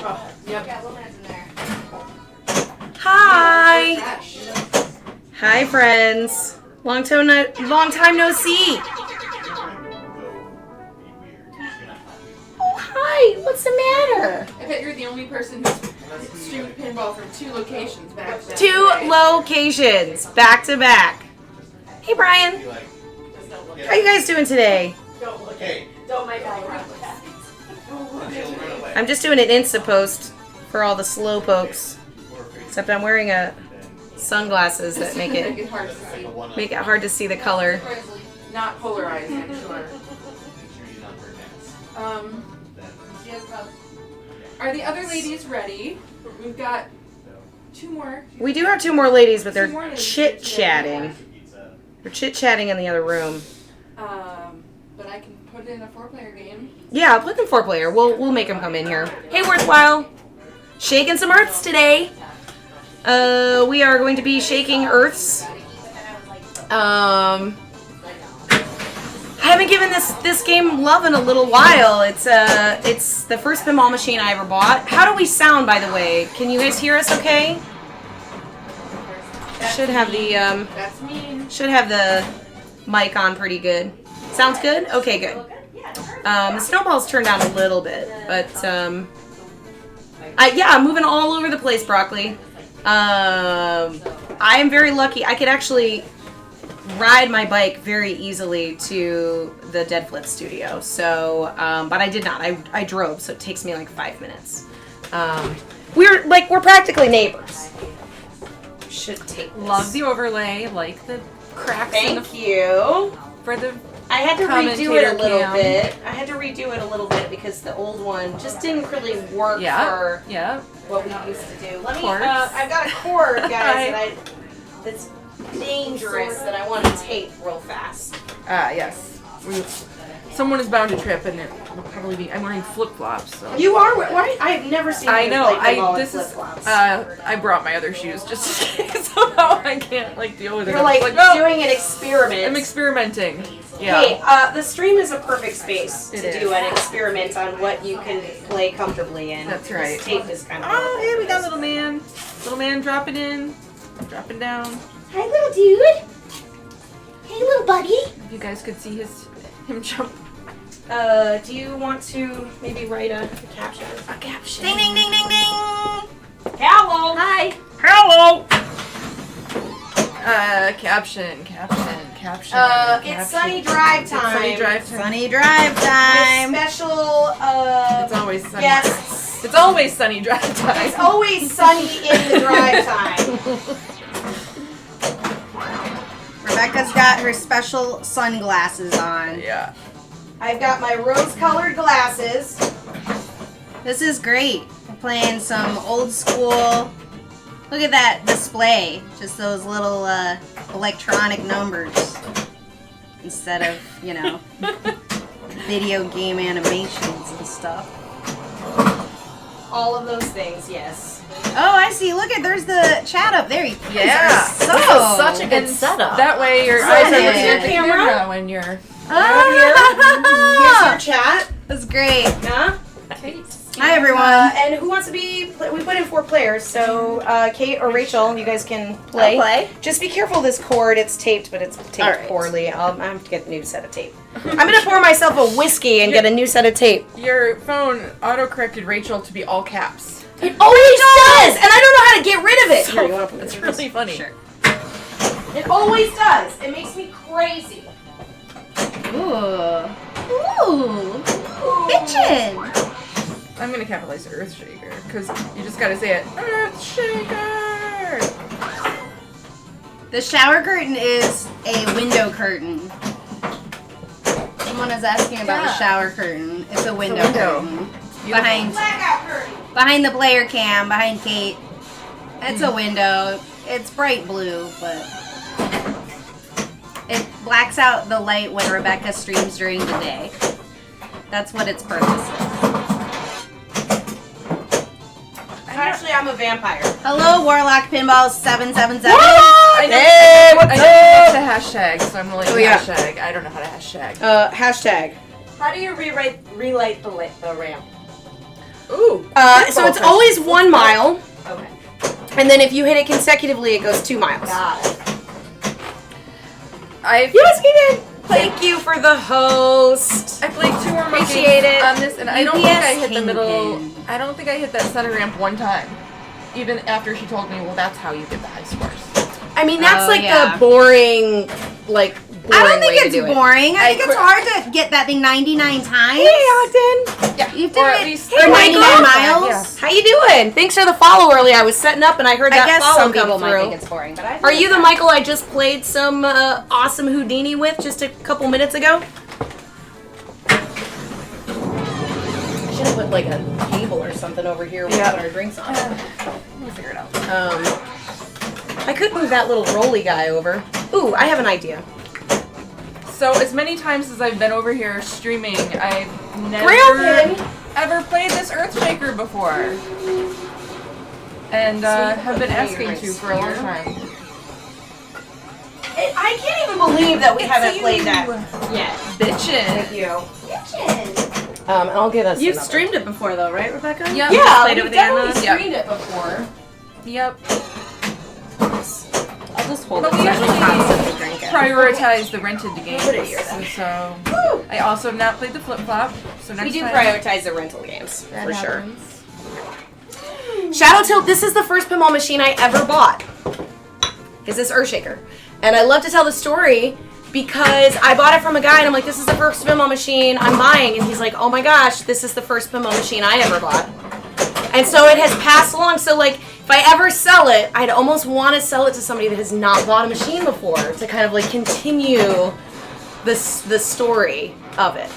Oh, yep. Hi. Hi, friends. Long time no see. Oh, hi. What's the matter? I bet you're the only person who's streamed pinball from 2 locations back to back. 2 locations back to back. Hey, Brian. How you guys doing today? Don't make eye I'm just doing an Insta post for all the slow pokes. Except I'm wearing sunglasses that make it hard to see the color. Not polarized, I'm sure. Are the other ladies ready? We've got 2 more. We do have 2 more ladies, but they're chit-chatting. They're chit-chatting in the other room. But I can put it in a 4-player game. Yeah, I'll put them 4-player. We'll make them come in here. Hey, Worthwhile. Shaking some earths today. We are going to be shaking earths. I haven't given this game love in a little while. It's the first pinball machine I ever bought. How do we sound, by the way? Can you guys hear us okay? Should have the mic on pretty good. Sounds good? Okay, good. The snowball's turned down a little bit, but I'm moving all over the place, Broccoli. I am very lucky. I could actually ride my bike very easily to the Dead Flip studio. So, but I did not. I drove, so it takes me like 5 minutes. We're practically neighbors. Should take this. Love the overlay, like the cracks. Thank you. For the I had to redo it a little cam. bit. I had to redo it a little bit because the old one just didn't really work for what we used to do. Let me. I've got a cord, guys, that's dangerous that I want to tape real fast. Yes. Someone is bound to trip, and it will probably be. I'm wearing flip flops. So. You are? Why? I've never seen. I you know. play pinball with flip-flops. I brought my other shoes just in case somehow I can't deal with it. You're doing an experiment. I'm experimenting. Yeah. Hey, the stream is a perfect space to do an experiment on what you can play comfortably in. That's right. This tape is kind of. Oh, hey, we got little man. Little man dropping in, dropping down. Hi, little dude. Hey, little buddy. If you guys could see him jump. Do you want to maybe write a caption? A caption. Ding, ding, ding, ding, ding. Hello. Hi. Hello. Caption. It's Sunny Drive time. Sunny Drive time. Sunny Drive time. With special, It's always sunny. guests. It's always Sunny Drive time. It's always sunny in the drive time. Rebecca's got her special sunglasses on. Yeah. I've got my rose-colored glasses. This is great. We're playing some old school. Look at that display. Just those little electronic numbers instead of, video game animations and stuff. All of those things, yes. Oh, I see. Look at there's the chat up there. You guys Yeah. are so This is such a good setup. That way your So eyes are nice. looking at the Camera? camera when you're Here's your chat. That's great. Huh? Hi, everyone. And who wants to be? We put in 4 players, so Kate or Rachel, you guys can play. I'll play. Just be careful. This cord, it's taped, but it's taped All right. poorly. I have to get a new set of tape. I'm gonna pour myself a whiskey and get a new set of tape. Your phone auto-corrected Rachel to be all caps. It always does, and I don't know how to get rid of it. Here, you want to put It's this? really funny. Sure. It always does. It makes me crazy. Ooh. Bitchin'. I'm gonna capitalize Earthshaker because you just gotta say it. Earthshaker. The shower curtain is a window curtain. Someone is asking about the shower curtain. It's a window curtain. Blackout curtain. Behind the player cam, behind Kate. It's a window. It's bright blue, but it blacks out the light when Rebecca streams during the day. That's what its purpose is. Actually, I'm a vampire. Hello, Warlock Pinball 777. Hey, what's I know it's a hashtag, so I'm really hashtag. I don't know how to hashtag. Hashtag. How do you relight the ramp? Ooh. So it's always 1 mile, Okay. and then if you hit it consecutively, it goes 2 miles. Got it. Yes, we did. Thank you for the host. I played 2 more Appreciate it. on this, and I don't think I hit the Kingpin. middle. I don't think I hit that center ramp 1 time. Even after she told me, well, that's how you get the high scores. I mean, that's Oh, like yeah. the boring, like, I don't think way it's to do it. boring. I think it's quit- hard to get that thing 99 times. Hey, Ogden. Yeah, You've or done at it least for 99 Michael. miles. Yeah. How you doing? Thanks for the follow earlier. I was setting up and I heard I that guess follow some come people might through. think it's boring, but I think Are you it's the not. Michael I just played some awesome Houdini with just a couple minutes ago? I should have put like a table or something over here with Yeah. our drinks on. We'll figure it out. I could move that little rolly guy over. Ooh, I have an idea. So as many times as I've been over here streaming, I've never Grailpin! ever played this Earthshaker before. And have been asking to for a long time. I can't even believe that we haven't played that yet. Bitchin'. Thank you. And I'll get us You've another. streamed it before, though, right, Rebecca? Yep. Yeah, played it we've with definitely Anna? Yep. streamed it before. Yep. I'll just hold But it. we so I can usually constantly drink it. prioritize the rented games. Put it here, then. So Woo! I also have not played the flip flop. So next We do time prioritize the rental games, that for sure. happens. Shadow Tilt, this is the first pinball machine I ever bought. Is this Earthshaker. And I love to tell the story because I bought it from a guy and I'm like, this is the first pinball machine I'm buying. And he's like, oh my gosh, this is the first pinball machine I ever bought. And so it has passed along. So like, if I ever sell it, I'd almost want to sell it to somebody that has not bought a machine before to kind of like continue the story of it.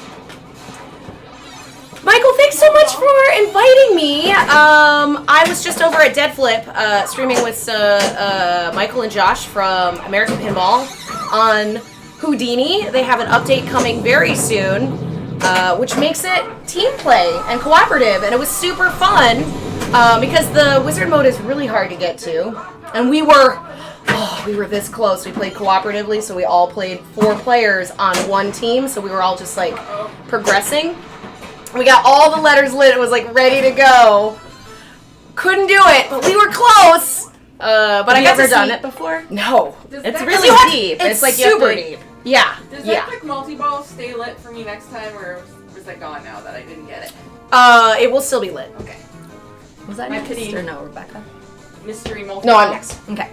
Michael, thanks so much for inviting me. I was just over at Dead Flip streaming with Michael and Josh from American Pinball on Houdini. They have an update coming very soon, which makes it team play and cooperative, and it was super fun because the wizard mode is really hard to get to, and we were this close. We played cooperatively, so we all played 4 players on one team, so we were all just like progressing. We got all the letters lit. It was like ready to go. Couldn't do it, but we were close. But I Have you got ever to done see- it before? No. Does It's that- really You have- deep. It's like you have super to- deep. Yeah. Does Yeah. that quick multi-ball stay lit for me next time, or was that gone now that I didn't get it? It will still be lit. Okay. Was that My next pity. or no, Rebecca? Mystery multi-ball. No, I'm next. Okay.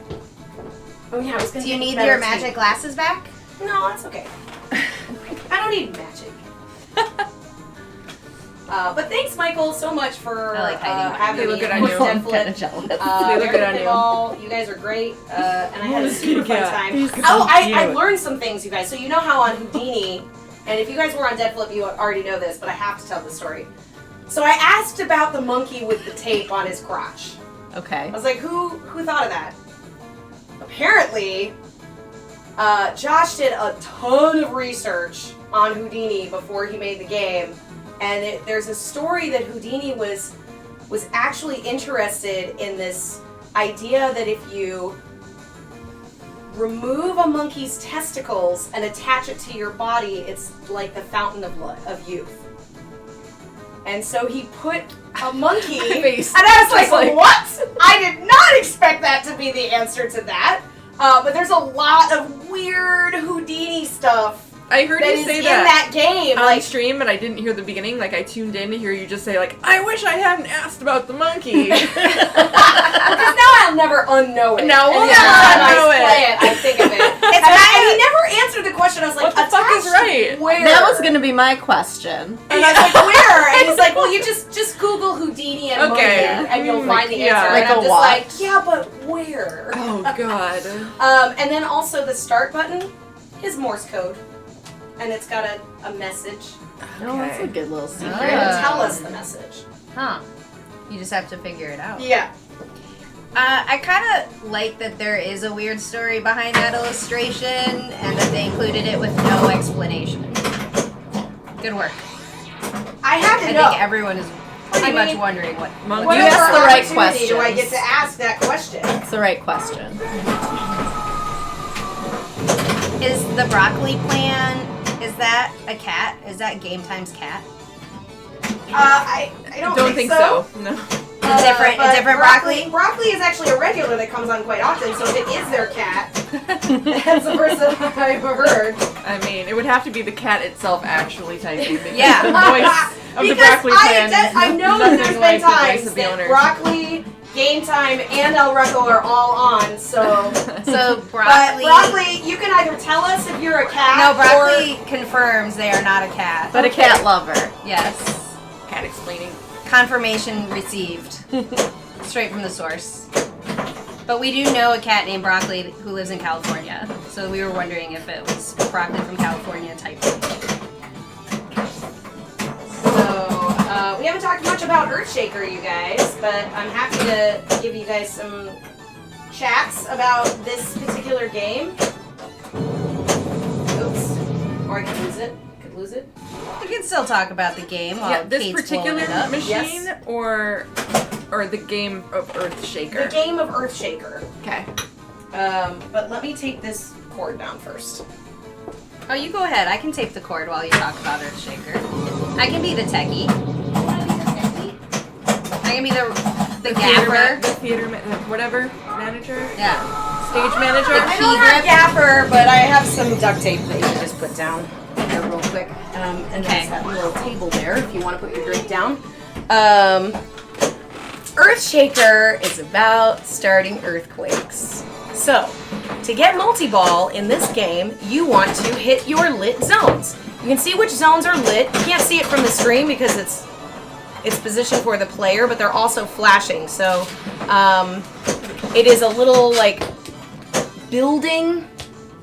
Oh yeah, I was gonna Do you take need better your tea. magic glasses back? No, that's okay. I don't need magic. But thanks, Michael, so much for I like hiding behind having you. me. They look good on with you. Dead I'm Flip. kind of jealous. They look good on you. Pinball, you guys are great, and I had a super fun Yeah. time. He's Oh, I cute. learned some things, you guys. So you know how on Houdini, and if you guys were on Dead Flip, you already know this, but I have to tell the story. So I asked about the monkey with the tape on his crotch. Okay. I was like, who thought of that? Apparently, Josh did a ton of research on Houdini before he made the game, and there's a story that Houdini was actually interested in this idea that if you remove a monkey's testicles and attach it to your body, it's like the fountain of youth. And so he put a monkey, Face. and I was Just like, like- what? I did not expect that to be the answer to that. But there's a lot of weird Houdini stuff I heard that you is say in that that game. on Like, stream, but I didn't hear the beginning. Like, I tuned in to hear you just say, like, I wish I hadn't asked about the monkey. because now I'll never unknow it. Now we'll And the never next time unknow I it. play it, I think of it. And he never answered the question. I was like, What the fuck is attached right? Where? That was gonna be my question. And I was like, where? And he's like, well, you just Google Houdini and Okay. monkey, and you'll Mm, find the yeah. answer. Like and I'm a just watch. like, yeah, but where? Oh, God. And then also the start button is Morse code, and it's got a message. Oh, that's a Okay. good little secret. They're gonna tell us the message. Huh. You just have to figure it out. Yeah. I kind of like that there is a weird story behind that illustration and that they included it with no explanation. Good work. I had I to know. think everyone is pretty I much mean- wondering what. Monkey. What You other asked the right opportunity do I questions. get to ask that question? It's the right question. Is the broccoli plan? Is that a cat? Is that Game Time's cat? I I don't, Don't think so. No. A different But broccoli? Broccoli is actually a regular that comes on quite often, so if it is their cat, that's the first that I've heard. I mean, it would have to be the cat itself actually typing. because Yeah. The voice of the Because broccoli plan is I know that there's nothing been like the voice times of the that owner. Broccoli, Game Time, and El Rucco are all on, so... So But broccoli. Broccoli, you can either tell us if you're a cat No, broccoli confirms they are not a cat. But a cat lover. Yes. Cat explaining. Confirmation received. Straight from the source. But we do know a cat named Broccoli who lives in California. So we were wondering if it was Broccoli from California type. So, we haven't talked much about Earthshaker, you guys, but I'm happy to give you guys some chats about this particular game. Oops. Or I could lose it. Could lose it. We can still talk about the game while Yeah, this Kate's particular pulling it up. machine Yes. or the game of Earthshaker. The game of Earthshaker. Okay. But let me take this cord down first. Oh, you go ahead. I can tape the cord while you talk about Earthshaker. I can be the techie. I can be the gaffer. The theater, whatever manager. Yeah. Stage manager. I don't have gaffer, but I have some duct tape that you can just put down there real quick. And Okay. there's that little table there if you want to put your drink down. Earthshaker is about starting earthquakes. So, to get multi-ball in this game, you want to hit your lit zones. You can see which zones are lit. You can't see it from the screen because it's positioned for the player, but they're also flashing. So, it is a little like building.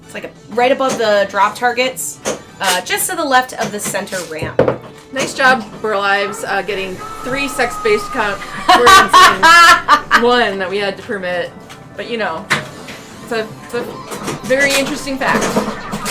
It's like right above the drop targets, just to the left of the center ramp. Nice job, Burl Ives, getting 3 sex-based words and 1 that we had to permit. But you know, it's a very interesting fact.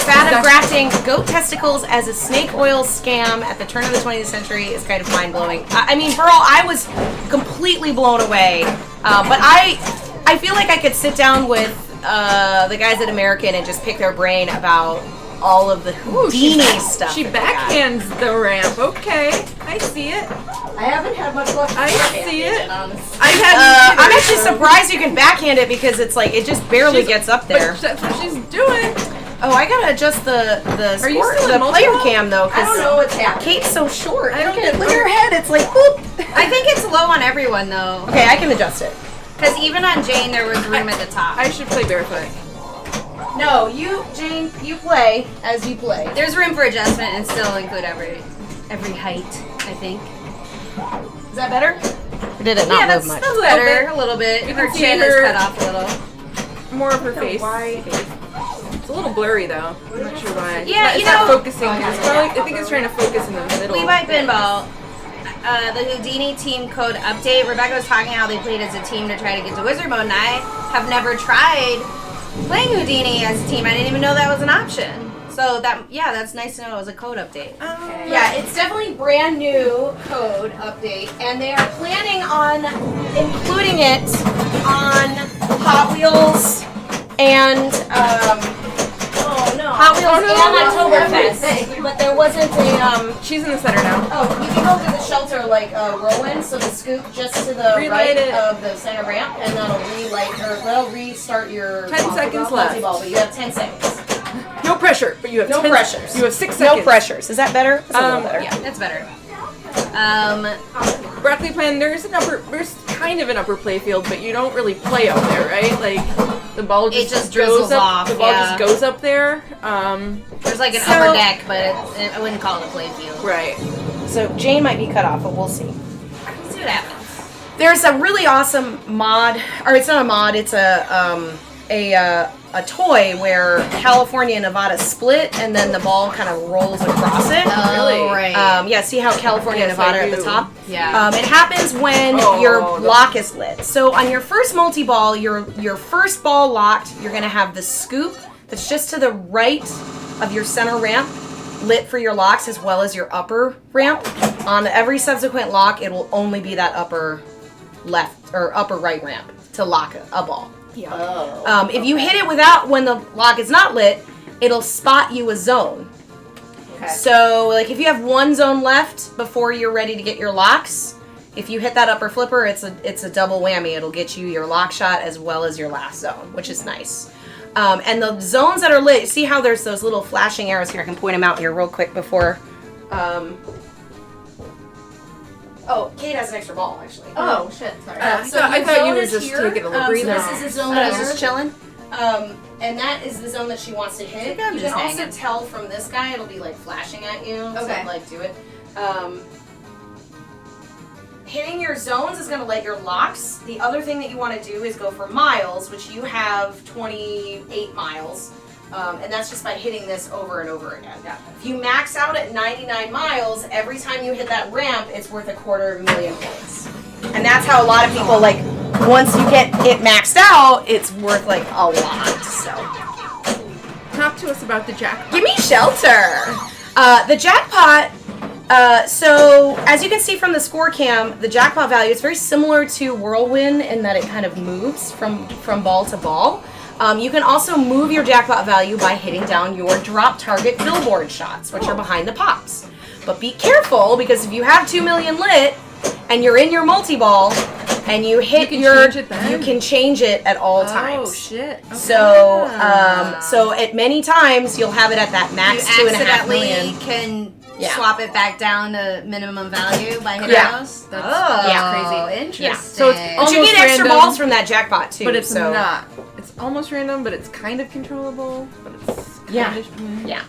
Fad of grafting goat testicles as a snake oil scam at the turn of the 20th century is kind of mind-blowing. I mean, Burl, I was completely blown away. But I feel like I could sit down with the guys at American and just pick their brain about all of the Houdini stuff. She that they got. backhands the ramp. Okay, I see it. I haven't had much luck. I see it. Honestly. I had. I'm actually surprised you can backhand it because it's like it just barely gets up there. But that's what she's doing. Oh, I gotta adjust the Are you still the in player multi-ball? cam though, I don't because know what's happening. Kate's so short. I don't look get- at her head. It's like boop. I think it's low on everyone though. Okay, I can adjust it. Because even on Jane there was room at the top. I should play barefoot. No, you, Jane, you play as you play. There's room for adjustment and still include every height, I think. Is that better? Or did it not Yeah, move that's much? better. A little bit. You Her can see chin her- is cut off a little. More of her face. It's a little blurry though. I'm not sure why. Yeah, it's you not know- focusing. It's probably, I think it's trying to focus in the middle. Levi Pinball. The Houdini team code update. Rebecca was talking how they played as a team to try to get to Wizard Mode, and I have never tried playing Houdini as a team. I didn't even know that was an option. So that's nice to know it was a code update. Yeah, it's definitely brand new code update, and they are planning on including it on Hot Wheels and Hot Wheels and Oktoberfest. But there wasn't a She's in the center now. Oh, you can go to the shelter like Whirlwind, so the scoop just to the Relight right it. of the center ramp, and that'll restart your 10 seconds left. multi-ball, but you have 10 seconds. No pressure, but you have No 10 pressures. You have 6 seconds. No pressures. Is that better? That's a little better. Yeah, that's better. Broccoli Plan. There's kind of an upper play field, but you don't really play out there, right? Like the ball just, just goes drizzles up. off, The ball yeah. just goes up there. There's like an So- upper deck, but I wouldn't call it a play field. Right. So Jane might be cut off, but we'll see. Let's see what happens. There's a really awesome mod, or it's not a mod. It's a toy where California and Nevada split, and then the ball kind of rolls across it. Really? Oh, right. Yeah, see how California Yes, and Nevada I are at the do. top? Yeah. It happens when Oh, your that's- lock is lit. So on your first multi-ball, your first ball locked, you're going to have the scoop that's just to the right of your center ramp lit for your locks as well as your upper ramp. On every subsequent lock, it will only be that upper left or upper right ramp to lock a ball. If you hit it when the lock is not lit, it'll spot you a zone. Okay. So, like, if you have one zone left before you're ready to get your locks, if you hit that upper flipper, it's a double whammy. It'll get you your lock shot as well as your last zone, which is nice. And the zones that are lit, see how there's those little flashing arrows here? I can point them out here real quick before. Oh, Kate has an extra ball, actually. Oh shit! Sorry. So I your thought you zone were is just here. taking a little breather. So this is a zone I was here. just chilling. And that is the zone that she wants to hit. I'm You just can also hanging. tell from this guy, it'll be like flashing at you. Okay. So like do it. Hitting your zones is going to let your locks. The other thing that you want to do is go for miles, which you have 28 miles. And that's just by hitting this over and over again. If you max out at 99 miles, every time you hit that ramp, it's worth 250,000 points. And that's how a lot of people, like, once you get it maxed out, it's worth, like, a lot, so. Talk to us about the jackpot. Give me shelter! The jackpot, so as you can see from the score cam, the jackpot value is very similar to Whirlwind in that it kind of moves from ball to ball. You can also move your jackpot value by hitting down your drop target billboard shots, which are behind the pops. But be careful, because if you have 2 million lit and you're in your multi-ball and you hit You can your, change it then? you can change it at all times. Oh shit. Okay. So, so at many times you'll have it at that You max 2.5 accidentally million. can Yeah. swap it back down to minimum value by hitting Yeah. those. That's Oh, crazy. interesting. So it's But you almost get extra random, balls from that jackpot too. but it's so. not. It's almost random, but it's kind of controllable. But it's Yeah. kind of, Yeah.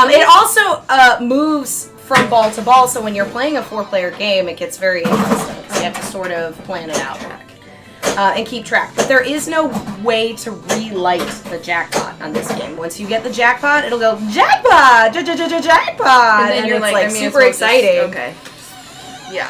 It also moves from ball to ball, so when you're playing a 4-player game, it gets very interesting. So you have to sort of plan it out and keep track. But there is no way to relight the jackpot on this game. Once you get the jackpot, it'll go jackpot, jackpot, And then you're it's like, like I mean, super exciting. Okay. Yeah.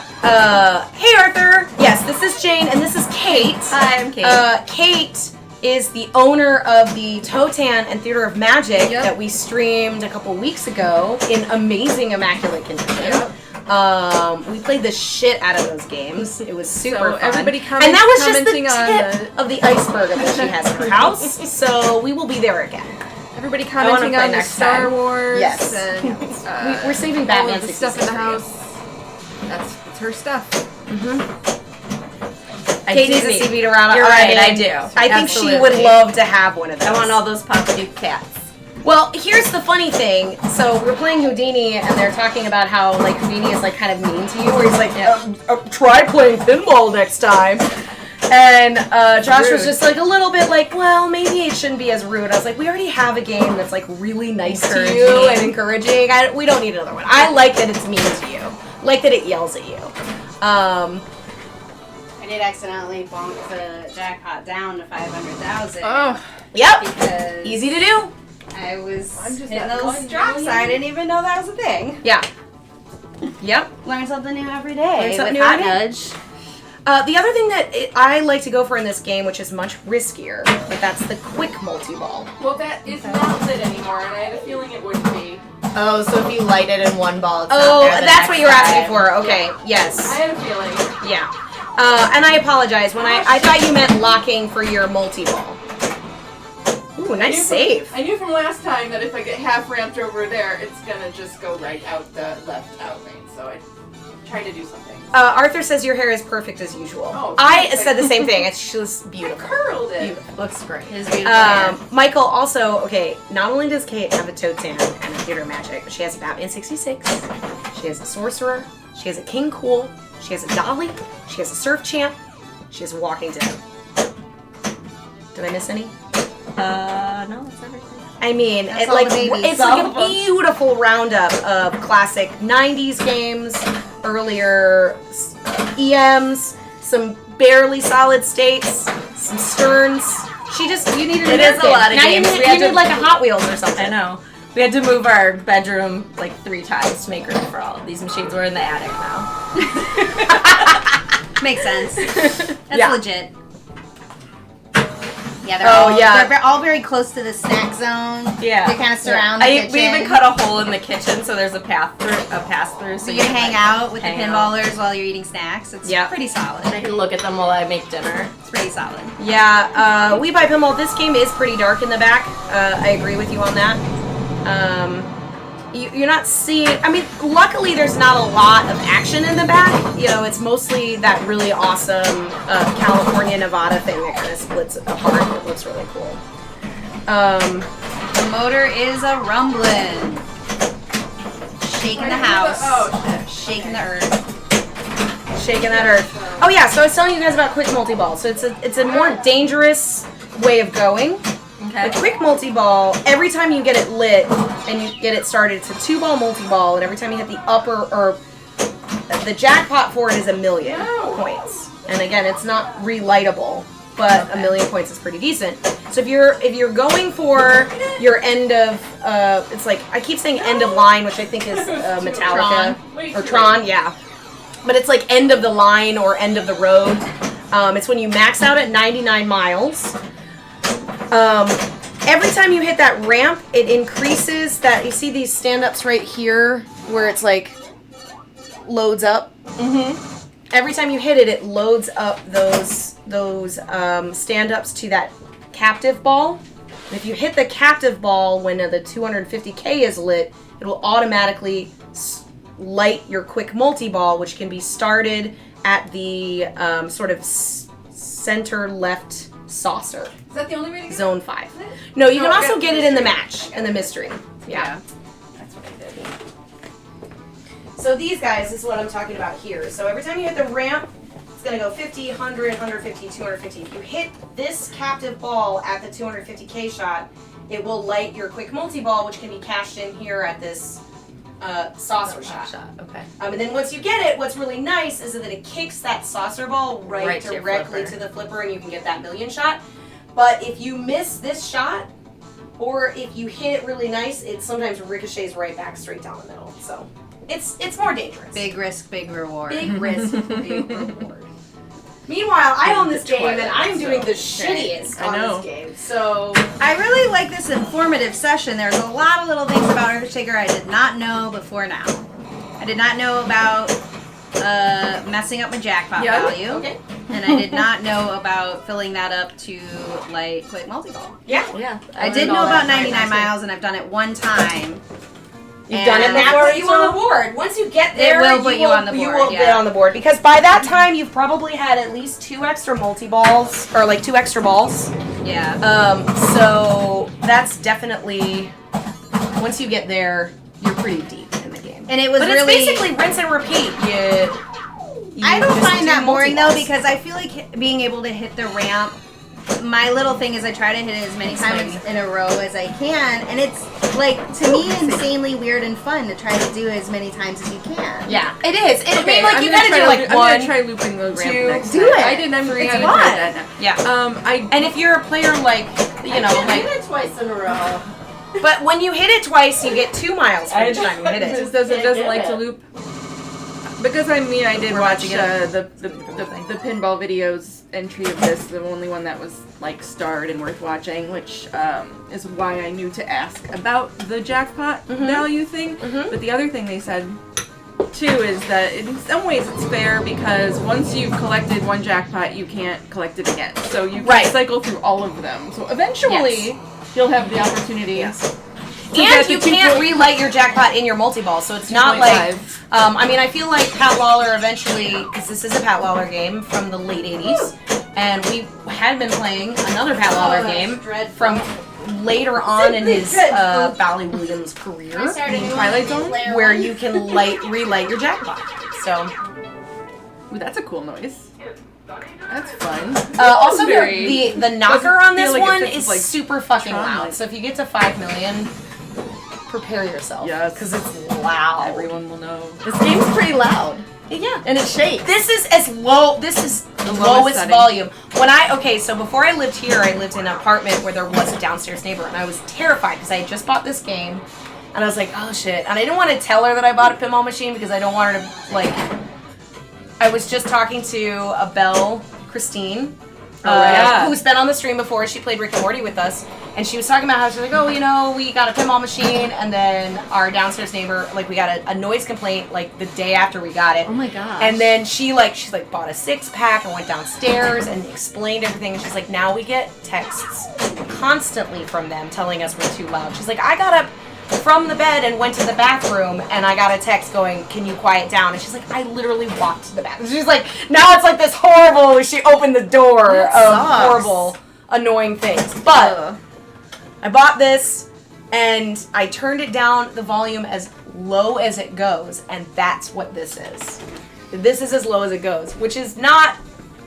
Hey Arthur. Yes, this is Jane, and this is Kate. Hi, I'm Kate. Kate is the owner of the Totan and Theater of Magic Yep. that we streamed a couple weeks ago in amazing, immaculate condition. Yep. We played the shit out of those games. It was super So fun. everybody and that was just the commenting on tip of the iceberg of what she has in her house. So we will be there again. Everybody wanna commenting play on the next Star time. Wars. Yes. And, We're saving all Batman of the stuff in 66 the for you. house. That's her stuff. Kate needs a CB to round up. You're right, I do. I think she would Absolutely. love to have one of those. I want all those Papa Duke cats. Well, here's the funny thing. So we're playing Houdini, and they're talking about how like Houdini is like kind of mean to you, where he's like, "Try playing pinball next time." And Josh was Rude. just like a little bit like, "Well, maybe it shouldn't be as rude." I was like, "We already have a game that's like really nice to you Encouraging. and encouraging. We don't need another one. I like that it's mean to you, like that it yells at you." I did accidentally bonk the jackpot down to 500,000 Oh, Yep, because easy to do. I was I'm just hitting at those 1 drops. million. I didn't even know that was a thing. Yeah. Yep. Learn something new every day. Learn something with new Hot every day. Nudge. The other thing that I like to go for in this game, which is much riskier, but that's the quick multi-ball. well, that is not lit anymore, and I had a feeling it wouldn't be. Oh, so if you light it in one ball, it's not Oh, there the that's what next you were asking time. for. Okay, I yes. had a feeling. Yeah. And I apologize. When I thought you meant locking for your multi-ball. Ooh, nice save. I knew from last time that if I get half ramped over there, it's gonna just go right out the left out lane. So I tried to do something. Arthur says your hair is perfect as usual. Oh, I thanks. said the same thing. It's just I beautiful. curled it. Beautiful. Looks great. His beautiful hair. Michael also, okay, not only does Kate have a Totan and a Theater of Magic, but she has a Batman 66, she has a Sorcerer, she has a King Cool, she has a Dolly, she has a Surf Champ, she has a Walking Dead. Did I miss any? No, that's everything. I mean, That's it, all like the babies. it's like a beautiful roundup of classic 90s games, earlier EMs, some barely solid states, some Sterns. You needed It is a lot of now games. You We need, had you need to- like a Hot Wheels or something. I know. We had to move our bedroom like 3 times to make room for all of these machines. We're in the attic now. Makes sense. That's Yeah. legit. Yeah, they're all very close to the snack zone. Yeah. They kind of surround the kitchen. We even cut a hole in the kitchen so there's a pass through. So you can hang out with the hang out. pinballers while you're eating snacks. It's Yeah. pretty solid. I can look at them while I make dinner. It's pretty solid. Yeah, We Buy Pinball, this game is pretty dark in the back. I agree with you on that. you're not seeing. I mean, luckily there's not a lot of action in the back. You know, it's mostly that really awesome California Nevada thing that kind of splits it apart. It looks really cool. The motor is a rumbling. Shaking the house. Oh, Shaking the earth. Shaking that earth. Oh yeah, so I was telling you guys about quick multi-ball. So it's a more dangerous way of going. Okay. The quick multi-ball, every time you get it lit and you get it started, it's a 2-ball multi-ball, and every time you hit the upper, or the jackpot for it is 1,000,000 points. And again, it's not relightable, but 1,000,000 points is pretty decent. So if you're going for your end of, it's like, I keep saying end of line, which I think is Metallica. Or Tron, yeah. But it's like end of the line or end of the road. It's when you max out at 99 miles. Every time you hit that ramp, it increases that. You see these stand-ups right here where it's like loads up? Mm-hmm. Every time you hit it, it loads up those stand-ups to that captive ball. And if you hit the captive ball when the 250K is lit, it will automatically light your quick multi-ball, which can be started at the sort of center left saucer. Is that the only way to get Zone 5. No, you can No, also get get it in the match, in the mystery. Yeah. That's what I did. So these guys is what I'm talking about here. So every time you hit the ramp, it's going to go 50, 100, 150, 250. If you hit this captive ball at the 250K shot, it will light your quick multi-ball, which can be cashed in here at this saucer shot. Okay. And then once you get it, what's really nice is that it kicks that saucer ball Right to your directly flipper. to the flipper, and you can get that 1,000,000 shot. But if you miss this shot, or if you hit it really nice, it sometimes ricochets right back straight down the middle. So it's more dangerous. Big risk, big reward. Big risk, big reward. Meanwhile, I own this game and I'm doing the shittiest I on know. this game. So I really like this informative session. There's a lot of little things about Earthshaker I did not know before now. I did not know about messing up my jackpot Yeah, value. okay. And I did not know about filling that up to light quick multi-ball. Yeah. Yeah. I did know about 99 miles, and I've done it one time. You've done it And before. that's You on the board. Once you get there, will put you on the You board, will yeah. get on the board because by that time you've probably had at least 2 extra multi balls or like 2 extra balls. Yeah. So that's definitely once you get there, you're pretty deep in the game. And it was But really. it's basically rinse and repeat. You I don't just find do that boring though multi-balls. because I feel like being able to hit the ramp. My little thing is I try to hit it as many times in a row as I can, and it's like to me insanely weird and fun to try to do as many times as you can. Yeah, it is. I mean, like I'm you gonna gotta try do like I'm one. gonna try looping the ramp 2, next do time. it. I didn't. I It's haven't fun. tried that now. Yeah. I And if you're a player like you know like, it twice in a row. but when you hit it twice, you get 2 miles for each time you hit it it. just doesn't like to loop. Because I mean, I did We're watch about to the pinball videos entry of this, the only one that was like starred and worth watching, which is why I knew to ask about the jackpot value thing. But the other thing they said too is that in some ways it's fair because once you've collected one jackpot, you can't collect it again. So you can Right. cycle through all of them. So eventually, you'll have the opportunity. to And get the you can't 2.5. relight your jackpot in your multi-ball, so it's not like. 2.5. I mean, I feel like Pat Lawler eventually, because this is a Pat Lawler game from the late '80s, and we had been playing another Pat Lawler game from later on in his Bally Williams career, Twilight Zone? where you can relight your jackpot. So, Ooh, that's a cool noise. That's fun. also very- the knocker on this feel like it one fits is with, like, super fucking Tron, loud. like- So if you get to 5 million, prepare yourself. Yes. because it's loud. Everyone will know. This game's pretty loud. Yeah. And it shakes. This is as low. This is the lowest lowest setting. volume. So before I lived here, I lived in an apartment where there was a downstairs neighbor, and I was terrified because I had just bought this game, and I was like, oh shit, and I didn't want to tell her that I bought a pinball machine because I don't want her to like. I was just talking to Belle Christine. yeah. Who's been on the stream before. She played Rick and Morty with us, and she was talking about how she's like, oh, you know, we got a pinball machine, and then our downstairs neighbor, like, we got a noise complaint, like, the day after we got it. Oh my gosh. And then she's like bought a 6-pack and went downstairs and explained everything, and she's like, now we get texts constantly from them telling us we're too loud. She's like, I got up from the bed and went to the bathroom, and I got a text going, "Can you quiet down?" And she's like, "I literally walked to the bathroom." She's like, now it's like this horrible. She opened the door That of sucks. horrible, annoying things. But I bought this, and I turned it down the volume as low as it goes, and that's what this is. This is as low as it goes, which is not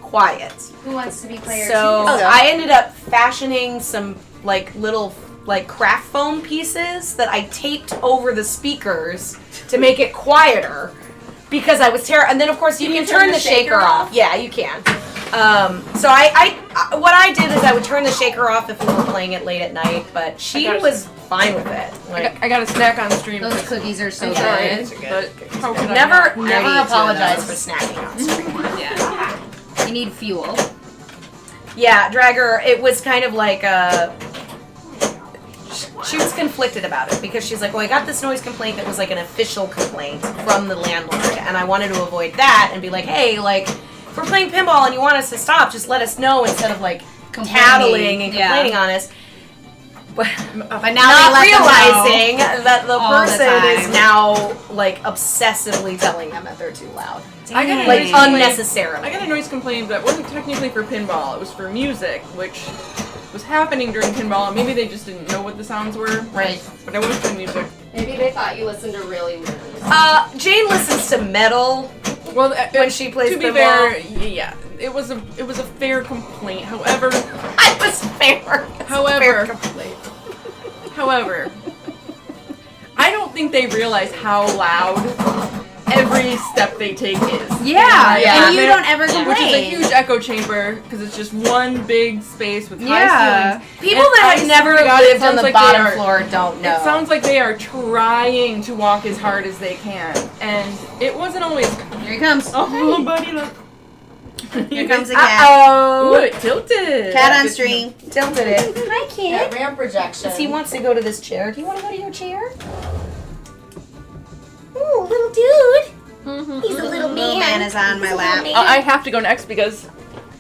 quiet. Who wants to be player So two? I ended up fashioning some like little like craft foam pieces that I taped over the speakers to make it quieter because I was terrified. And then of course you can turn the shaker off. Yeah, you can. So I what I did is I would turn the shaker off if we were playing it late at night, but she was fine with it. Like, I got a snack on stream. Those cookies are so I'm sorry, good. but how could I never not? never I eat apologize for those. snacking on stream. Yeah. You need fuel. Yeah, Dragger, it was kind of like she was conflicted about it because she's like, well, I got this noise complaint that was like an official complaint from the landlord, and I wanted to avoid that and be like, hey, like, if we're playing pinball and you want us to stop, just let us know instead of like tattling and Yeah. complaining on us. But But now not they let realizing that the All the person is time. now like obsessively telling them that they're too loud, I got a like noise complaint. unnecessarily. I got a noise complaint that wasn't technically for pinball. It was for music, which was happening during pinball, and maybe they just didn't know what the sounds were. Right. But it was for music. Maybe they thought you listened to really weird. Jane listens to metal Well, when she plays to be pinball. fair, yeah, it was a fair complaint. However, I was fair. However- Fair complaint. However, I don't think they realize how loud every step they take is. Yeah, Yeah. and you don't ever complain. Which is a huge echo chamber because it's just one big space with Yeah. high ceilings. People And that I have never swear to God, it lived on sounds the like they bottom are- floor don't know. It sounds like they are trying to walk as hard as they can, and it wasn't always. Here he comes. Oh, buddy, look. Here comes the cat. Ooh, Uh-oh. it tilted. Cat on stream. Tilted it. Hi, That RAM projection. He wants to go to this chair. Do you want to go to your chair? Ooh, little dude. Mm-hmm. He's a little man is on my lap. I have to go next because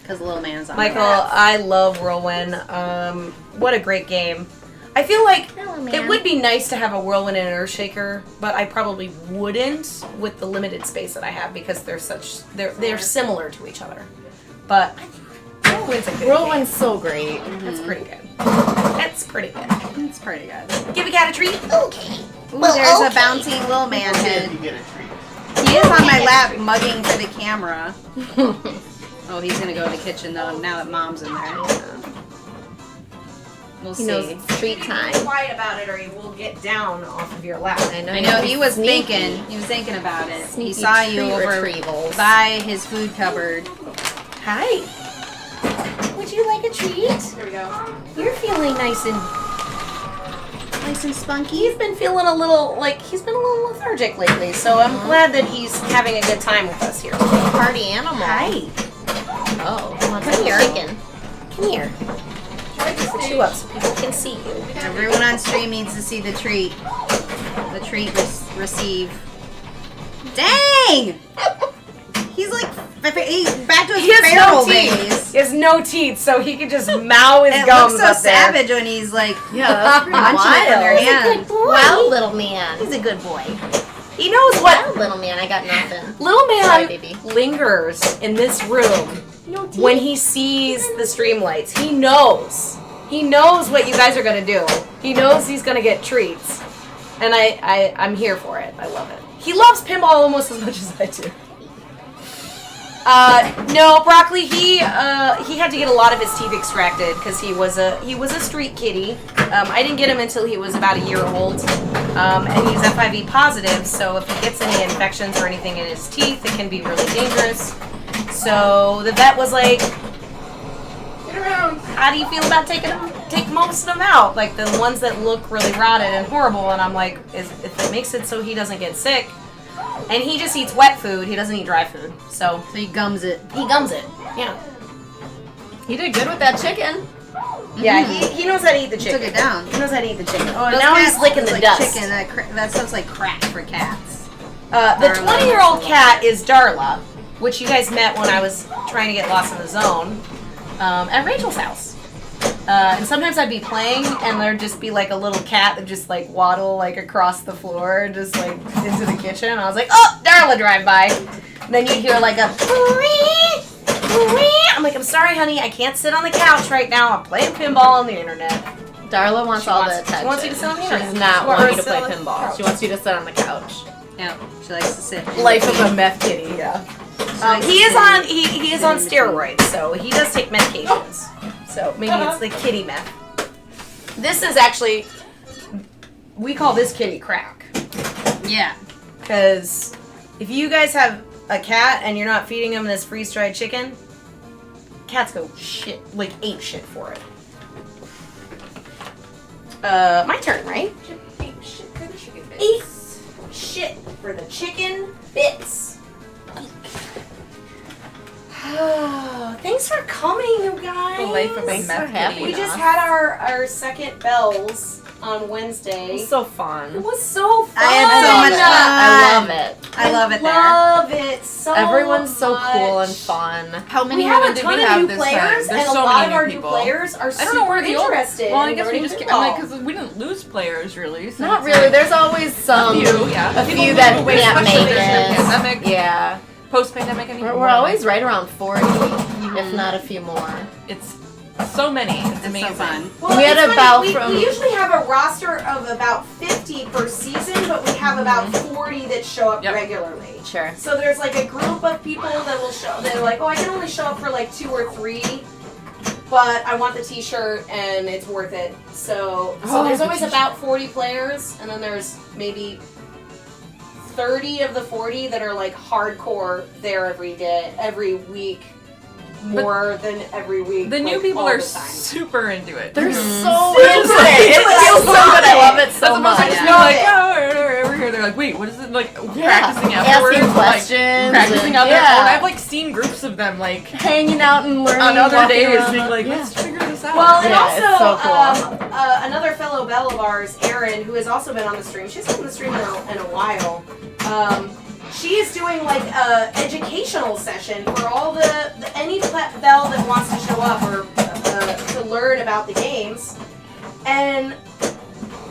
Because little man is on Michael, my lap. I love Whirlwind. What a great game. I feel like Hello, it would be nice to have a Whirlwind and an Earthshaker, but I probably wouldn't with the limited space that I have because they're similar to each other. But Whirlwind's a good Whirlwind's so great. game. That's pretty good. That's pretty good. It's pretty good. Give a cat a treat. Okay. Ooh, there's a bouncing little man head. He is on my lap mugging for the camera. Oh, he's gonna go in the kitchen though now that mom's in there. We'll He see. knows it's treat time. Be quiet about it or you will get down off of your lap. I know. I know he was thinking. He was thinking about it. Sneaky He saw you treat over retrievals. by his food cupboard. Hi. Would you like a treat? There we go. You're feeling nice and Nice and spunky. he's been feeling a little lethargic lately, so I'm glad that he's having a good time with us here. Party animal. Hi. Oh, wants Come some here. chicken. Come here. Put you up so people can see you. Everyone on stream needs to see the treat. The treat receive. Dang! He's like he's back to his He has feral no teeth. days. He has no teeth, so he can just mow his It gums looks so up there. savage when he's like Yeah, that's pretty munching it from their wild. hands. Wild little man. He's a good boy. He knows what Wild little man. I got nothing. little man Sorry, baby. lingers in this room when he sees the streamlights. He knows. He knows what you guys are gonna do. He knows he's gonna get treats. And I'm here for it. I love it. He loves pinball almost as much as I do. No, Broccoli. He had to get a lot of his teeth extracted because he was a street kitty. I didn't get him until he was about a year old, and he's FIV positive. So if he gets any infections or anything in his teeth, it can be really dangerous. So the vet was like, Get around. "How do you feel about take most of them out, like the ones that look really rotted and horrible?" And I'm like, if it makes it so he doesn't get sick. And he just eats wet food. He doesn't eat dry food. So So he gums it. he gums it. Yeah. He did good with that chicken. Yeah, he knows how to eat the chicken. Took it down. He knows how to eat the chicken. Oh, and Those now cats he's licking the like dust. Chicken. That stuff's like crack for cats. The Darla. 20-year-old cat is Darla, which you guys met when I was trying to get lost in the zone at Rachel's house. And sometimes I'd be playing, and there'd just be like a little cat that just like waddle like across the floor, just like into the kitchen. And I was like, oh, Darla drive by. And then you'd hear like a. I'm like, I'm sorry, honey, I can't sit on the couch right now. I'm playing pinball on the internet. Darla wants She all wants- the attention. she wants you to sit on the She internet. does not She want wants you to play to sit on the pinball. couch. She wants you to sit on the couch. Yep. She likes to sit. Life of a meth kitty, yeah. He is on he is on steroids, so he does take medications. So maybe it's the kitty meth. This is actually, we call this kitty crack. Yeah. Because if you guys have a cat and you're not feeding him this freeze-dried chicken, cats go shit, like ape shit for it. My turn, right? Ape shit for the chicken bits. Ape shit for the chicken bits. Thanks for coming, you guys. The life of a Thanks for meth having kitty. We just had our second bells on Wednesday. It's so It fun. was so fun. I had so much fun. I love it. I love it there. Love it so Everyone's so cool and much. fun. How many We have a women did ton we of have new this players, time? and There's a so lot many of new our new people. players are I don't know where super the old. interested. Well, I in guess we learning just. pinball. I'm like, because we didn't lose players really. So Not it's really. like- There's always some. A few, yeah. A People few move that away, can't especially make during the it. pandemic. Yeah. Post-pandemic, I mean. We're always right around 40, if not a few more. It's so many. It's It's amazing. so fun. Well, We had it's funny, about we from- usually have a roster of about 50 per season, but we have about 40 that show up Yep. regularly. Sure. So there's like a group of people that will show. They're like, oh, I can only show up for like 2 or 3, but I want the T-shirt and it's worth it. So Oh, there's the always t-shirt. about 40 players, and then there's maybe 30 of the 40 that are like hardcore there every day, every week, more than every week. The new like, people all are the time. super into it. They're too. so They're into so it. It into feels it. so good. I love it That's so the most much. I just Yeah. feel like, oh, over here. They're like, wait, what is it? Like, practicing afterwards. Asking like, questions. practicing and- on their yeah. phone. I've like seen groups of them like hanging out and learning on other walking days around. being like, Yeah. let's figure this out. Well, and Yeah, it's also so cool. another fellow Belle of ours, Erin, who has also been on the stream. She's been on the stream in a while. She is doing like a educational session for all the any Belle that wants to show up or to learn about the games, and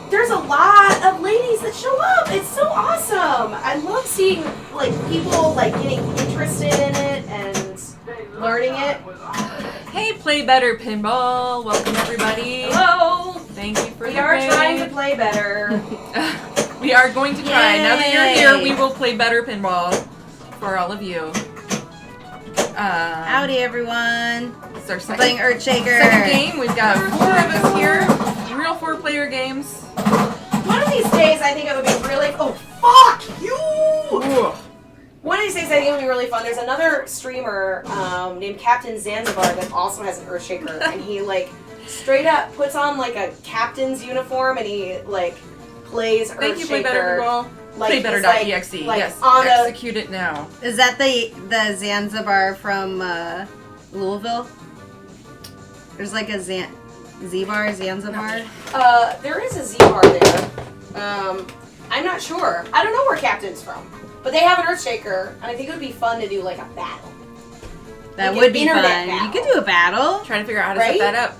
there's a lot of ladies that show up. It's so awesome. I love seeing like people like getting interested in it and learning it. Hey, Play Better Pinball. Welcome everybody. Hello. Thank you for We the are raid. trying to play better. We are going to try. Now that you're Yay. here, we will play better pinball for all of you. Howdy, everyone. It's our Playing second Earthshaker. game. We've got 4 of us here. Real 4-player games. One of these days, I think it would be really. Oh, fuck you! One of these days, I think it would be really fun. There's another streamer named Captain Zanzibar that also has an Earthshaker, and he like straight up puts on like a captain's uniform, and he like plays Earthshaker. Thank you, Play Better Pinball. Like, Playbetter.exe. he's, like, Yes, on a- execute it now. Is that the Zanzibar from Louisville? There's like a Z-bar, Zanzibar. There is a Z-bar there. I'm not sure. I don't know where Captain's from, but they have an Earthshaker, and I think it would be fun to do like a battle. That Like would an be internet fun. battle. You could do a battle. Trying to figure out how to Right? set that up.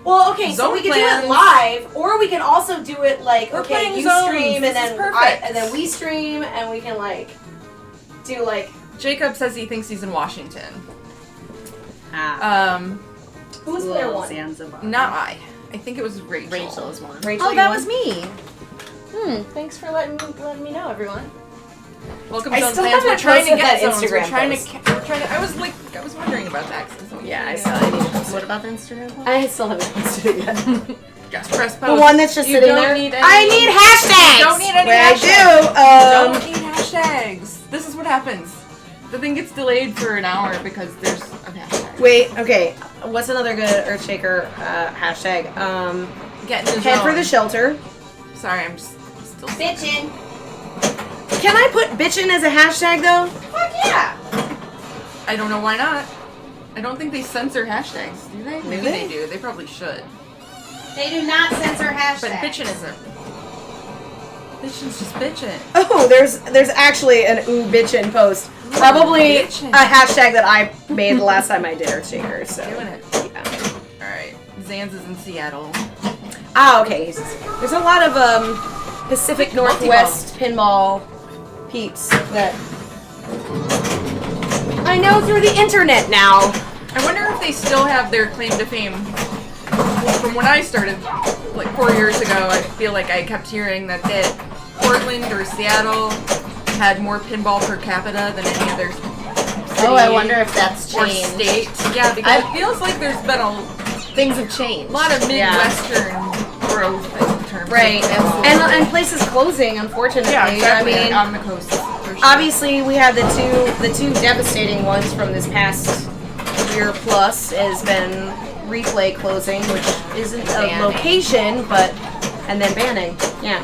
Well, okay, so Zone we could plans. do it live, or we can also do it like, We're okay, playing you zones. stream, This and is then perfect. we stream, and we can like do like Jacob says he thinks he's in Washington. Ah, who's player little one? Zanzibar. Not I. I think it was Rachel. Rachel's one. Rachel, Oh, you that want- was me. Thanks for letting me know, everyone. Welcome I to Zone still Plans. We're haven't trying to posted get that zones. We're Instagram trying post. to. We're trying to. I was wondering about that. 'cause it's like, Yeah, I saw it. What about the Instagram post? I still haven't posted it yet. Just press The post. one that's just You sitting don't there. need any- I need hashtags. You don't need any Well, hashtags. I do. Don't need hashtags. This is what happens. The thing gets delayed for an hour because there's a hashtag. Wait. Okay. What's another good Earthshaker hashtag? Get in the Head for zone. the shelter. Sorry, I'm just still. Bitchin'. Can I put bitchin' as a hashtag though? Fuck yeah. I don't know why not. I don't think they censor hashtags, do they? Maybe they? they do. They probably should. They do not censor hashtags. But bitchin' isn't. Bitchin's just bitchin'. Oh, there's actually an ooh bitchin' post. Probably bitchin'. a hashtag that I made the last time I did Earthshaker. So Doing it. yeah. Alright. Zan's is in Seattle. Ah, okay. There's a lot of Pacific Northwest pinball peeps that I know through the internet now. I wonder if they still have their claim to fame. From when I started, like 4 years ago, I feel like I kept hearing that Portland or Seattle had more pinball per capita than any other city. Oh, I wonder if that's or changed. state. Yeah, because it feels like there's been a Things have changed. lot of Midwestern growth in terms Right. of pinball. And places closing, unfortunately. yeah, exactly. I mean, on the coast. For sure. obviously we had the two devastating ones from this past year plus has been Replay closing, which isn't a Banning. location, but and then banning. Yeah.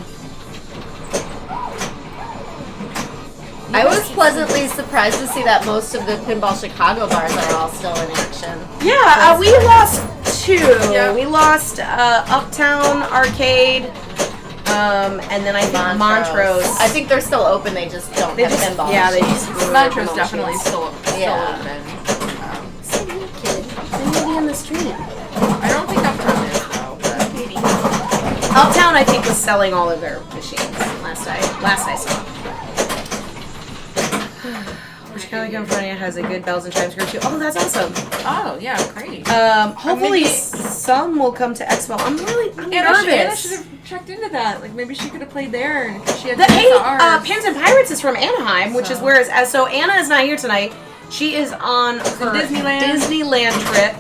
I was pleasantly surprised to see that most of the Pinball Chicago bars are all still in action. Yeah, we lost two. Yeah. We lost Uptown Arcade, and then I think Montrose. I think they're still open. They just don't have pinball. Yeah, they machines. just Montrose definitely still Yeah. open. Maybe in the street. I don't think Uptown is though, but maybe. Uptown, I think, was selling all of their machines last I saw. Orange County, California has a good Bells and Chimes group too. Oh, that's awesome. Oh yeah, great. Hopefully maybe- some will come to Expo. I'm Anna nervous. should have checked into that. Like maybe she could have played there, and she had The tickets to ours. Pins and Pirates is from Anaheim, which is So. where so Anna is not here tonight. She is on her Disneyland trip.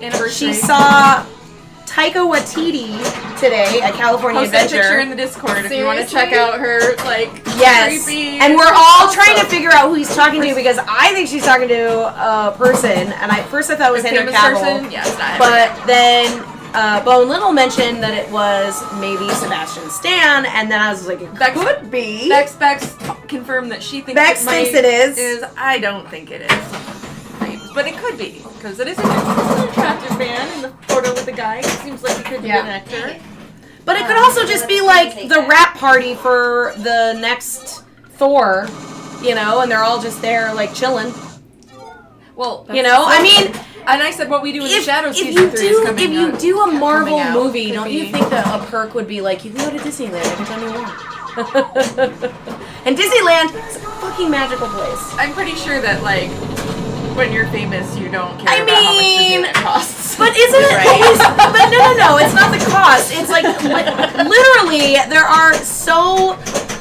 Anniversary. She saw Taika Waititi today at California Posted a Adventure. picture in the Discord if you want to Seriously? check out her Yes, creepy. and we're all trying to figure out who he's talking to because I think she's talking to a person, and first I thought it was Henry famous Cavill, person. Yeah, it's not. but then Bone Little mentioned that it was maybe Sebastian Stan, and then I was like, it Bex- could be. Bex confirmed that she thinks Bex it might, thinks it is. I don't think it is. But it could be because it is an attractive man in the photo with the guy. It seems like he could be Yeah. an actor. But it could also just be like the rap party for the next Thor, you know, and they're all just there like chilling. Well, You know, I mean, and I said what we do in the Shadows if season you 3 is do coming if you out- do a Marvel coming out. movie, Could don't you be. think that a perk would be like you can go to Disneyland every time you want? And Disneyland is a fucking magical place. I'm pretty sure that like when you're famous, you don't care I about how mean, much Disneyland costs. But isn't it Right. always? But no, it's not the cost. It's like literally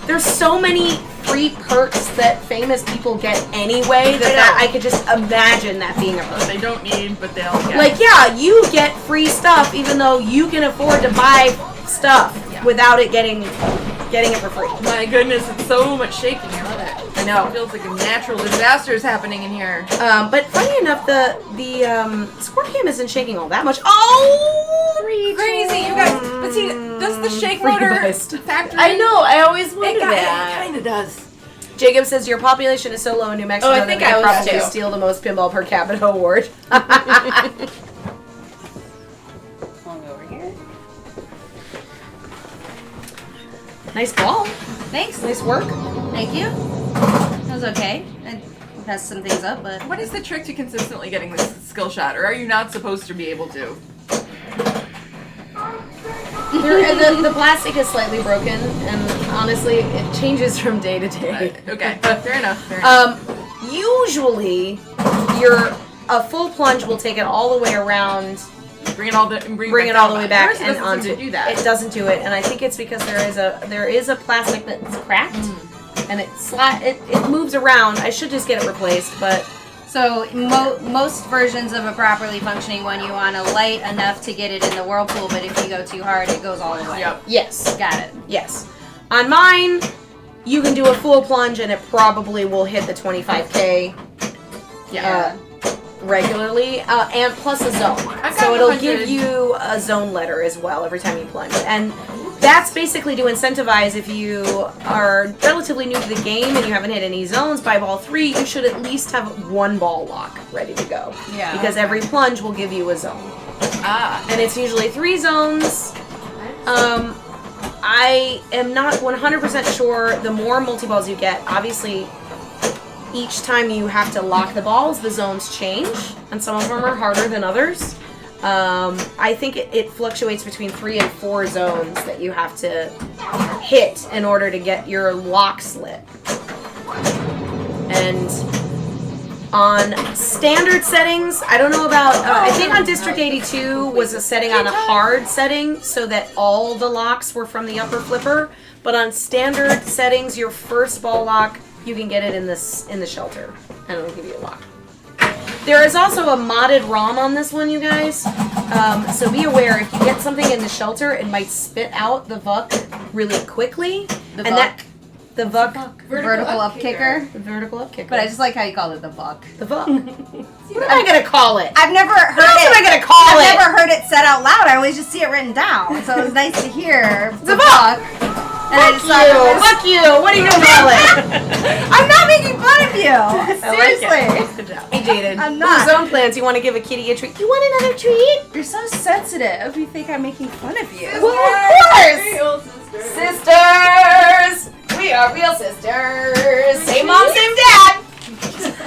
there's so many free perks that famous people get anyway that I could just imagine that being a perk. they don't need, but they'll get. Like, yeah, you get free stuff even though you can afford to buy stuff without it getting it for free. My goodness, it's so much shaking. I love it. I know. It feels like a natural disaster is happening in here. But funny enough, the score cam isn't shaking all that much. Oh, Crazy, you guys. But see, does the shake motor Freebuzz. factor? I know. I always It wondered that. kind of does. Jacob says your population is so low in New Mexico Oh, I that think they I was probably too. steal the most pinball per capita award. Over here. Nice ball. Thanks. Nice work. Thank you. That was okay. I messed some things up, but What is the trick to consistently getting this skill shot, or are you not supposed to be able to? The plastic is slightly broken, and honestly, it changes from day to day. Okay, fair enough. Fair enough. Usually, a full plunge will take it all the way around, Bring it all the way back Yours and doesn't seem onto. to do that. It doesn't do it, and I think it's because there is a plastic that's cracked, and it moves around. I should just get it replaced, but so most versions of a properly functioning one, you want to light enough to get it in the whirlpool, but if you go too hard, it goes all the way. Yep. yes, Got it. yes. On mine, you can do a full plunge, and it probably will hit the 25K. Yeah. Regularly, and plus a zone. I've So got it'll 100. give you a zone letter as well every time you plunge. And that's basically to incentivize if you are relatively new to the game and you haven't hit any zones by ball 3, you should at least have one ball lock ready to go. Yeah. Because every plunge will give you a zone. Ah. And it's usually 3 zones. I am not 100% sure the more multi-balls you get, obviously each time you have to lock the balls, the zones change, and some of them are harder than others. I think it fluctuates between 3 and 4 zones that you have to hit in order to get your locks lit. And on standard settings, I don't know about, I think on District 82 was a setting on a hard setting so that all the locks were from the upper flipper. But on standard settings, your first ball lock, you can get it in the shelter, and it'll give you a lock. There is also a modded ROM on this one, you guys. So be aware, if you get something in the shelter, it might spit out the VUC really quickly. The and VUC? The VUC. Vertical up kicker. The vertical up kicker. But I just like how you called it the buck. The VUC. What am I gonna call it? I've never heard What else it. am I gonna call I've it? never heard it said out loud. I always just see it written down. So it was nice to hear The buck. VUC. And I just thought it was, Fuck you! What are you gonna call it? I'm not making fun of you. Seriously. Good job. Hey, Jaden. I'm not. Zone plans. You want to give a kitty a treat? You want another treat? You're so sensitive. You think I'm making fun of you. Well, of course. Sisters. We are real sisters. Same mom, same dad.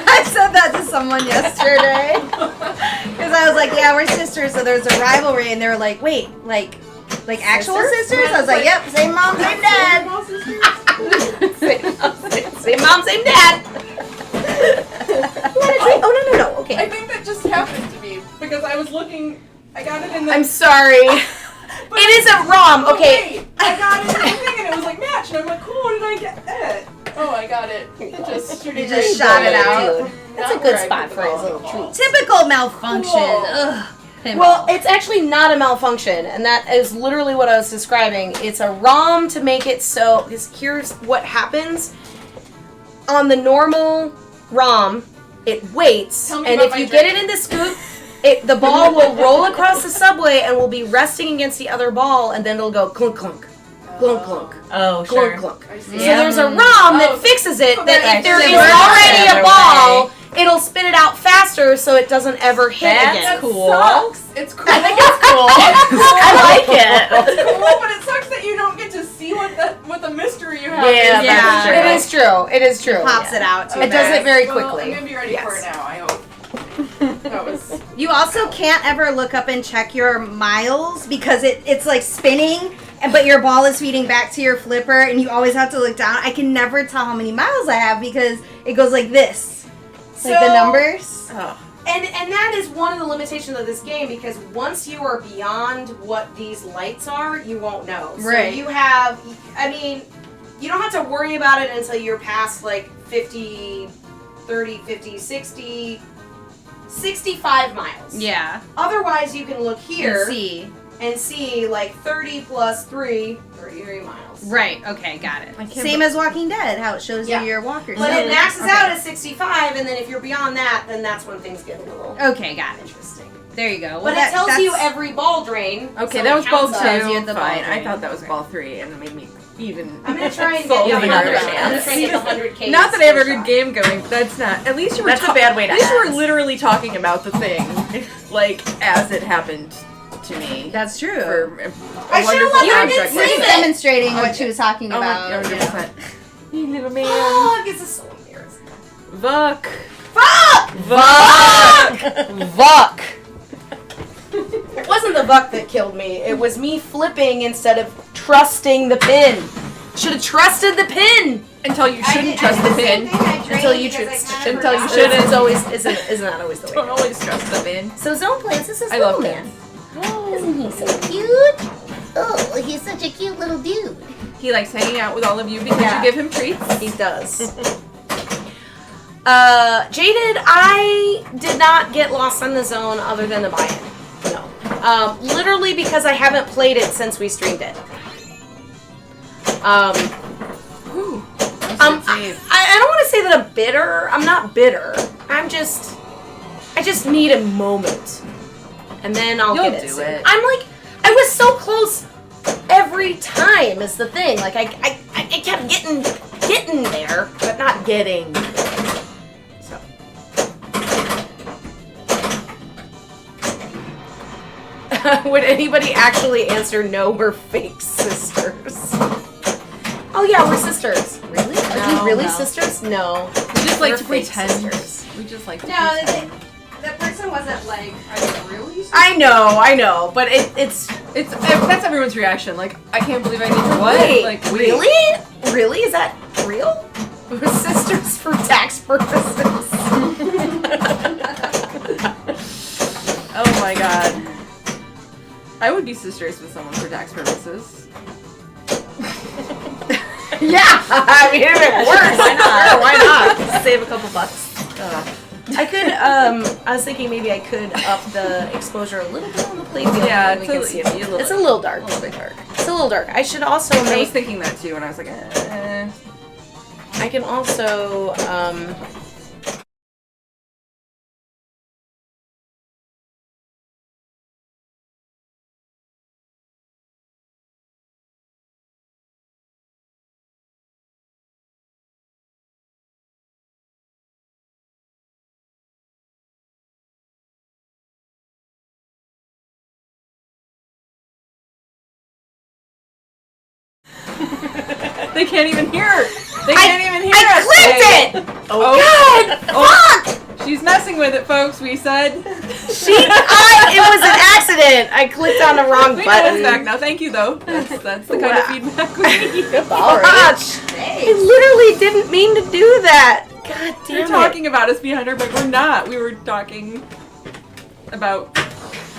I said that to someone yesterday. Because I was like, yeah, we're sisters, so there's a rivalry. And they were like, wait, like actual sisters? I was like, yep, same mom, same dad. Same mom, same dad. Oh, no. Okay. I think that just happened to me because I was looking. I got it in the. I'm sorry. It is a ROM. Okay. Wait, I got it in the thing and it was like match, and I'm like, cool. What did I get it? Oh, I got it. It just You just shot it out. That's a good spot for his little treat. Typical malfunction. Cool. Ugh. Well, it's actually not a malfunction, and that is literally what I was describing. It's a ROM to make it so, because here's what happens. On the normal ROM, it waits, Tell me and about if my you get drink. it in the scoop, the ball will roll across the subway and will be resting against the other ball, and then it'll go clunk, clunk, clunk, clunk, Oh, clunk, clunk. I see. So there's a ROM that fixes it, So that that if there actually is works already the a other ball, it'll spit it out faster so it doesn't ever hit That's again. That cool. sucks. It's cool. I think it's cool. I like it. It's cool, but it sucks that you don't get to see what the mystery you have. Yeah, is. that's true. It is true. It is true. Pops it out too It does fast. it very Well, quickly. I'm gonna be ready for it now. I hope. That was. You also can't ever look up and check your miles because it's like spinning, but your ball is feeding back to your flipper, and you always have to look down. I can never tell how many miles I have because it goes like this. It's like the So- numbers. Oh. And that is one of the limitations of this game, because once you are beyond what these lights are, you won't know. So Right. you have, I mean, you don't have to worry about it until you're past like 50, 30, 50, 60, 65 miles. Yeah. Otherwise, you can look here See. and see like 30 plus 3, 33 miles. Right. Okay. Got it. can't Same as Walking Dead, how it shows Yeah. you your walkers. But it maxes Okay. out at 65, and then if you're beyond that, then that's when things get a little Okay. Got it. interesting. There you go. But it tells you every ball drain. Okay, so that it was ball counts two. up. Tells you the ball Fine. I drain. thought that was ball three, and it made me even. I'm gonna try and So get you have the another 100. I'm gonna try and get the 100K. Not that I have a good game going. That's not. At least you were. That's a bad way to At least you were ask. literally talking about the thing, like as it happened to me. That's true. For a I should've wonderful let her object say like She's it. that. demonstrating what she was talking Oh, about. 100%. You little man. Oh, this is so embarrassing. Vuck. Fuck! Vuck. It wasn't the buck that killed me. It was me flipping instead of trusting the pin. Should have trusted the pin Until you shouldn't trust the pin. until you trust. Until you Shouldn't. shouldn't. It's always isn't that always the Don't way? always trust the pin. So Zone Plants, this is I love Snowman. Isn't he so cute? Oh, he's such a cute little dude. He likes hanging out with all of you because Yeah. you give him treats. He does. Jaded, I did not get lost on the zone other than the buy-in. No. Literally because I haven't played it since we streamed it. I don't want to say that I'm bitter. I'm not bitter. I just need a moment. And then I'll You'll get it. do soon. it. I'm like, I was so close every time is the thing. Like I kept getting there, but not getting there. So. Would anybody actually answer no, we're fake sisters? Oh yeah, we're sisters. Really? Are you No, really no. sisters? No. We just like We're to fake pretend. sisters. We just like to No, pretend. that person wasn't like, are you really? I know, but it's That's everyone's reaction. Like, I can't believe I did what? wait, Like, really? Really? Is that real? We're sisters for tax purposes. Oh my god. I would be sisters with someone for tax purposes. Yeah, I mean, if it works, why not? Sure, why not? Save a couple bucks. I could, I was thinking maybe I could up the exposure a little bit on the playfield. Yeah, and we can see it. a little It's a little dark. bit dark. It's a little dark. I should also I was make, thinking that too, and I was like, I can also, they can't even hear. They can't even hear I us. clicked it! Oh, God! she's messing with it, folks. We said. It was an accident. I clicked on the wrong We know it's button. back now. Thank you, though. That's the kind of feedback we need. Gosh, I literally didn't mean to do that. God damn You're it. talking about us behind her, but we're not. We were talking about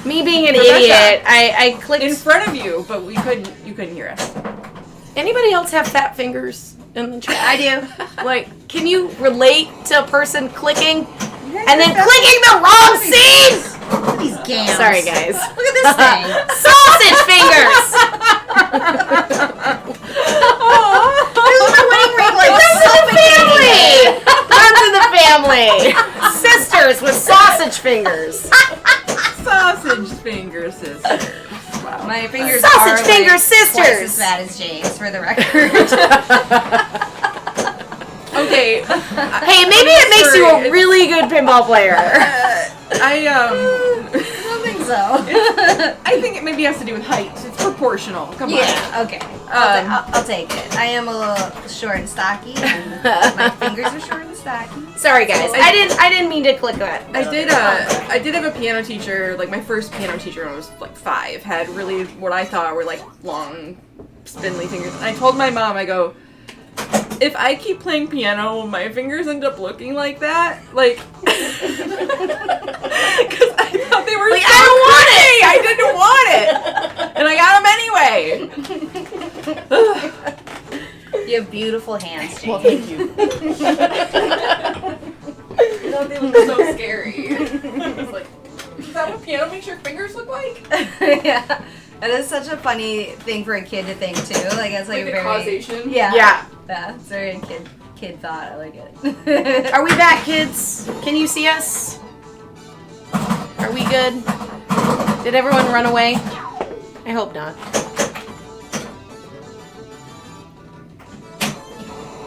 Me being an Rebecca. idiot. I clicked. in front of you, but you couldn't hear us. Anybody else have fat fingers in the chat? I do. Like, can you relate to a person clicking and then clicking the wrong scene? Look at these gams. Sorry, guys. Look at this thing. Sausage fingers. This is my wedding ring. Like, Runs so in the family. Runs in the family. Sisters with sausage fingers. Sausage finger sisters. Wow. My fingers Sausage are finger like sisters. twice as fat as James, for the record. Okay. Hey, maybe it makes you a really good pinball player. I I don't think so. I think it maybe has to do with height. It's proportional. Come on. Yeah, okay. I'll take it. I am a little short and stocky, and my fingers are short and stocky. Sorry, guys. I didn't mean to click that. I did have a piano teacher, like my first piano teacher when I was like 5, had really what I thought were like long, spindly fingers. And I told my mom, I go, if I keep playing piano, my fingers end up looking like that, like, because I thought they were Like, so I pretty. I didn't want it, and I got them anyway. You have beautiful hands, James. Well, thank you. I thought they looked so scary. I was like, is that what piano makes your fingers look like? Yeah. That is such a funny thing for a kid to think too. Like it's like Like a the very causation? Yeah. Yeah. It's very kid thought. I like it. Are we back, kids? Can you see us? Are we good? Did everyone run away? I hope not.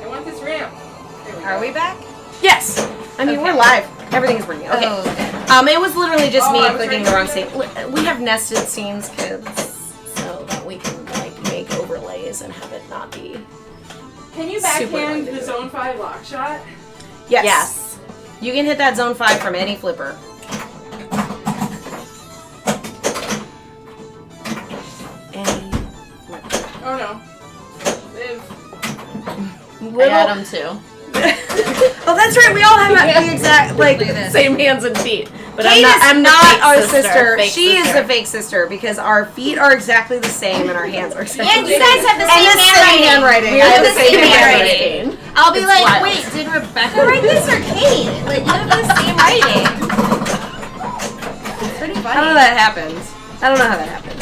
I want this ramp. There we go. Are we back? Yes. I mean, we're live. Everything is working. Okay. Oh, okay. It was literally just Oh, me I was clicking trying the to wrong do scene. We have nested scenes, kids, so that we can like make overlays and have it not be. Can you Super backhand annoying to the do. zone 5 lock shot? Yes. Yes. You can hit that zone 5 from any flipper. Any flipper. Oh no. Live. I got them too. Oh, that's right. We all have the exact like Look at this. same hands and feet. But Kate I'm is not the fake our sister. sister. Fake She is sister. the fake sister because our feet are exactly the same and our hands are exactly And you guys have the and same the same handwriting. We I have have the same handwriting. I'll be It's like, wild. wait, did Rebecca write this or Kate? Like, you have the same writing. It's pretty I don't know funny. how that happened. I don't know how that happened.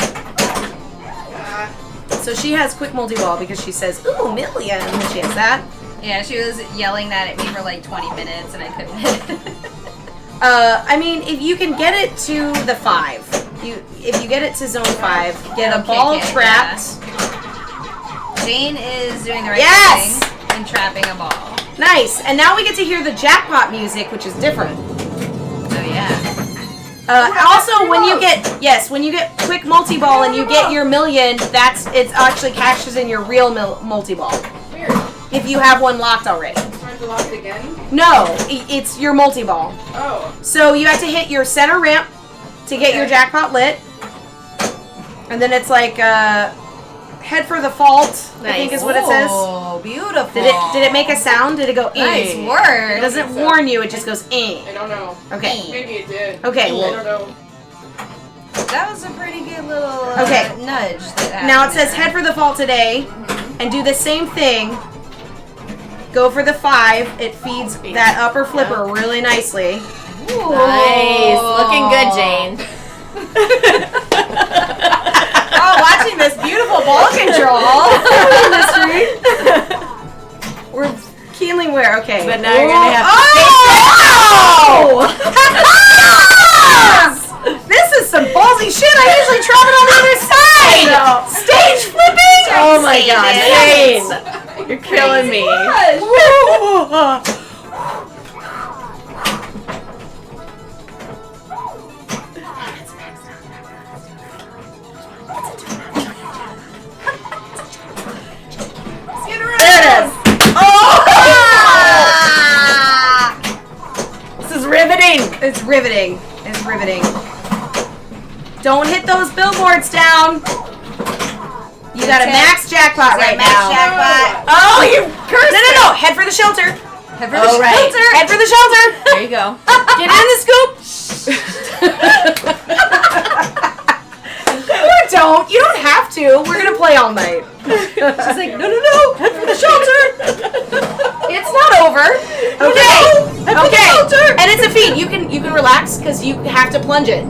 So she has quick multi-ball because she says, ooh, million. And she has that. Yeah, she was yelling that at me for like 20 minutes and I couldn't hit it. I mean, if you can get it to the 5, if you get it to zone 5, get a Okay, ball yeah. trapped. Jane is doing the right Yes! thing and trapping a ball. Nice. And now we get to hear the jackpot music, which is different. Oh, yeah. Also, when you get quick multi-ball and you get your million, it actually cashes in your real multi-ball. Weird. If you have one locked already. Trying have to lock it again? No, it's your multi-ball. Oh. So you have to hit your center ramp to get your Okay. jackpot lit. And then it's like head for the fault, I think is what it says. Oh, beautiful. Did it make a sound? Did it go Nice eh? word. It doesn't warn you, it just goes eh. I don't know. Okay. Maybe it did. Okay, I well, don't know. That was a pretty good little Okay. nudge. That now it happened says there. head for the fault today and do the same thing. Go for the 5. It feeds that upper flipper really nicely. Nice. Looking good, Jane. Oh, watching this beautiful ball control. We're keenly aware. Okay. But now you're gonna have Oh! This is some ballsy shit. I usually travel on the other side. Stage flipping. Oh my Say god, this. Jane! You're killing me. Woo! There it is. Oh! This is riveting. It's riveting. It's riveting. Don't hit those billboards down. You got a max jackpot right now. Jackpot. Oh, you cursed. No. Head for the shelter. Head for the Oh, right. shelter. Head for the shelter. There you go. Get in the scoop. Or don't. You don't have to. We're gonna play all night. She's like, no. Head for the shelter. It's not over. Okay. Okay. And it's a feed. You can relax because you have to plunge it.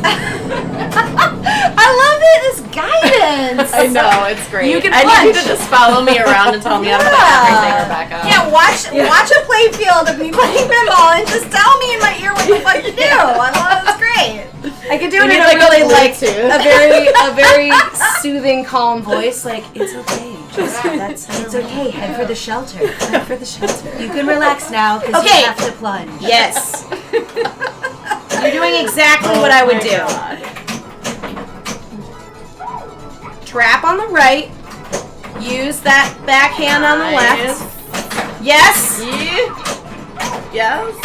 I love it. This guidance. I know, it's great. You can I need you plunge. to just follow me around and tell me how to put everything, Rebecca. Yeah, watch a play field of me playing pinball and just tell me in my ear what the fuck to do. I love it's great. I could do We it need, in a like, really a like Bluetooth. a very soothing, calm voice. Like it's okay, just it's okay. Head for the shelter. Head for the shelter. You can relax now because Okay. you have to plunge. Yes. You're doing exactly what I would do. Trap on the right. Use that backhand on the left. Yes. Yes.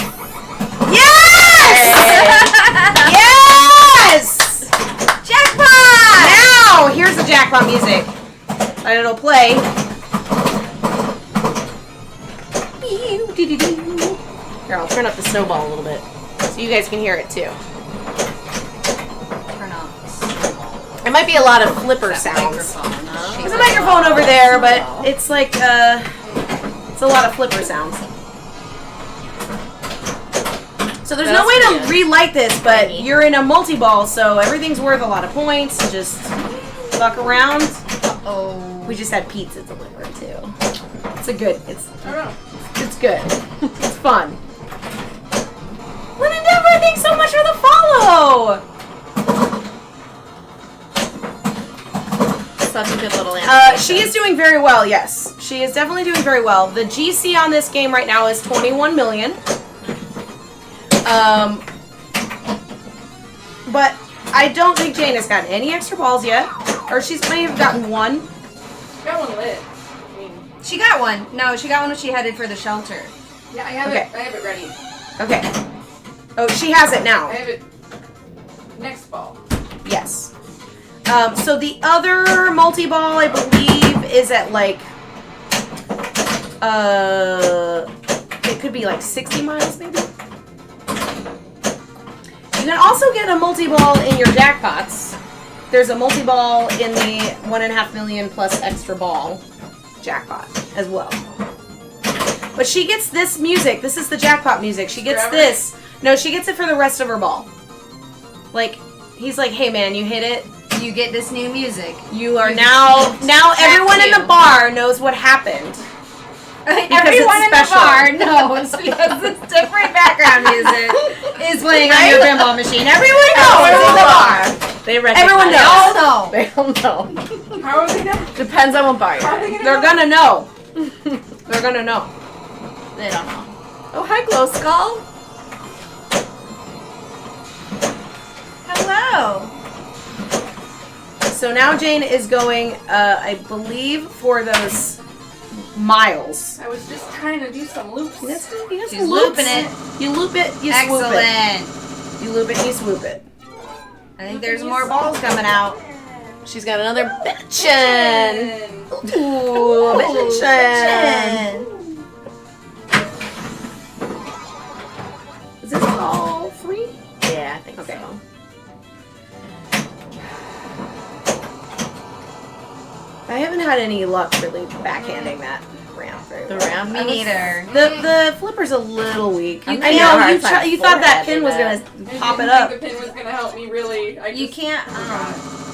Yes! Jackpot! Now, here's the jackpot music. And it'll play. Here, I'll turn up the snowball a little bit so you guys can hear it too. Turn off. It might be a lot of flipper sounds. Microphone. There's a microphone over there, but it's like, it's a lot of flipper sounds. So there's no way to relight this, but you're in a multi-ball, so everything's worth a lot of points. Just fuck around. Oh. We just had pizza delivered too. It's it's I don't know. it's good. It's fun. Lynn Endeavor, thanks so much for the follow. Such a good little animation. She is doing very well. Yes, she is definitely doing very well. The GC on this game right now is 21 million. But I don't think Jane has gotten any extra balls yet, or she's may have gotten one. Got one lit. I mean, She got one. No, she got one when she headed for the shelter. yeah, I have Okay. it. I have it ready. Okay. Oh, she has it now. I have it. Next ball. Yes. So the other multi-ball, I believe, is at like, it could be like 60 miles maybe. You can also get a multi-ball in your jackpots. There's a multi-ball in the 1.5 million plus extra ball jackpot as well. But she gets this music. This is the jackpot music. She gets Forever? this. No, she gets it for the rest of her ball. Like, he's like, hey man, you hit it. You get this new music. You are You now get back everyone in to. the bar knows what happened. Everyone in the special. bar knows because this different background music is playing on your pinball machine. Everyone knows in the bar. They recognize. Everyone They knows. all know. They all know. How are they gonna? Depends on what bar you're How are at. they gonna? They're gonna know. They're gonna know. They don't know. Oh, hi, Glow Skull. Hello. So now Jane is going, I believe, for those miles. I was just trying to do some loops. You got She's some loops. looping it. You loop it, you swoop it. Excellent. You loop it, you swoop it. I think there's more balls coming out. She's got another bitchin'. Ooh, bitchin'. Is this all 3? Yeah, I think Okay. so. I haven't had any luck really backhanding that ramp very The well. ramp. Me neither. The flipper's a little weak. I'm I having a know hard you, time you thought that pin was foreheading gonna pop it up. The pin was gonna help me really. You can't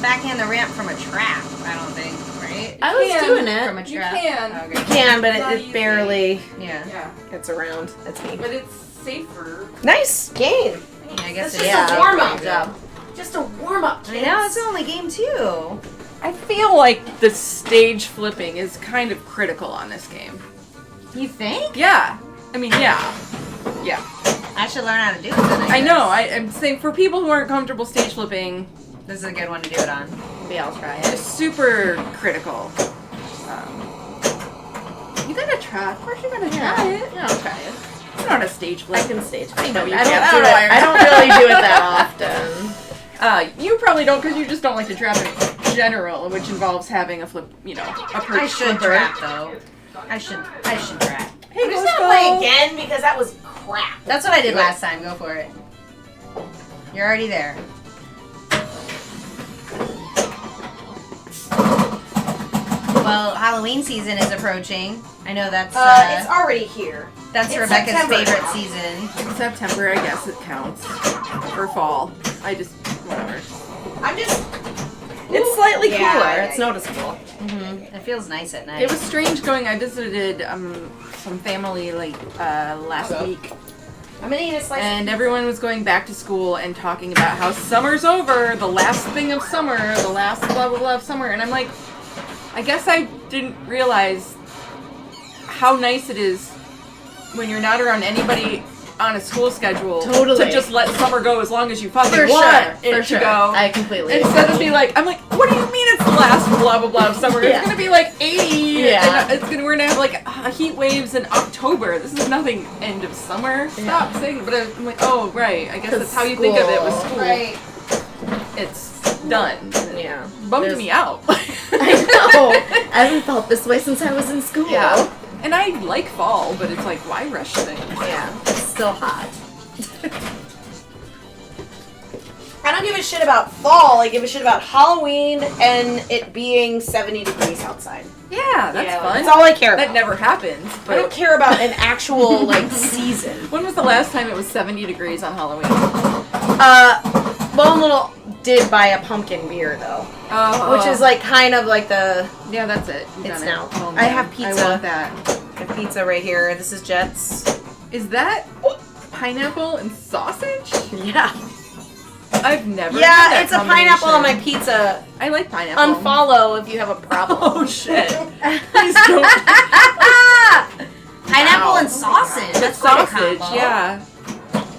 backhand the ramp from a trap, I don't think, right? I was can. doing From a it. You trap. can. Okay. You can, but Not it easy. barely Yeah. Yeah, gets around. That's me. but it's safer. Nice game. I guess That's it just is. a warm up. Good job. Just a warm up. I know, it's only game 2. I feel like the stage flipping is kind of critical on this game. You think? Yeah. I mean, yeah. Yeah. I should learn how to do it then. I know. I'm saying for people who aren't comfortable stage flipping, This is a good one to do it on. Maybe I'll try it's it. super critical. You gotta try. Of course, you're gonna try it. Yeah, I'll try it. It's not a stage flip. I can stage. I know you I can. don't do it. I don't really do it that often. You probably don't because you just don't like to trap in general, which involves having a flip. You know, a perch I should flipper. trap though. I should trap. Hey, I'm just let's gonna play go. again because that was crap. That's what I did last time. Go for it. You're already there. Well, Halloween season is approaching. I know that's It's already here. that's it's Rebecca's September favorite now. season. In September, I guess it counts. For fall. I just whatever. I'm just. It's slightly Yeah, cooler. yeah, It's yeah. noticeable. It feels nice at night. It was strange going. I visited some family like last week, I'm gonna eat a slice. and everyone was going back to school and talking about how summer's over, the last thing of summer, the last blah blah blah of summer, and I'm like, I guess I didn't realize how nice it is when you're not around anybody on a school schedule Totally. to just let summer go as long as you fucking For want sure. it For to sure. go. I completely. Instead of being like, I'm like, what do you mean it's the last blah blah blah of summer? Yeah. It's gonna be like 80. Yeah. And we're gonna have like heat waves in October. This is nothing end of summer. Stop saying. But I'm like, oh right. I guess that's how you think of it with school. right. It's done. Yeah. Bummed There's- me out. I know. I haven't felt this way since I was in school. Yeah. And I like fall, but it's like, why rush things? Yeah. It's still hot. I don't give a shit about fall. I give a shit about Halloween and it being 70 degrees outside. Yeah, that's fun. That's all I care about. That never happens. I don't But care about an actual like season. when was the last time it was 70 degrees on Halloween? Lone Little did buy a pumpkin beer though, Oh, which is like kind of like the yeah, that's it. You've It's done it. now. Oh, I man. have pizza. I want that. the pizza right here. This is Jets. Is that pineapple and sausage? Yeah. I've never. had Yeah, that it's a pineapple on my combination. pizza. I like pineapple. Unfollow if you have a problem. Oh shit! Please don't. Pineapple Ow. and sausage. The That's quite a sausage, combo. yeah.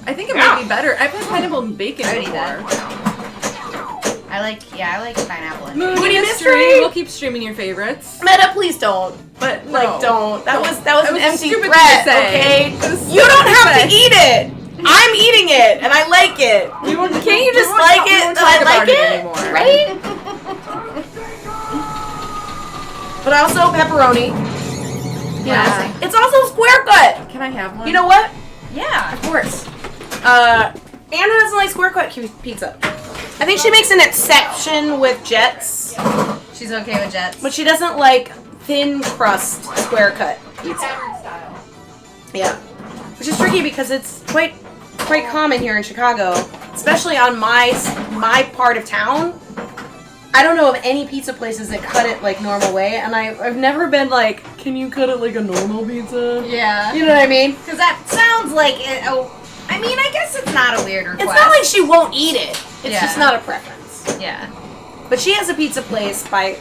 I think it might be better. I've had pineapple and bacon I would eat before. that. I like pineapple and Moody Moody Mystery. Mystery. We'll keep streaming your favorites. Meta, please don't. But Like, no. don't. That was That an was a empty stupid threat. thing to say. Okay. It was You don't stupid have to to say. eat it. I'm eating it, and I like it. We won't, Can't you we just won't like talk- we it won't that I talk like about it? anymore. Right? But also pepperoni. Yeah. It's also square cut. Can I have one? You know what? Yeah. Of course. Anna doesn't like square cut pizza. I think she makes an exception with Jets, She's okay with Jets. but she doesn't like thin crust square cut pizza. Yeah, which is tricky because it's quite common here in Chicago, especially on my part of town. I don't know of any pizza places that cut it like normal way, and I've never been like, can you cut it like a normal pizza? Yeah. You know what I mean? Because that sounds like it. Oh, I mean, I guess it's not a weird request. It's not like she won't eat it. It's Yeah. just not a preference. Yeah. But she has a pizza place by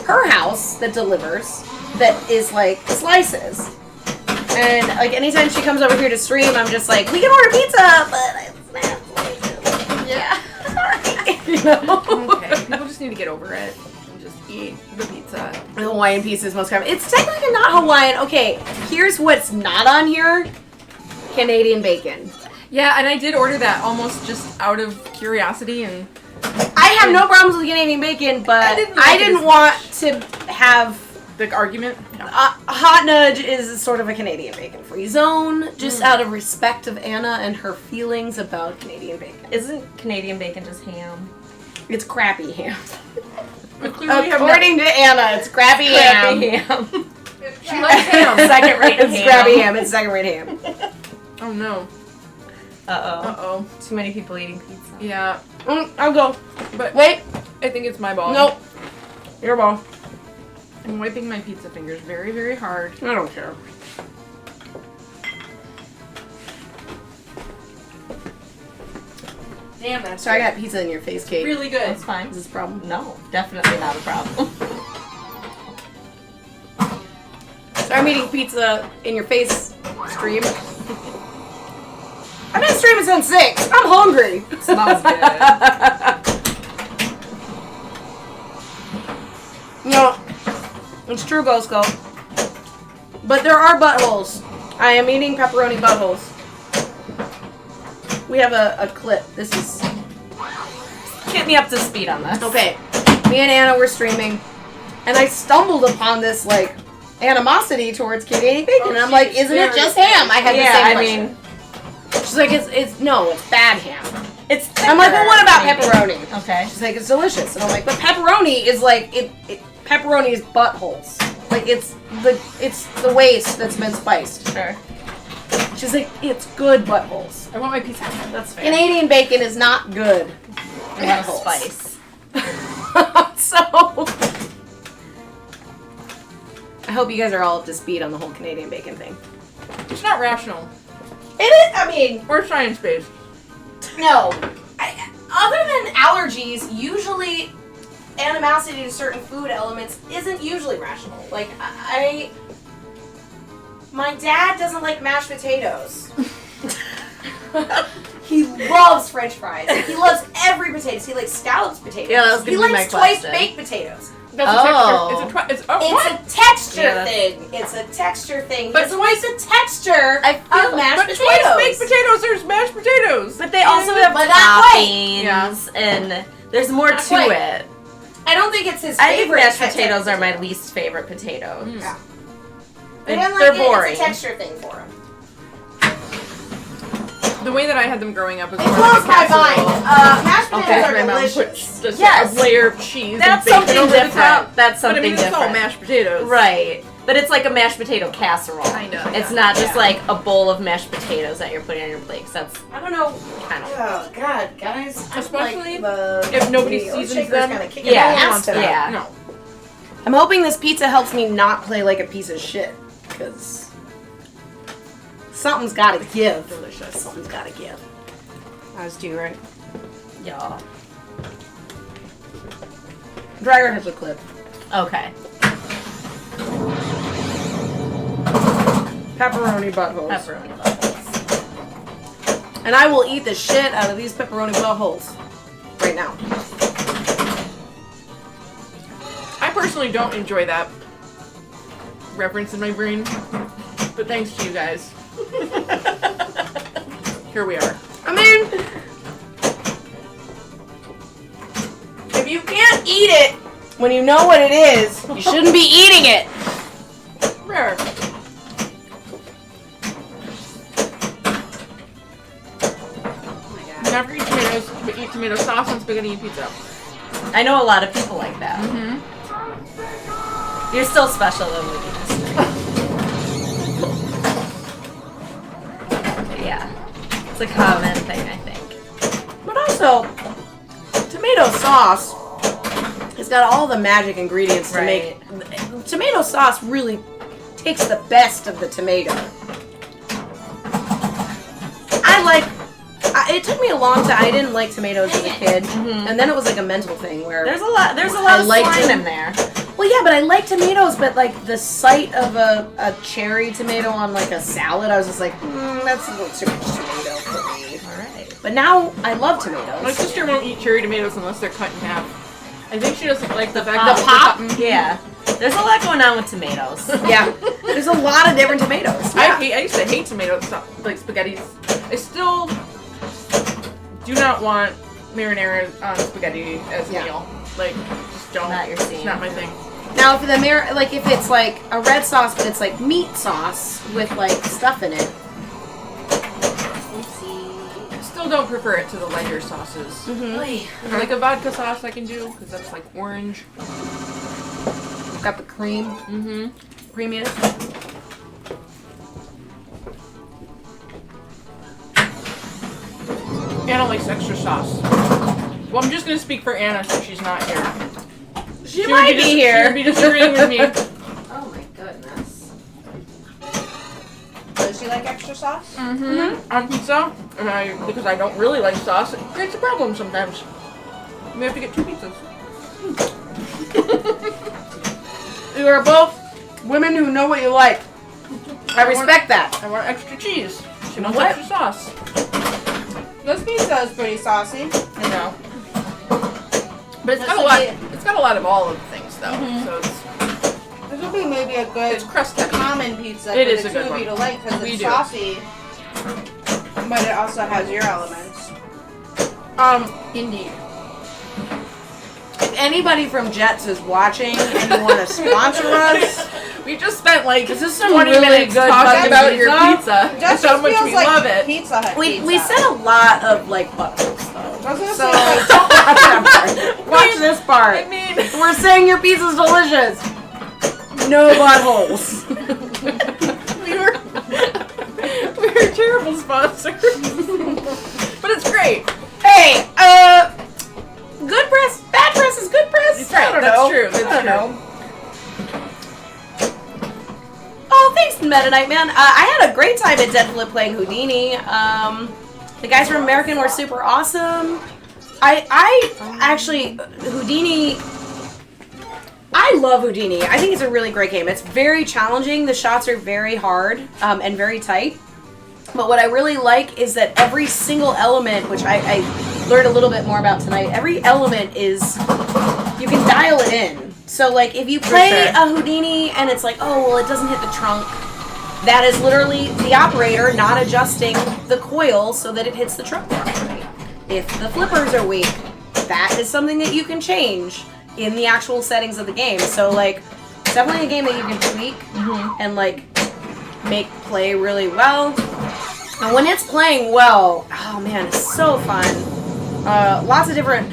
her house that delivers that is like slices. And like anytime she comes over here to stream, I'm just like, we can order pizza, but it's not slices. Yeah. You know? Okay. People just need to get over it. just eat the pizza. The Hawaiian pizza is most common. It's technically not Hawaiian. Okay, here's what's not on here. Canadian bacon. Yeah, and I did order that almost just out of curiosity, and I have no problems with Canadian bacon, but I didn't like I it didn't as want much. to have the argument. No. Hot Nudge is sort of a Canadian bacon-free zone, just out of respect of Anna and her feelings about Canadian bacon. Isn't Canadian bacon just ham? It's crappy ham. But clearly have According to Anna, it's crappy ham. ham. she likes ham. Second-rate It's ham. crappy ham. It's second-rate ham. Oh no. Uh-oh. Oh. Too many people eating pizza. Yeah. I'll go. But Wait. I think it's my ball. Nope. Your ball. I'm wiping my pizza fingers very, very hard. I don't care. Damn, that's So I got pizza in your face, Kate. really good. That's fine. Is this a problem? No, definitely not a problem. So I'm eating pizza in your face stream. I've been streaming since 6. I'm hungry. Smells good. No, it's true, Ghost Go. But there are buttholes. I am eating pepperoni buttholes. We have a clip. This is... Get me up to speed on this. Okay, me and Anna were streaming, and I stumbled upon this, like, animosity towards Canadian bacon. And I'm like, she's isn't it very just ham? I had the Yeah, same I question. mean, She's like, it's no, it's bad ham. it's I'm like, well, what about maybe. pepperoni? Okay. She's like, it's delicious. And I'm like, but pepperoni is like, pepperoni is buttholes. Like, it's the waste that's been spiced. Sure. She's like, it's good buttholes. I want my pizza. That's fair. Canadian bacon is not good. A lot of buttholes. spice. So, I hope you guys are all up to speed on the whole Canadian bacon thing. It's not rational It is, I mean, or science-based. no. Other than allergies, usually animosity to certain food elements isn't usually rational. Like, my dad doesn't like mashed potatoes. He loves French fries. He loves every potatoes. He likes scalloped potatoes. Yeah, that was he gonna be likes my twice question. baked potatoes. That's Oh. a texture. It's It's a texture Yeah, thing. It's a texture thing. But But it's always the texture I feel- of mashed but potatoes. twice baked potatoes. There's mashed potatoes. But they also have But not quite. toppings, and there's more Not to quite. it. I don't think it's his I think favorite. mashed type of potatoes are my potato. least favorite potatoes. Yeah. They- But they're boring. It's a texture thing for him. The way that I had them growing up was It more blows like a my mind. casserole. Mashed potatoes Okay, are my mom delicious. puts just Yes. a layer of cheese That's and bacon something over the different. top. That's But I something mean, it's all different. mashed potatoes. Right. But it's like a mashed potato casserole. Kind of, It's yeah. not just Yeah. like a bowl of mashed potatoes that you're putting on your plate. 'Cause that's I don't know. kind of. Oh God, guys! I'm Especially like if nobody the seasons shaker's them. kinda kicking Yeah, my No one ass wants tonight. that. Yeah. No. I'm hoping this pizza helps me not play like a piece of shit, because something's got to give. Delicious. Something's got to give. I was due, right? Yeah. Dragger has a clip. Okay. Pepperoni buttholes. Pepperoni buttholes. And I will eat the shit out of these pepperoni buttholes right now. I personally don't enjoy that reference in my brain, but thanks to you guys. Here we are. I mean, if you can't eat it when you know what it is, you shouldn't be eating it. Rare. Never eat tomatoes, but eat tomato sauce on spaghetti and pizza. I know a lot of people like that. Mm-hmm. You're still special though, Louise. Yeah. It's a common thing, I think. But also, tomato sauce has got all the magic ingredients to Right. make. Tomato sauce really takes the best of the tomato. It took me a long time. I didn't like tomatoes as a kid, and then it was like a mental thing where There's a lot I of liked slime it. in there. Well, yeah, but I like tomatoes, but like the sight of a cherry tomato on like a salad, I was just like, that's a little too much tomato for me. Alright. But now I love My tomatoes. sister won't eat cherry tomatoes unless they're cut in half. I think she doesn't like the fact The that pop? Mhm. Yeah. There's a lot going on with tomatoes. Yeah, there's a lot of different tomatoes. Yeah. I used to hate tomatoes, like spaghettis. I still do not want marinara on spaghetti as a Yeah. meal. Like, just don't. Not your It's scene. not my thing. Now, for the like if it's like a red sauce, but it's like meat sauce with like stuff in it. Still don't prefer it to the lighter sauces. Like a vodka sauce I can do, because that's like orange. Got the cream. Mm-hmm. Creaminess. Anna likes extra sauce. Well, I'm just gonna speak for Anna since she's not here. She might be She here. would be disagreeing with me. Oh my goodness. Does she like extra sauce? On pizza, and because I don't really like sauce, it creates a problem sometimes. We have to get 2 pizzas. You are both women who know what you like. I respect that. I want extra cheese. She wants What? extra sauce. This pizza is pretty saucy. I know. But it's This got a would lot. be- It's got a lot of all of the things though. So This would be maybe a good it's crust heavy. common pizza It for is the a two good of you to one. like because We it's do. saucy, but it also has your elements. Indeed. If anybody from Jets is watching and you want to sponsor us, We just spent like this is some 20 really minutes good talking fucking about your pizza. Just That's how much feels we like love it. Pizza Hut we pizza. said a lot of like buttholes though. I was gonna So say, don't watch that part. Watch this part. I mean, We're saying your pizza's delicious. No buttholes. we were terrible sponsors, but it's great. Hey, good press, bad press is good press. That's right. I don't That's know. true. That's I don't true. know. Oh, thanks, Meta Knight, man. I had a great time at Dead Flip playing Houdini. The guys from American were super awesome. I actually, Houdini, I love Houdini. I think it's a really great game. It's very challenging. The shots are very hard and very tight. But what I really like is that every single element, which I learned a little bit more about tonight, every element is, you can dial it in. So, like, if you play sure. a Houdini and it's like, oh, well, it doesn't hit the trunk, that is literally the operator not adjusting the coil so that it hits the trunk properly. If the flippers are weak, that is something that you can change in the actual settings of the game. So, like, it's definitely a game that you can tweak and, like, make play really well. And when it's playing well, oh man, it's so fun. Lots of different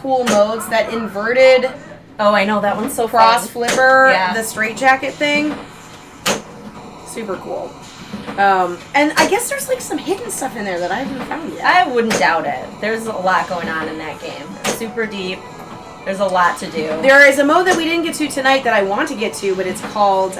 cool modes. That inverted Oh, I know that one's so cross fun. flipper, Yeah. the straight jacket thing, super cool. And I guess there's like some hidden stuff in there that I haven't found yet. I wouldn't doubt it. There's a lot going on in that game. It's super deep. There's a lot to do. There is a mode that we didn't get to tonight that I want to get to, but it's called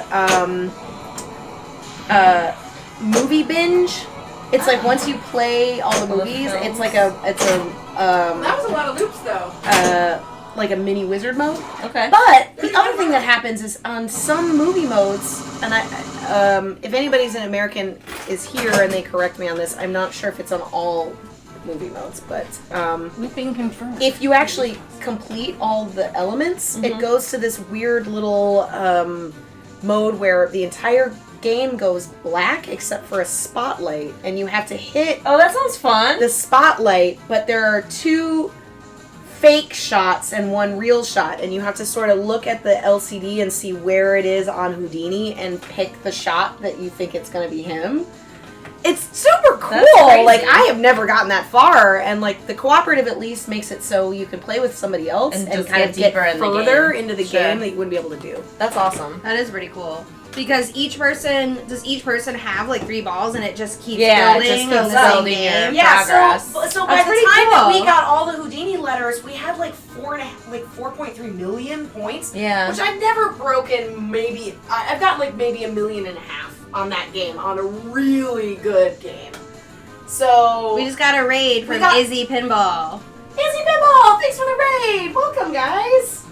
Movie Binge. It's like once you play all the All the movies, films. it's a That was a lot of loops though. like a mini wizard mode. Okay. But the other thing that happens is on some movie modes, and if anybody's an American is here and they correct me on this, I'm not sure if it's on all movie modes, but Looping confirmed. if you actually complete all the elements, it goes to this weird little mode where the entire game goes black except for a spotlight, and you have to hit Oh, that sounds fun. the spotlight, but there are 2 fake shots and 1 real shot, and you have to sort of look at the LCD and see where it is on Houdini and pick the shot that you think it's going to be him. It's super cool. That's crazy. Like, I have never gotten that far, and like the cooperative at least makes it so you can play with somebody else And and, just kind get of get deeper in the further game. into the Sure. game that you wouldn't be able to do. That's awesome. that is pretty cool. Because each person have like 3 balls and it just keeps Yeah, it building just on keeps the same building game? your progress. so by That's the pretty time that we cool. got all the Houdini letters, we had like 4.3 million points. Yeah. Which I've never broken. Maybe I've got like maybe 1.5 million on that game, on a really good game. So We just got a raid We from got- Izzy Pinball. Izzy Pinball, thanks for the raid. Welcome, guys.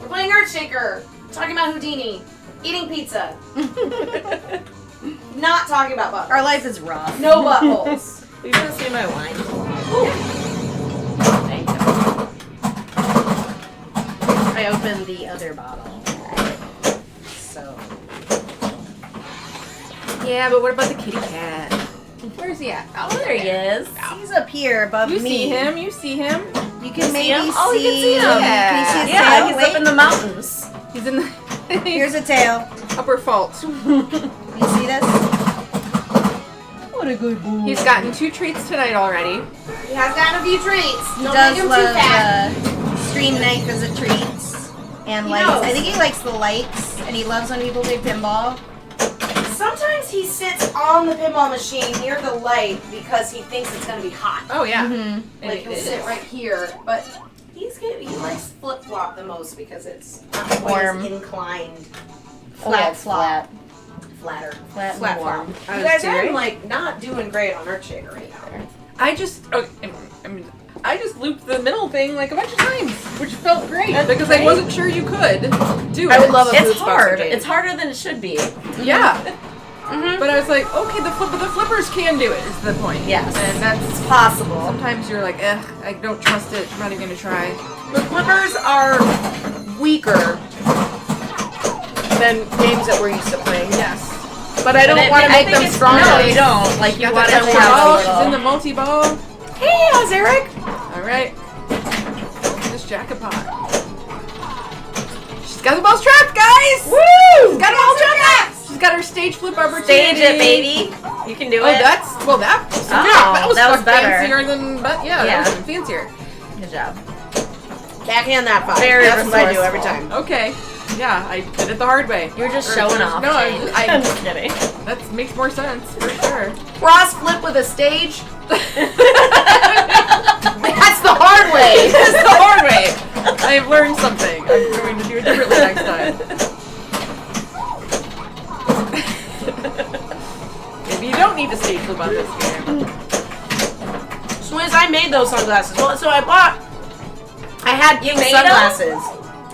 We're playing Earthshaker, talking about Houdini, eating pizza, not talking about butt. Our life is rough. No buttholes. You want to see my wine? Thank you. I opened the other bottle. So. Yeah, but what about the kitty cat? Where's he at? Oh, there he is. He's up here above You me. see him? You see him? You can maybe him? see. Oh, you can see him. Can you see his Yeah, tail? he's Wait. up in the mountains. He's in the Here's a tail. upper fault. You see this? What a good boy. He's gotten 2 treats tonight already. He has gotten a few treats. He Don't does make him love too fat. stream knife as a treat. And He lights. knows. I think he likes the lights, and he loves when people play pinball. Sometimes he sits on the pinball machine near the light because he thinks it's gonna be hot. Oh yeah. Mm-hmm. And Like it he'll is. sit right here, but he likes flip flop the most because it's not quite Warm. as inclined, Oh, yeah, it's flat. flatter, Flat and flat warm. flop. You guys are like not doing great on Earthshaker right now. I just I just looped the middle thing like a bunch of times, which felt great because I wasn't sure you could do it. I would love a It's food sponsor hard. game. It's harder than it should be. Yeah. But I was like, okay, the flippers can do it. Is the point? Yes. And that's It's possible. sometimes you're like, I don't trust it. I'm not even gonna try. The flippers are weaker than games that we're used to playing. Yes. But I don't want to make them stronger. No, you don't. Like, you Got want that to extra have ball. a She's in the little. multi-ball. Hey, how's Eric? All right. This Jackapot. She's got the balls trapped, guys. Woo! She's got them all trapped. She's got her stage flip opportunity. Stage it, baby. You can do Oh, it. that was that was fuck better. fancier than, but yeah, Yeah. that was even fancier. Good job. Backhand that 5. Very That's what I do every resourceful. time. Okay. Yeah, I did it the hard way. You're just Or- showing off. No, Jane. I I'm just kidding. that makes more sense for sure. Cross flip with a stage. That's the hard way. That's the hard way. I have learned something. I'm going to do it differently next time. Maybe you don't need to stage flip on this game. Swizz, I made those sunglasses. Well, so I had pink made sunglasses.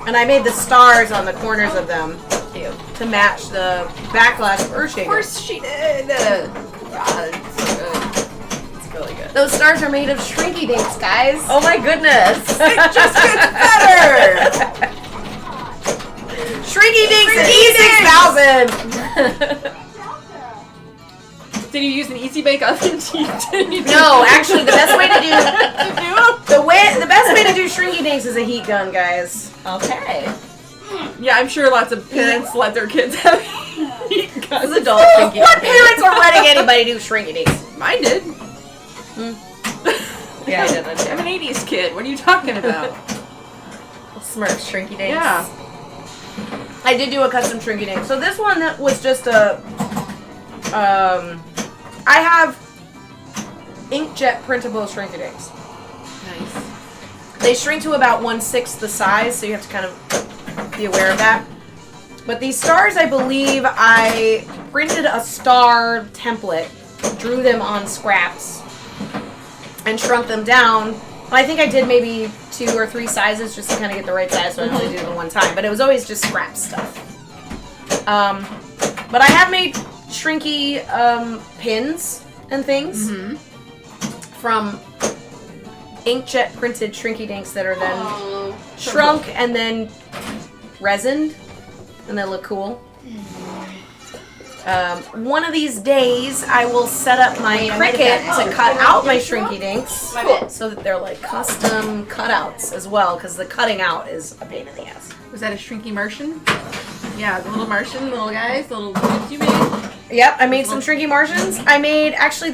And I made the stars on the corners of them Cute. to match the backlash of Earthshaker. Of course she did. God, it's so good. It's really good. Those stars are made of shrinky dinks, guys. Oh my goodness. It just gets better. Shrinky Dinks and E6000! Did you use an Easy Bake Oven? No, actually, the best way to do the best way to do Shrinky Dinks is a heat gun, guys. Okay. Yeah, I'm sure lots of parents let their kids have heat guns. This is adult thinking. What parents are letting anybody do Shrinky Dinks? Mine did. Yeah, I did that I'm too. an 80s kid. What are you talking about? Smurf, Shrinky Dinks. Yeah. I did do a custom Shrinky Dink. So this one that was just a I have inkjet printable Shrinky Dinks. Nice. They shrink to about 1/6 the size, so you have to kind of be aware of that. But these stars, I believe I printed a star template, drew them on scraps, and shrunk them down. I think I did maybe 2 or 3 sizes just to kind of get the right size, so I didn't really do it in one time. But it was always just scrap stuff. But I have made shrinky pins and things from inkjet printed Shrinky Dinks that are then shrunk and then resined, and they look cool. One of these days, I will set up my Cricut to cut out my Shrinky Dinks so that they're like custom cutouts as well, because the cutting out is a pain in the ass. Was that a Shrinky Martian? Yeah, the little Martian, little guys, the little dudes you made. Yep, I made some Shrinky Martians. I made, actually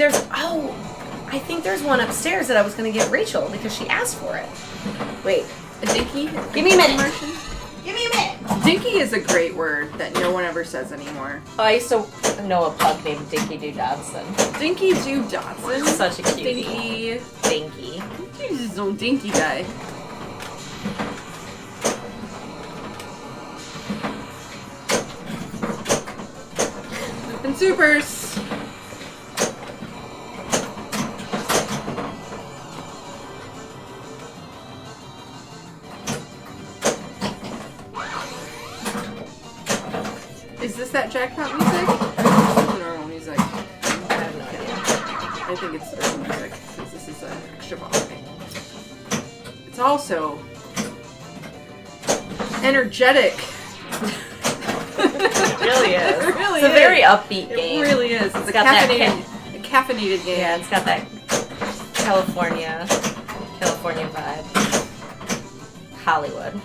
I think there's one upstairs that I was going to get Rachel because she asked for it. Wait. A dinky? Give me a minute. Martian? Give me a minute. Dinky is a great word that no one ever says anymore. Oh, I used to know a pug named Dinky Doo Dodson. Dinky Doo Dodson. Such a cutie. Dinky. Dinky. He's this little dinky guy. Flippin' supers. Is this that jackpot music? Or is this the normal music? I have no idea. I think it's the music since this is an extra ball. It's also energetic. It really is. It really It's a is. very upbeat It game. really is. It's a got that caffeinated, a caffeinated game. Yeah, it's got that California vibe. Hollywood.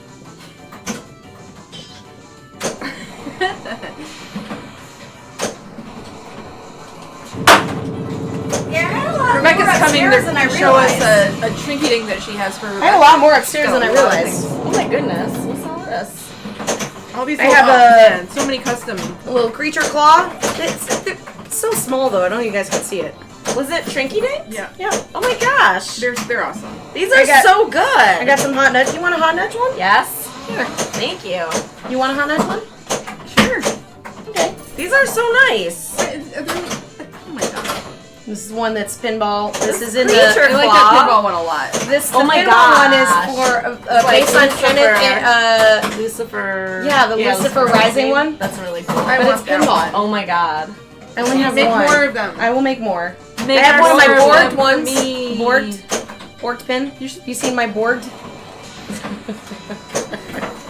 Yeah, I had a lot Rebecca's more coming upstairs than I to show us realized. a trinketing that she has for Rebecca. I have a lot more upstairs Got than I a lot of realized. things. Oh my goodness, what's all this? All these I little, have man, so many custom. A little creature claw. It's so small though. I don't know if you guys can see it. Was it Trinky Dinks? Yeah, Yeah. Oh my gosh. they're awesome. These I are got- so good. I got some hot nuts. You want a hot nudge one? Yes. Here, Thank you. You want a hot nudge one? sure. Okay. These are so nice. Oh my god. This is one that's pinball. This is in Creature I like Claw. that pinball one a lot. This Oh the my pinball one gosh. is for Like based on Kenneth. Lucifer. Yeah, the Lucifer Rising one. That's really cool. I But want it's that pinball. one. Oh my god. I only have Make one. more of them. I will make more. Make I have one of my more board them ones. for me. Borged pin. You seen my board?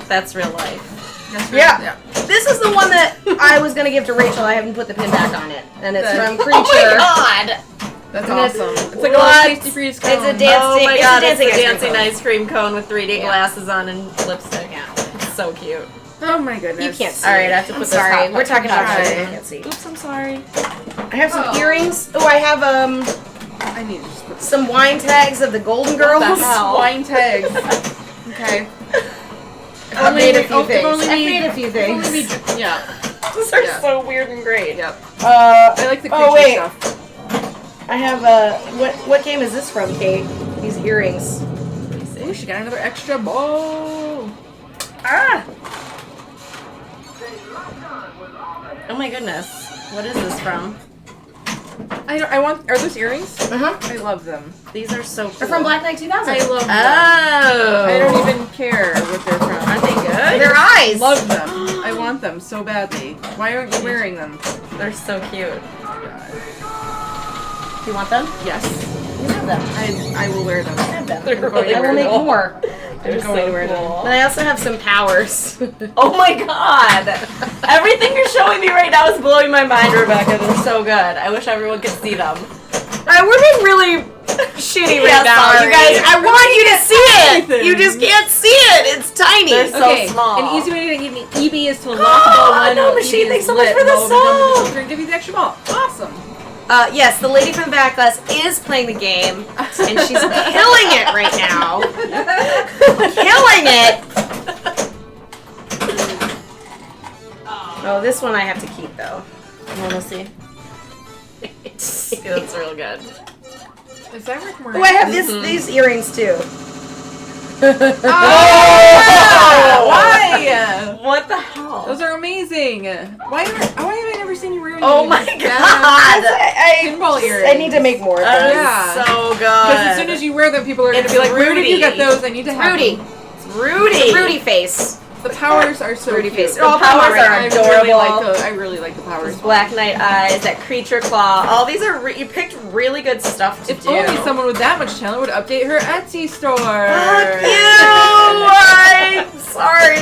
That's real life. That's Yeah. This is the one that I was gonna give to Rachel. I haven't put the pin back on it, and it's That's- from Creature. Oh my god. That's And it's- awesome. It's like a What? little tasty freeze cone. It's a dancing- Oh my it's a god, dancing it's a ice cream dancing cone. ice cream cone with 3D Yeah. glasses on and lipstick. Yeah. It's so cute. Oh my goodness. You can't see. All right, it. I have to I'm put this sorry. hot We're talking about Sorry. shit I can't see. Oops, I'm sorry. I have some Oh. earrings. Oh, I have I need to just put some wine tags of the Golden Girls. the hell? wine tags. Okay. I've made a few If things. only I've we- made a few if only things. we- Yeah. These are Yeah. so weird and great. Yep. Uh, I like the creature Oh, wait. stuff. I have what game is this from, Kate? These earrings. Ooh, she got another extra ball. Ah! Oh my goodness. What is this from? I want. Are those earrings? Uh huh. I love them. These are so cool. They're from Black Knight 2000. I love them. Oh. I don't even care what they're from. Are they good? Their eyes. Love them. I want them so badly. Why aren't you wearing them? They're so cute. Do you want them? Yes. You have them. I will wear them. I have them. They're really I will make cool. more. They're going to wear them. cool. But I also have some powers. Oh my god! Everything you're showing me right now is blowing my mind, Rebecca. They're so good. I wish everyone could see them. We're being really shitty right Yeah, now, sorry. you guys. I want you to see it. Everything. You just can't see it. It's tiny. They're so Okay, small. an easy way to get me EB is to lock the one. no, while Machine, EB thanks is so much lit, for the and all of them song. children give you the extra ball. Awesome. Yes, the lady from the back class is playing the game, and she's killing it right now. Killing it. Oh, this one I have to keep though. Want to see? It's real good. Is that Rick Moranis? Oh, I have these earrings too. Oh, why? What the hell? Those are amazing. Why have I never seen you wearing? Oh my these? god! Pinball earrings. I need to make more of That them. is Yeah. so good. Because as soon as you wear them, people are going to It's be like, "Where did you get Rudy. those? I need to have Rudy. them." It's Rudy. Rudy face. The powers are so Rudy cute. face. The Oh, powers are I adorable. really like the. I really like the powers. Black Knight Eyes, that Creature Claw. All these are you picked really good stuff to If do. only someone with that much talent would update her Etsy store. Fuck you! I'm sorry.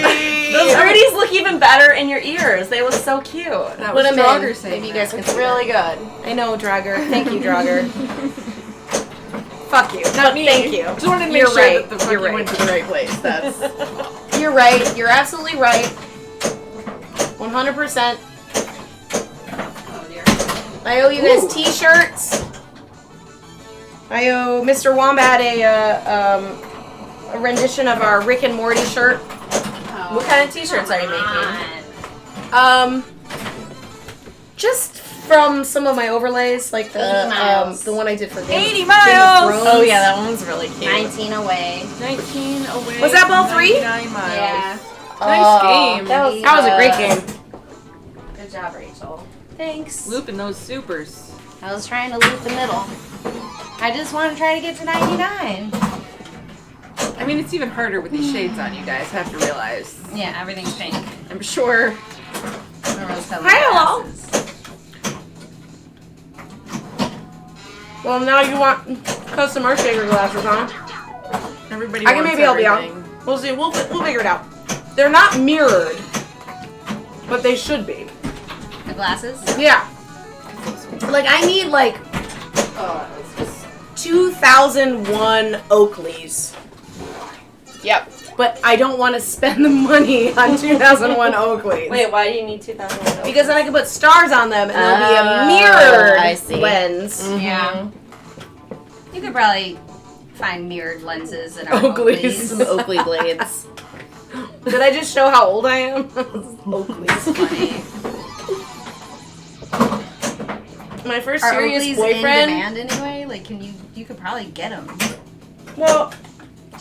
Those Rudies look even better in your ears. They look so cute. That Put was 'em in. Draugr saying Maybe you that. guys can It's see really good. I know, Draugr. Thank you, Draugr. Fuck you. Not me. Thank you. Just wanted to make You're sure right. that the fuck You're you right. went to the right place. That's. You're right. You're absolutely right. 100%. I owe you guys Ooh. T-shirts. I owe Mr. Wombat a rendition of our Rick and Morty shirt. What kind of t-shirts are you making? Just from some of my overlays, like 80 miles. the one I did for Game 80 of miles! Thrones. Oh yeah, that one's really cute. 19 away. 19 away. Was that ball 3? 99 miles. Yeah. Nice game. That was a great game. Good job, Rachel. Thanks. Looping those supers. I was trying to loop the middle. I just want to try to get to 99. I mean, it's even harder with these shades on, you guys have to realize. Yeah, everything's pink. I'm sure. Hi, hello. Well, now you want custom Earth Shaker glasses, huh? Everybody I can wants maybe help you out. everything. We'll see. We'll figure it out. They're not mirrored, but they should be. The glasses? Yeah. Like, I need, like, 2001 Oakleys. Yep. But I don't want to spend the money on 2001 Oakleys. Wait, why do you need 2001? Because then I can put stars on them and there'll be a Oh, mirrored I see. lens. Yeah. You could probably find mirrored lenses in our Oakleys. Some Oakley blades. Did I just show how old I am? Oakleys. Funny. My first Are serious Oakleys in boyfriend. demand anyway? Like, you could probably get them Well,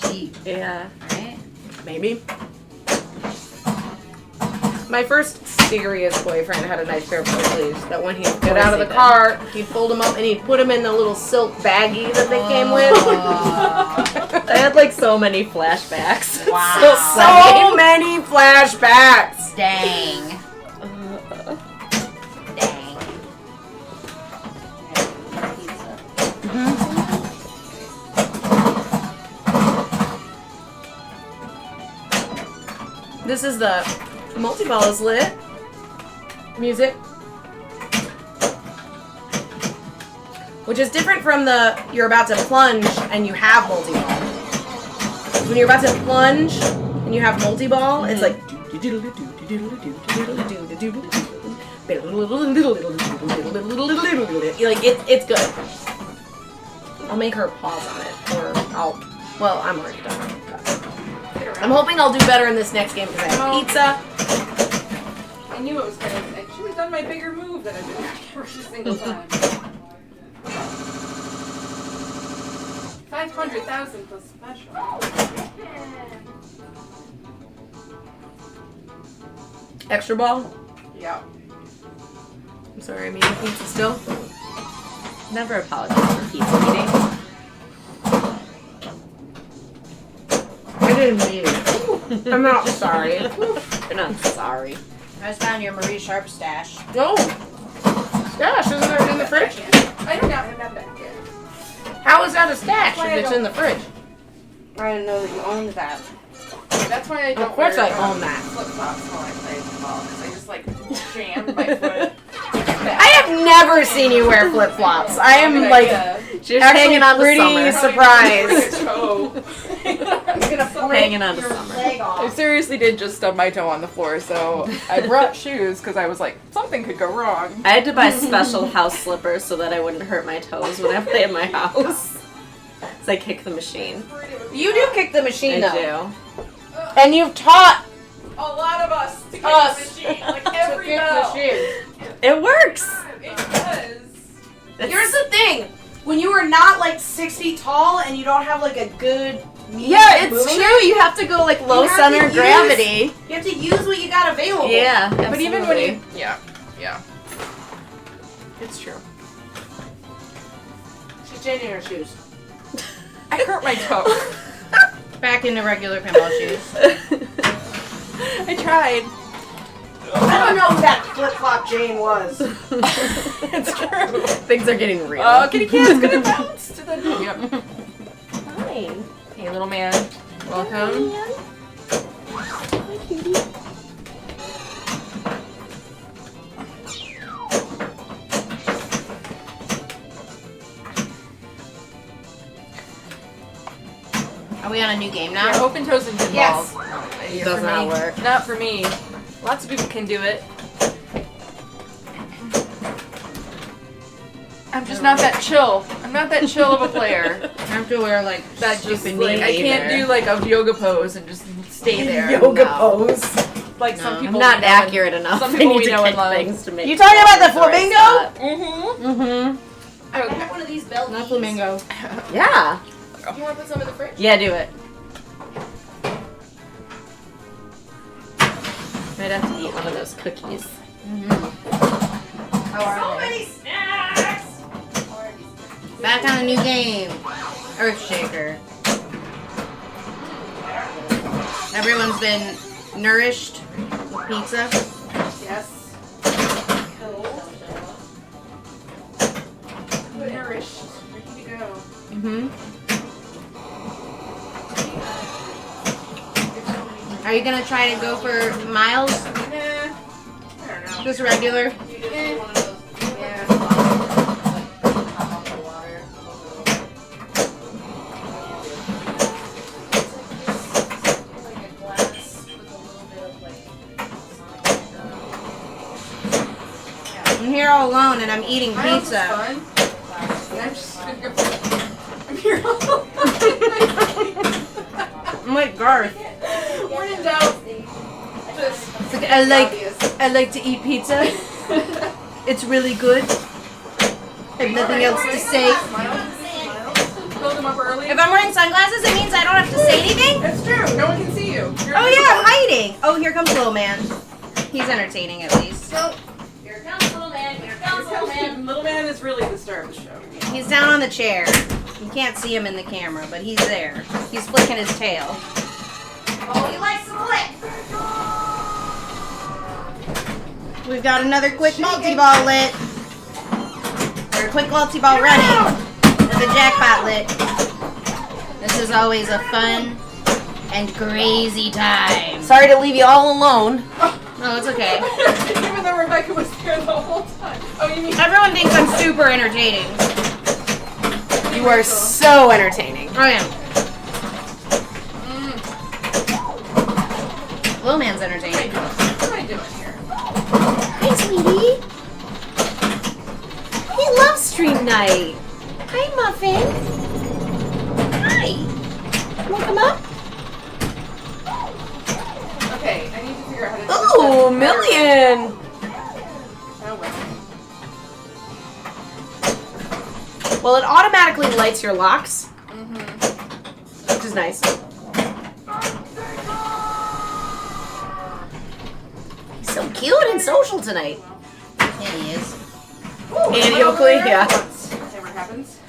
cheap, Yeah. right? maybe. My first serious boyfriend had a nice pair of Oakleys that when he'd get out of the car, he'd fold them up and he'd put them in the little silk baggie that they came with. I had like so many flashbacks. Wow. So many flashbacks. Dang. Dang. This is the multi-ball is lit. Music. Which is different from the you're about to plunge and you have multi-ball. When you're about to plunge and you have multi-ball, it's like like it's good. I'll make her pause on it, or I'm already done. I'm hoping I'll do better in this next game because I have pizza. I knew it was gonna. I should have done my bigger move that I've been doing every single time. 500,000 plus special. Extra ball. Yeah. I'm sorry, I'm eating pizza still. Never apologize for pizza eating. I didn't mean it. I'm not sorry. You're not sorry. I just found your Marie Sharp stash. No. Stash, isn't it in the fridge? I don't have that back yet. How is that a stash Why if I it's don't- in the fridge? I didn't know that you owned that. That's why I don't Of course wear, I own that. flip flops while I play ball because I just like jammed my foot. I have never seen you wear flip flops. I am like She's actually hanging on to pretty summer. surprised. I'm gonna Hanging on to summer. I seriously did just stub my toe on the floor, so I brought shoes because I was like, something could go wrong. I had to buy special house slippers so that I wouldn't hurt my toes when I play in my house. So I kick the machine. You do kick the machine I though. do. And you've taught A lot of us to kick us the machine, like to every kick bell. machines. It works. It does. Here's the thing. When you are not like 6 feet tall and you don't have like a good means Yeah, of it's moving true. You have to go like low You have center to of gravity. You have to use what you got available. Yeah, But even when absolutely. you, yeah, it's true. She's changing her shoes. I hurt my toe. Back into regular pinball shoes. I tried. I don't know who that flip flop Jane was. It's true. Things are getting real. Oh, kitty cat's gonna bounce to the. Yep. Hi. Hey, little man. Welcome. Are we on a new game Yeah, now? open toes and pinballs. Yes. It Does not work. Not for me. Lots of people can do it. I'm just not that chill. I'm not that chill of a player. I have to wear like That just Stupid like knee I can't either. do like a yoga pose and just stay there. Yoga No. pose. Like No. some I'm people. I'm not we know and- accurate enough. some I people need we to know kick and love. things to make. You talking about the right flamingo? spot. Mm-hmm. Mm-hmm. I Can I have one of these belt not flamingo. Yeah. You want to put some in the fridge? Yeah, do it. Might have to eat one of those cookies. How are So they? many snacks! Back on a new game. Earthshaker. Everyone's been nourished with pizza. Yes. Nourished. Ready to go. Mm-hmm. Are you gonna try to go for miles? I don't know. Just regular? I'm here all alone and I'm eating Miles is pizza. fun. And I'm just gonna go. I'm here all I'm like Garth. When in doubt, just I like to eat pizza. It's really good. I have nothing else to say. Build them up early. If I'm wearing sunglasses, it means I don't have to say anything? It's true. No one can see you. You're Oh yeah, I'm invisible. hiding. Oh, here comes Little Man. He's entertaining at least. Here comes little man. Here comes little man. Little man is really the star of the show. He's down on the chair. You can't see him in the camera, but he's there. He's flicking his tail. Oh, he likes to lick. We've got another quick multi-ball lit. Or a quick multi-ball running. With a jackpot lit. This is always a fun and crazy time. Sorry to leave you all alone. No, it's okay. Even though Rebecca was there the whole time. Oh, you mean Everyone thinks I'm super entertaining. You are so entertaining. I am. Little Man's entertaining. what am I doing here? Hi, sweetie. He loves stream night. Hi, Muffin. Hi. Wanna come up? Okay, I need to figure out how to do this. Oh, million. Oh, well. Well, it automatically lights your locks, which is nice. He's so cute and social tonight. Yeah, he is. Andy Oakley, yeah. Never happens.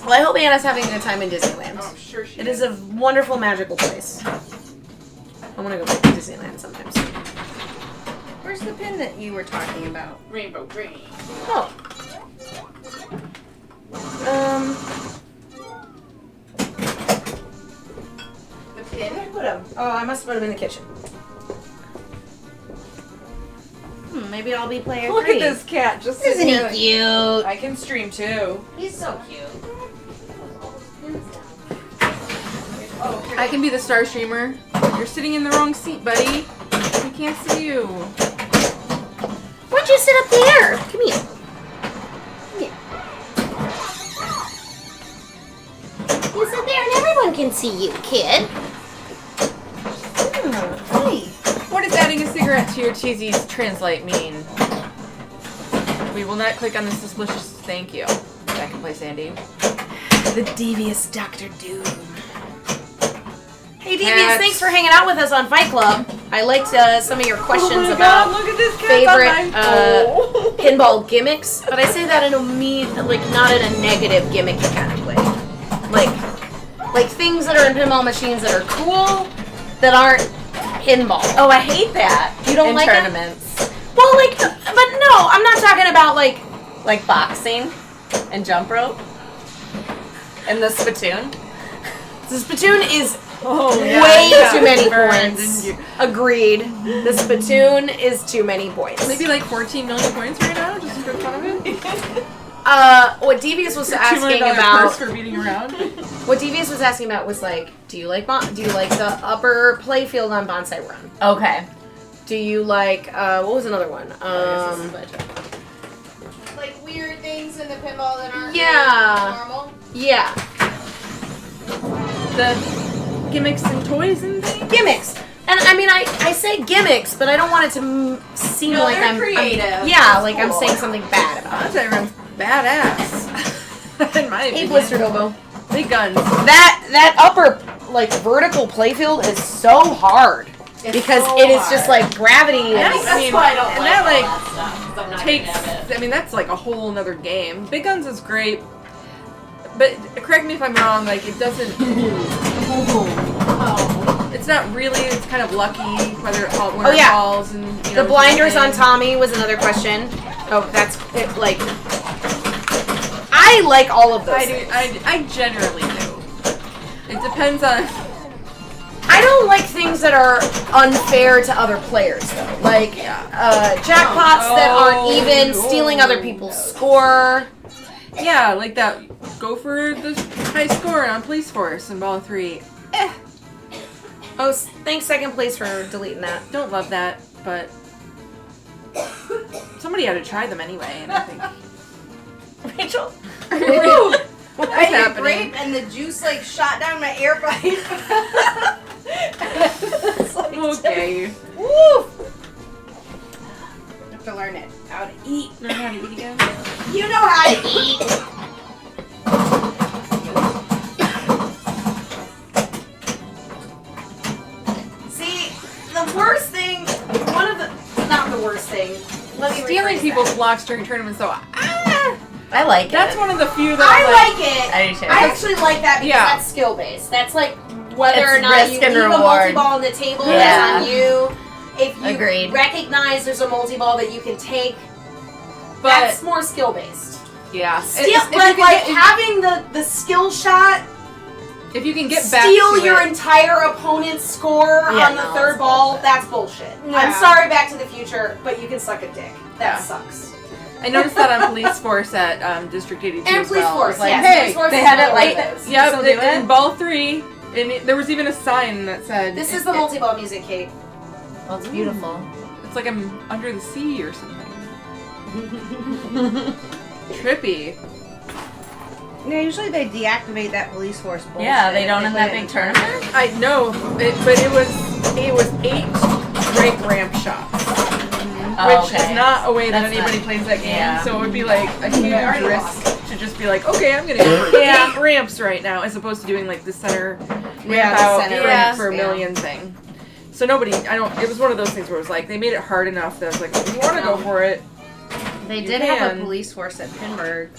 Well, I hope Anna's having a good time in Disneyland. Oh, I'm sure she It is a wonderful, magical place. I want to go back to Disneyland sometimes. Where's the pin that you were talking about? Rainbow green. Oh. The pin? Put him. Oh, I must have put him in the kitchen. Maybe I'll be player Look 3. at this cat. Just Isn't sitting he here. cute? I can stream too. He's so cute. Oh, I can be the star streamer. You're sitting in the wrong seat, buddy. We can't see you. Why'd you sit up there? Come here. You sit there and everyone can see you, kid. Hey. What does adding a cigarette to your cheesies translate mean? We will not click on this suspicious thank you. Back in place, Andy. The devious Dr. Doom. Hey, Devious, Cats. thanks for hanging out with us on Fight Club. I liked some of your questions Oh my about God, look at this cat favorite Oh. pinball gimmicks, but I say that in a not in a negative gimmicky kind of way. Like things that are in pinball machines that are cool that aren't pinball. Oh, I hate that. You don't in like that? tournaments. Well, but no, I'm not talking about like Boxing and jump rope. And the spittoon. the spittoon is yeah, way yeah. too many Burned, points. didn't you? Agreed. The spittoon is too many points. Maybe like 14 million points right now, just for fun of it. What Devious was $2 asking million purse about, for beating around. what Devious was asking about was like, do you like the upper playfield on Bonsai Run? Okay. Do you like what was another one? Like weird things in the pinball that aren't Yeah. normal. Yeah, The gimmicks and toys and things. gimmicks. And I mean, I say gimmicks, but I don't want it to seem No, like they're I'm creative. yeah, That's like I'm cool. saying something bad about it. Bonsai Run's badass. In my Hey, opinion. Blistered Oboe. Big guns. That upper vertical playfield is so hard because so it is just hard. like gravity. I is- mean, why I don't and like that, all like, that stuff, 'cause I'm not takes. good at it. I mean, that's like a whole nother game. Big guns is great, but correct me if I'm wrong. Like, it doesn't. It's not really. It's kind of lucky whether it falls, when Oh, it yeah. falls, and you know. The blinders on thing. Tommy was another question. Oh, that's it, like. I like all of those. I do. things. I generally do. It depends on. I don't like things that are unfair to other players, though. Like jackpots that aren't even, stealing other people's score. Yeah, like that. Go for the high score on Police Force in Ball 3. Oh, thanks second place for deleting that. Don't love that, but somebody had to try them anyway, and I think. Rachel. What's I ate happening? grape and the juice like shot down my air pipe. Okay. Woo! I have to learn it. How to eat. Learn how to eat again. You know how to eat. See, the worst thing, not the worst thing. Let me Stealing rephrase people's that. blocks during tournaments, though. I like That's it. one of the few that I I'm like it. I do too. I actually like that because Yeah. that's skill based. That's like whether It's or not you risk and leave a reward. multi-ball on the table, Yeah. that's on you. If you Agreed. recognize there's a multi-ball that you can take, But that's more skill based. yeah, Having the skill shot, if you can get back steal to your it, entire opponent's score Yeah, on the no, third that's ball, bullshit. that's bullshit. Yeah. I'm sorry, Back to the Future, but you can suck a dick. That Yeah. sucks. I noticed that on Police Force at District 82 And as Police well. Force, It's like, yes, hey, Police Force they is had it another like one of this. those. yep, Still do in it? Ball 3, and there was even a sign that said, This is the multi-ball music, Kate. Well, it's beautiful. It's like I'm under the sea or something. Trippy. Yeah, usually they deactivate that police force bullshit. Yeah, they don't in put that it big in tournament. I know, but it was 8 break ramp shots, Oh, which okay. is not a way that That's anybody not- plays that game. yeah. So it would be like a huge already risk to just be like, okay, I'm gonna go for 8 ramps right now, as opposed to doing like the center ramp the out center for, ramps, for a yeah. million thing. So nobody, it was one of those things where it was like they made it hard enough that I was like, if you want to go for it, They You did have can. a police force at Pinburg.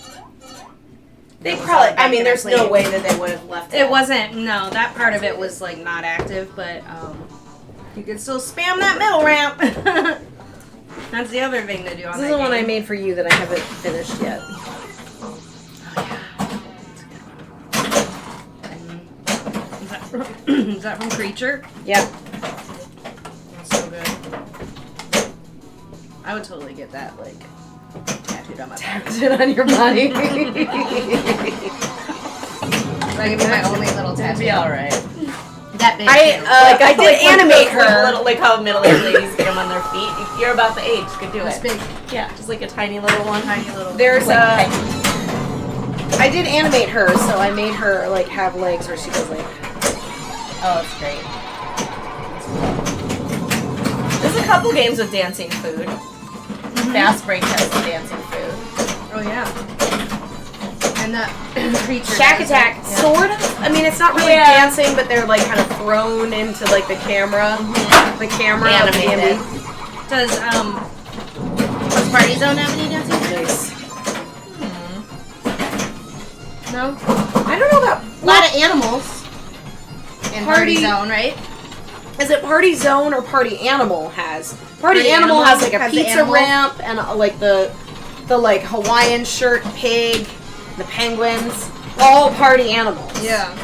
They was probably, all I mean, there's no back in way that they would have left It wasn't, no, that part of it was like not active, but you could still spam that middle ramp. That's the other thing to do on This that is the one I game. made for you that I haven't finished yet. Is that from Creature? Yep. That's so good. I would totally get that, like, tattooed on my back. It on your body. That could be my only little It'd tattoo. be alright. That big. I did animate her. Little, like how middle-aged ladies get them on their feet. If you're about the age, you could do This it. big, Yeah, just like a tiny little one. tiny little. There's Like, a. I did animate her, so I made her like have legs where she goes like. Oh, it's great. There's a couple games with dancing food. Fast break has the dancing food. Oh yeah. And the Creature. Shack does Attack, it. sort of. I mean, it's not really Yeah. dancing, but they're like kind of thrown into like the camera. The camera. of the Animated. MD. Does Party Zone have any dancing food? Nice. No. I don't know about. A lot of animals. In Party Party- Zone, right? Is it Party Zone or Party Animal has? Party, Party Animal, Animal has like a has the pizza animal. ramp and like the like Hawaiian shirt pig, the penguins, all Party Animals. Yeah.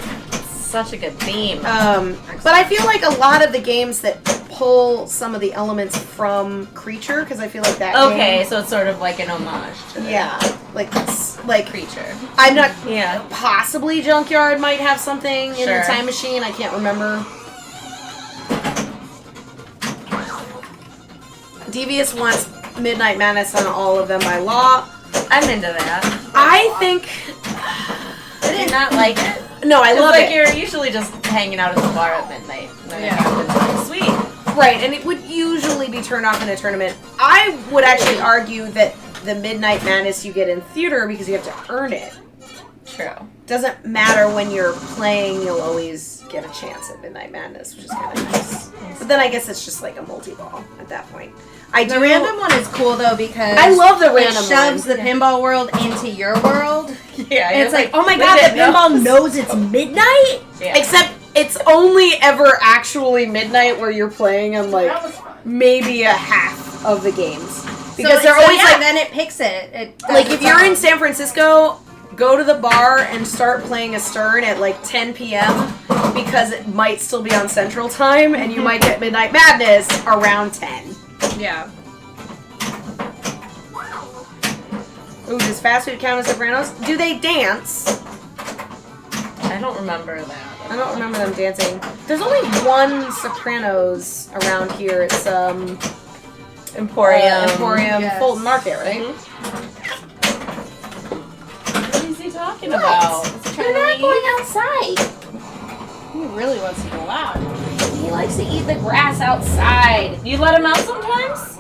Such a good theme. But I feel like a lot of the games that pull some of the elements from Creature, because I feel like that. Okay, game- so it's sort of like an homage to the Yeah, like creature. I'm not. Yeah. Possibly Junkyard might have something in the Sure. Time Machine. I can't remember. Devious wants Midnight Madness on all of them by law. I'm into that. I think. I did not like it. No, I It's love like it. you're usually just hanging out at the bar at midnight. And then it happens. Like, sweet. Right, and it would usually be turned off in a tournament. I would actually argue that the Midnight Madness you get in theater because you have to earn it. True. Doesn't matter when you're playing, you'll always get a chance at Midnight Madness, which is kind of nice. But then I guess it's just like a multi-ball at that point. I The do. random one is cool though because I love the it random shoves one. the pinball world into your world. Yeah. And it's like, oh my we god, the didn't know. pinball knows it's midnight. Yeah. Except it's only ever actually midnight where you're playing on like maybe a half of the games. Because they're always like then it picks it. like if you're in San Francisco, go to the bar and start playing a Stern at like 10 p.m. because it might still be on Central Time and you might get Midnight Madness around 10. Yeah. Ooh, does fast food count as Sopranos? Do they dance? I don't remember that. I don't remember them dancing. There's only one Sopranos around here. It's Emporium. Emporium Yes. Fulton Market, right? What is he talking about? They're not going outside. He really wants to go out. He likes to eat the grass outside. You let him out sometimes?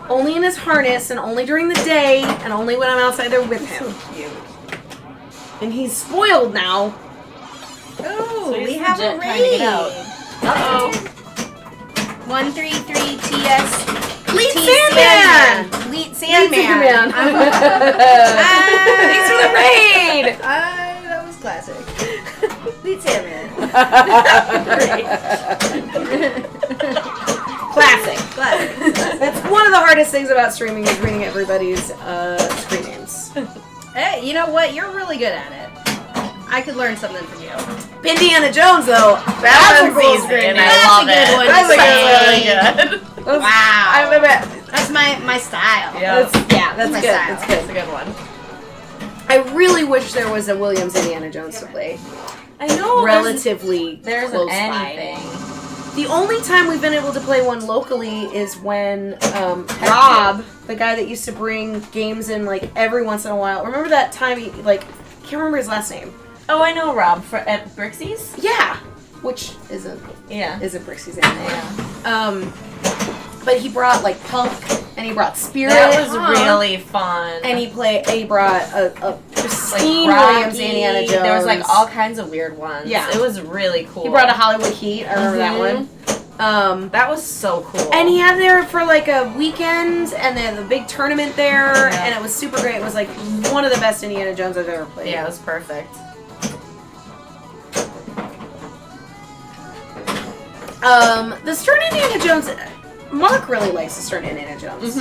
Only in his harness and only during the day and only when I'm outside there with him. Cute. And he's spoiled now. Oh, he's we have a legit trying to get raid. out. Uh-oh. 133 TS. Fleet T Sandman! Fleet Sandman. Sandman. Thanks for the raid! That was classic. Fleet Sandman. Classic. Classic. That's one of the hardest things about streaming is reading everybody's screen names. Hey, you know what? You're really good at it. I could learn something from you. Indiana Jones, though. That's a cool easy, screen and name. I That's love a good it. one That's to a good say. Good. Wow. bet. That's my style. Yeah. That's my good. style. That's good. That's a good one. I really wish there was a Williams Indiana Jones to play. I know. Relatively There's close anything. by. The only time we've been able to play one locally is when Rob, the guy that used to bring games in like every once in a while. Remember that time he like can't remember his last name. Oh, I know Rob at Brixie's. Yeah, which isn't Yeah. Brixie's anymore. But he brought like Punk and he brought Spirit. That was really fun. And he brought a pristine Like Williams Rocky. Indiana Jones. There was like all kinds of weird ones. Yeah. It was really cool. He brought a Hollywood Heat. I remember that one. That was so cool. And he had there for like a weekend, and then the big tournament there, Yeah. and it was super great. It was like one of the best Indiana Jones I've ever played. Yeah, it was perfect. The Stern Indiana Jones, Mark really likes the Stern Indiana Jones.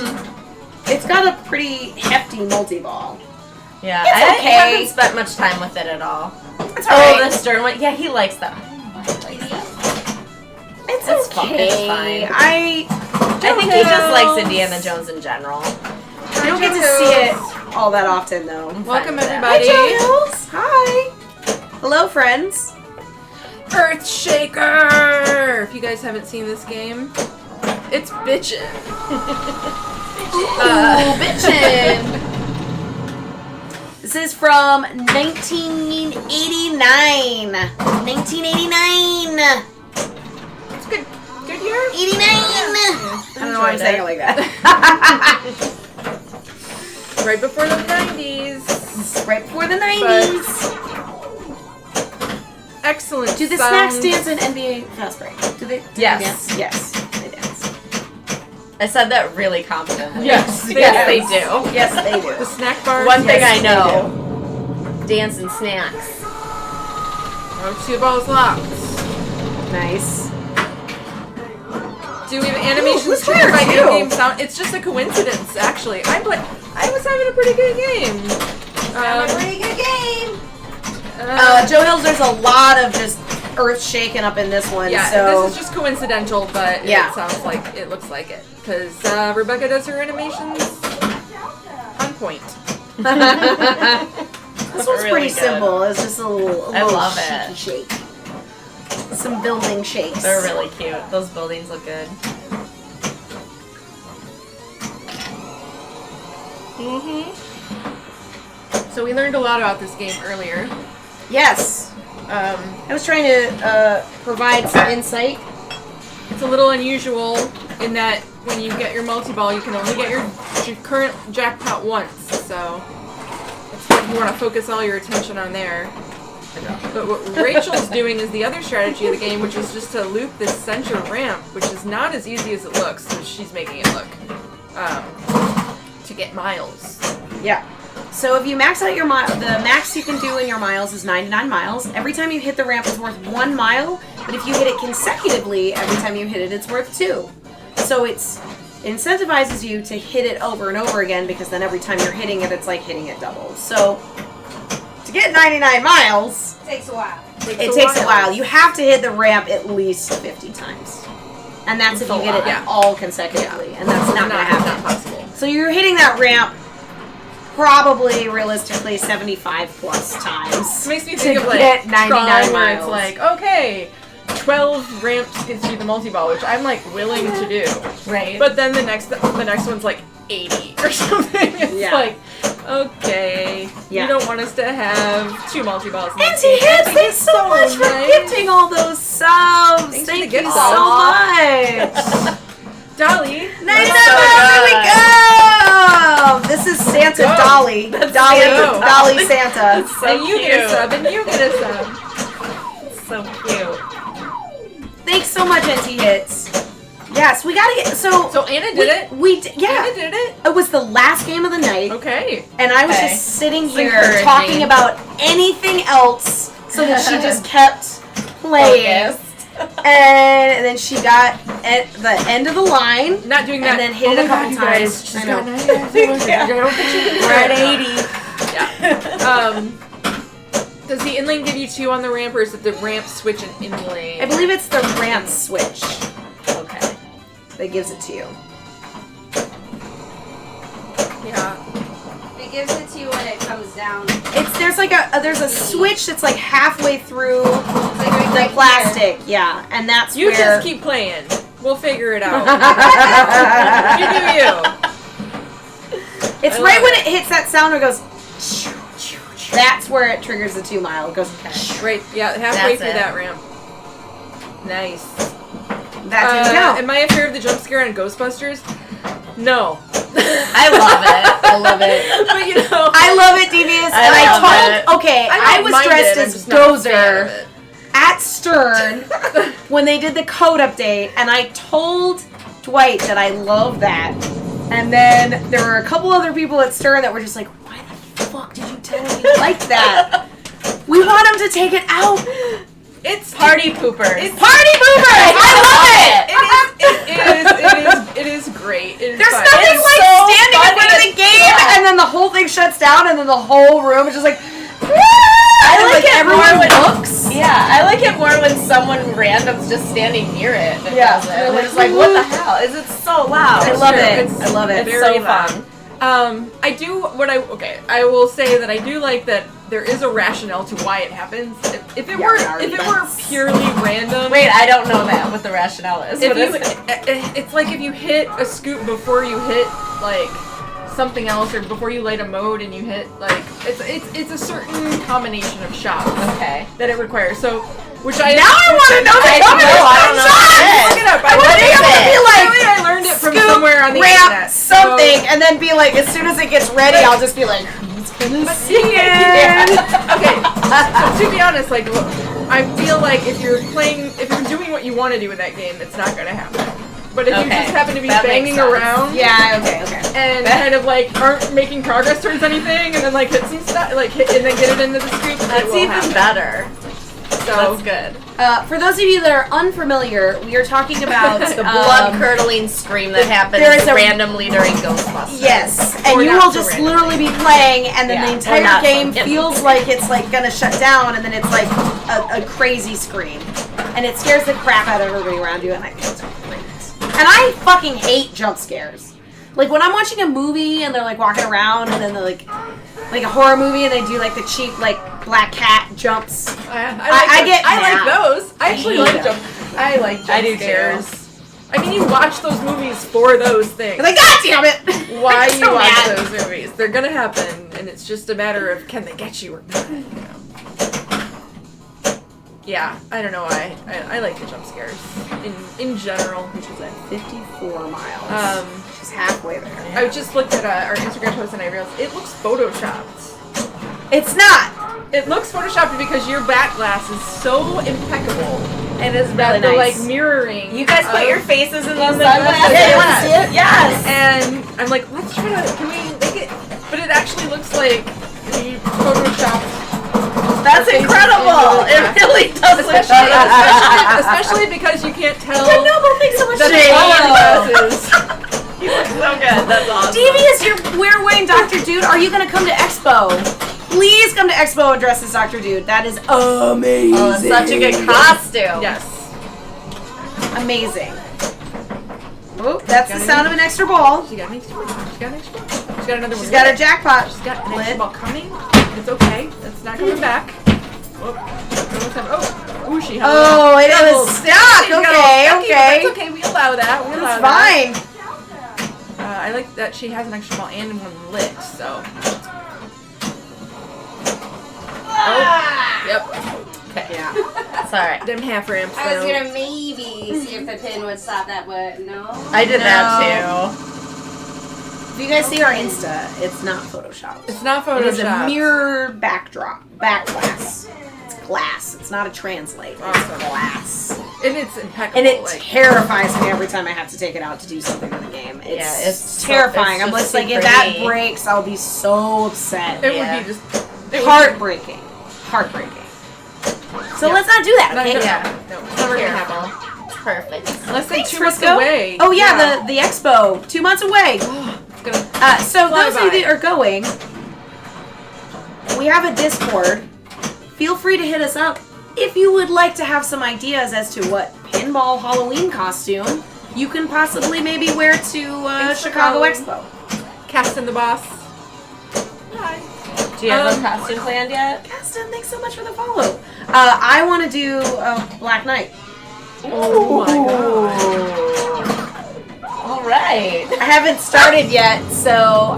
It's got a pretty hefty multi-ball. Yeah, It's I okay. haven't spent much time with it at all. It's Oh, alright. the Stern one. Yeah, he likes that. It's It's fine. okay. It's fine. I think he just likes Indiana Jones in general. don't get to see it all that often, though. Welcome with that. everybody. Hi, Joe Hills. Hi. Hello, friends. Earthshaker! If you guys haven't seen this game, it's bitchin'. Bitchin'. This is from 1989. 1989. It's good. Good year. 89. I don't know why I'm saying it like that. Right before the 90s. Right before the 90s. Excellent. Do the sound. snacks dance in NBA Fast Break? Do they Yes. dance? Yes, they dance. I said that really confidently. Yes. Yes, they do. Yes, they The do. snack bars. One thing Yes, I know. Dance and snacks. Oh, 2 balls locked. Nice. Do we have animations who's triggered by here, too? in-game sound? It's just a coincidence, actually. I was having a pretty good game. Pretty good game. Joe Hills, there's a lot of just earth shaking up in this one. Yeah, so this is just coincidental, but Yeah. it sounds like it looks like it. Because Rebecca does her animations on point. this one's Really pretty good. simple. It's just a little I love shaky it. shake. Some building shakes. They're really cute. Those buildings look good. So we learned a lot about this game earlier. Yes. I was trying to provide some insight. It's a little unusual in that when you get your multi-ball, you can only get your current jackpot once. So you want to focus all your attention on there. But what Rachel's doing is the other strategy of the game, which is just to loop this center ramp, which is not as easy as it looks, as she's making it look, to get miles. Yeah. So if you max out your mile, the max you can do in your miles is 99 miles. Every time you hit the ramp, it's worth 1 mile. But if you hit it consecutively, every time you hit it, it's worth 2. So it incentivizes you to hit it over and over again because then every time you're hitting it, it's like hitting it double. So to to get 99 miles, Takes a while. it takes a while. You have to hit the ramp at least 50 times. And that's if you get it all consecutively. And that's not going to happen. Not possible. So you're hitting that ramp probably, realistically, 75 plus times. This makes me think of get like 99 Tron, where it's miles. like, okay, 12 ramps gets you the multi-ball, which I'm like willing to do. Right. But then the next one's like 80 or something. It's Yeah. like, okay, Yeah. you don't want us to have 2 multi-balls. in this Auntie game. Hits, thanks so much for nice. gifting all those subs. Thanks for Thank the you gift so subs. much. Dolly. 99 so miles, here we good. go! This is Santa Go. Dolly. Let's Dolly, go. Dolly Santa. So and you get a cute. sub, and you get a sub. So cute. Thanks so much, Auntie Hits. Yes, we gotta get So Anna did it. Yeah. Anna did it. It was the last game of the night, Okay. and I was Okay. just sitting It's here encouraging. talking about anything else, so that she just kept playing. Focused. And then she got at the end of the line. Not doing that. And then hit oh it a my couple God, you times. guys. She's I got know. 99 seconds. Yeah. I don't think she can do We're at it. 80. Does the inlane give you 2 on the ramp, or is it the ramp switch and inlane? I believe it's the ramp switch Okay. that gives it to you. Yeah. It gives it to you when it comes down. There's like there's a switch that's like halfway through It's like right the here. plastic, yeah, and that's You where. just keep playing. We'll figure it out. You do you. It's I right love when it. it hits that sound. It goes. That's where it triggers the 2 mile. It goes. Right, yeah, halfway That's through it. that ramp. Nice. That's it. Go. Am I afraid of the jump scare on Ghostbusters? No. I love it. I love it. But you know, I love it, Devious. I And love I it. told. Okay, I don't was mind dressed it, I'm as just not a fan Gozer of it. at Stern when they did the code update, and I told Dwight that I love that. And then there were a couple other people at Stern that were just like, "Why the fuck did you tell me you liked that? We want him to take it out." It's Party poopers. It's Party boomers! I love it. It is great. It is There's fun. nothing It's like so standing in funny. front of the game, and then the whole thing shuts down, and then the whole room is just like. I like it everyone more when looks. Yeah, I like it more when someone random's just standing near it and Yeah. does it. They're They're like, just like, what the hell? Is it so loud? I love Sure, it. it's- I love it. It's very so fun. I do I will say that I do like that there is a rationale to why it happens. If it were purely random. Wait, I don't know that, what the rationale is. If What you, is it? it's like if you hit a scoop before you hit like something else, or before you light a mode and you hit like it's a certain combination of shots Okay. that it requires. So, which I Now I want to know the I combination don't of know shots! what it is. Look it up. I want to be able to be like, Apparently I learned it from scoop, somewhere on the ramp, internet. something, and then be like, as soon as it gets ready, I'll just be like, who's gonna see it? Okay, so to be honest, like, look, I feel like if you're doing what you want to do with that game, it's not gonna happen. But if you Okay, just happen to be that makes banging sense. around Yeah, okay. and kind of like aren't making progress towards anything, and then like hit some stuff, like hit and then get it into the scoop, That's it will even happen. better. So That's good. For those of you that are unfamiliar, we are talking about The blood-curdling scream that happens there is a- randomly during Ghostbusters. Yes, and Or you not will so just randomly. literally be playing, and then Yeah, the or entire not so game randomly. feels like it's like gonna shut down, and then it's like a crazy scream, and it scares the crap out of everybody around you, and I think it's great. And I fucking hate jump scares. Like when I'm watching a movie and they're like walking around, and then they're like a horror movie, and they do like the cheap like black cat jumps. I get I like mad. those. I actually hate like them. I like jump I do too. scares. I mean, you watch those movies for those things. I'm like, God damn it! Why I'm you so watch mad. those movies? They're gonna happen, and it's just a matter of can they get you or not. You know? Yeah, I don't know why. I like the jump scares in general. She's at 54 miles. She's halfway there. I just looked at our Instagram post and I realized it looks photoshopped. It's not. It looks photoshopped because your back glass is so impeccable. It is That really the nice. like mirroring. You guys put of- your faces in those the sunglasses. glasses. Yeah, you wanna see it? Yes. And I'm like, let's try to, can we make it? But it actually looks like the photoshopped. That's faces incredible. into the It glass. really does look Especially because you can't tell Noble, thanks so much. that Jay. all our glasses. You look so good. That's awesome. Devious, we're wearing Dr. Dude. Are you gonna come to Expo? Please come to Expo and dress as Dr. Dude. That is amazing. Oh, it's such a good costume. Yes. Amazing. Oh, that's the sound of an extra ball. She got an extra one. She got an extra one. She got another one. She's got a jackpot. She's got an extra lid. ball coming. It's okay. It's not coming back. Oh, she held Oh, it Doubled. is stuck. She's got a Okay, little stucky, but okay. That's okay. We allow that. We allow It's fine. that. I like that she has an extra ball and one lit, so. Oh, yep. Okay. Yeah. It's alright. Them half ramps. I was though. gonna maybe see if the pin would stop that, but no. I did that too. If you guys see our Insta, it's not Photoshop. It's not It is a Photoshop. mirror back glass. It's glass. It's not a translate. It's Awesome. glass. And it's impeccable. And it like, terrifies me every time I have to take it out to do something in the game. It's, Yeah, it's terrifying. so- I'm it's just just like, if super that neat. breaks, I'll be so upset. it yeah. would be just. It would Heartbreaking. Heartbreaking. So let's not do that, be, okay? yeah. No, it's never gonna Careful. happen. Perfect. Less than Thanks, 2 months Frisco. away. Oh yeah, the expo. 2 months away. It's gonna So Fly those of you by. that are going, we have a Discord. Feel free to hit us up if you would like to have some ideas as to what pinball Halloween costume you can possibly maybe wear to Chicago Expo. Casting the boss. Hi. Do you have a costume planned yet? Caston, thanks so much for the follow. I want to do Black Knight. Oh my god. Alright. I haven't started yet, so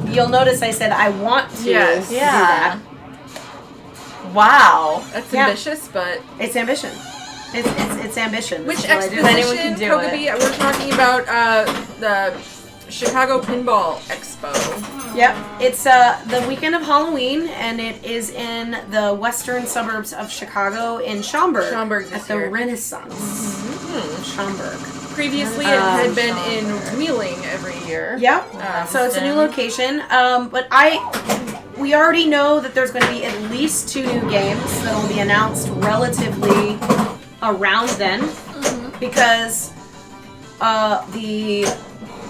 you'll notice I said I want to Yes. do Yeah. that. Wow. That's Yeah. ambitious, but It's ambition. It's ambition. which That's what I do. Anyone exposition, can do Kogabe? We're talking about the Chicago Pinball Expo. Yep, it's the weekend of Halloween, and it is in the western suburbs of Chicago in Schaumburg. Schaumburg at this the year. Renaissance. Schaumburg. Previously, it had been in Wheeling every year. Yep. So it's a new location. But we already know that there's going to be at least 2 new games that will be announced relatively around then, because the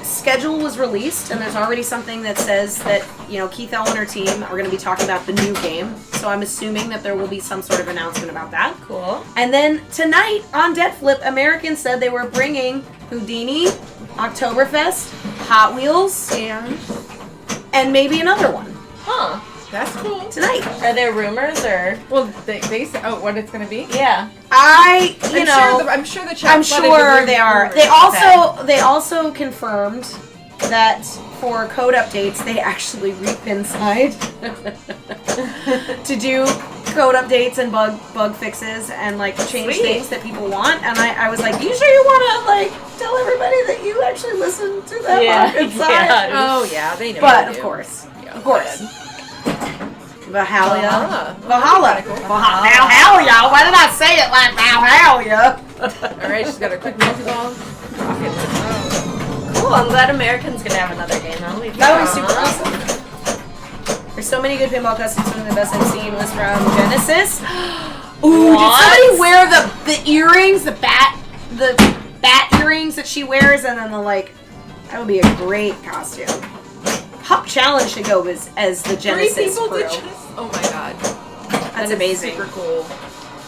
schedule was released, and there's already something that says that Keith L and her team are going to be talking about the new game. So I'm assuming that there will be some sort of announcement about that. Cool. And then tonight on Dead Flip, American said they were bringing Houdini, Oktoberfest, Hot Wheels, and maybe another one Huh. That's cool. tonight. Are there rumors or? Well, they said, what it's gonna be. Yeah. I'm I'm sure the chat. I'm sure they are. They also confirmed that for code updates, they actually reap inside to do code updates and bug fixes and change Sweet. things that people want. And I was like, you sure you want to tell everybody that you actually listen to that Yeah. bug inside? Yeah. Oh yeah, they know. But they of do. course, Yeah. of course. Valhalla. Valhalla. Valhalla. Valhalla. Why did I say it like Valhalla? All right, she's got a quick multi-ball. Cool. I'm glad American's gonna have another game. That'll be fun. That would be super awesome. There's so many good pinball customs. Some of the best I've seen was from Genesis. Ooh, What? did somebody wear the earrings, the bat earrings that she wears, and then that would be a great costume. Hop Challenge should go as the Genesis 3 people crew. did just. Oh my god. That's That is amazing. Super cool.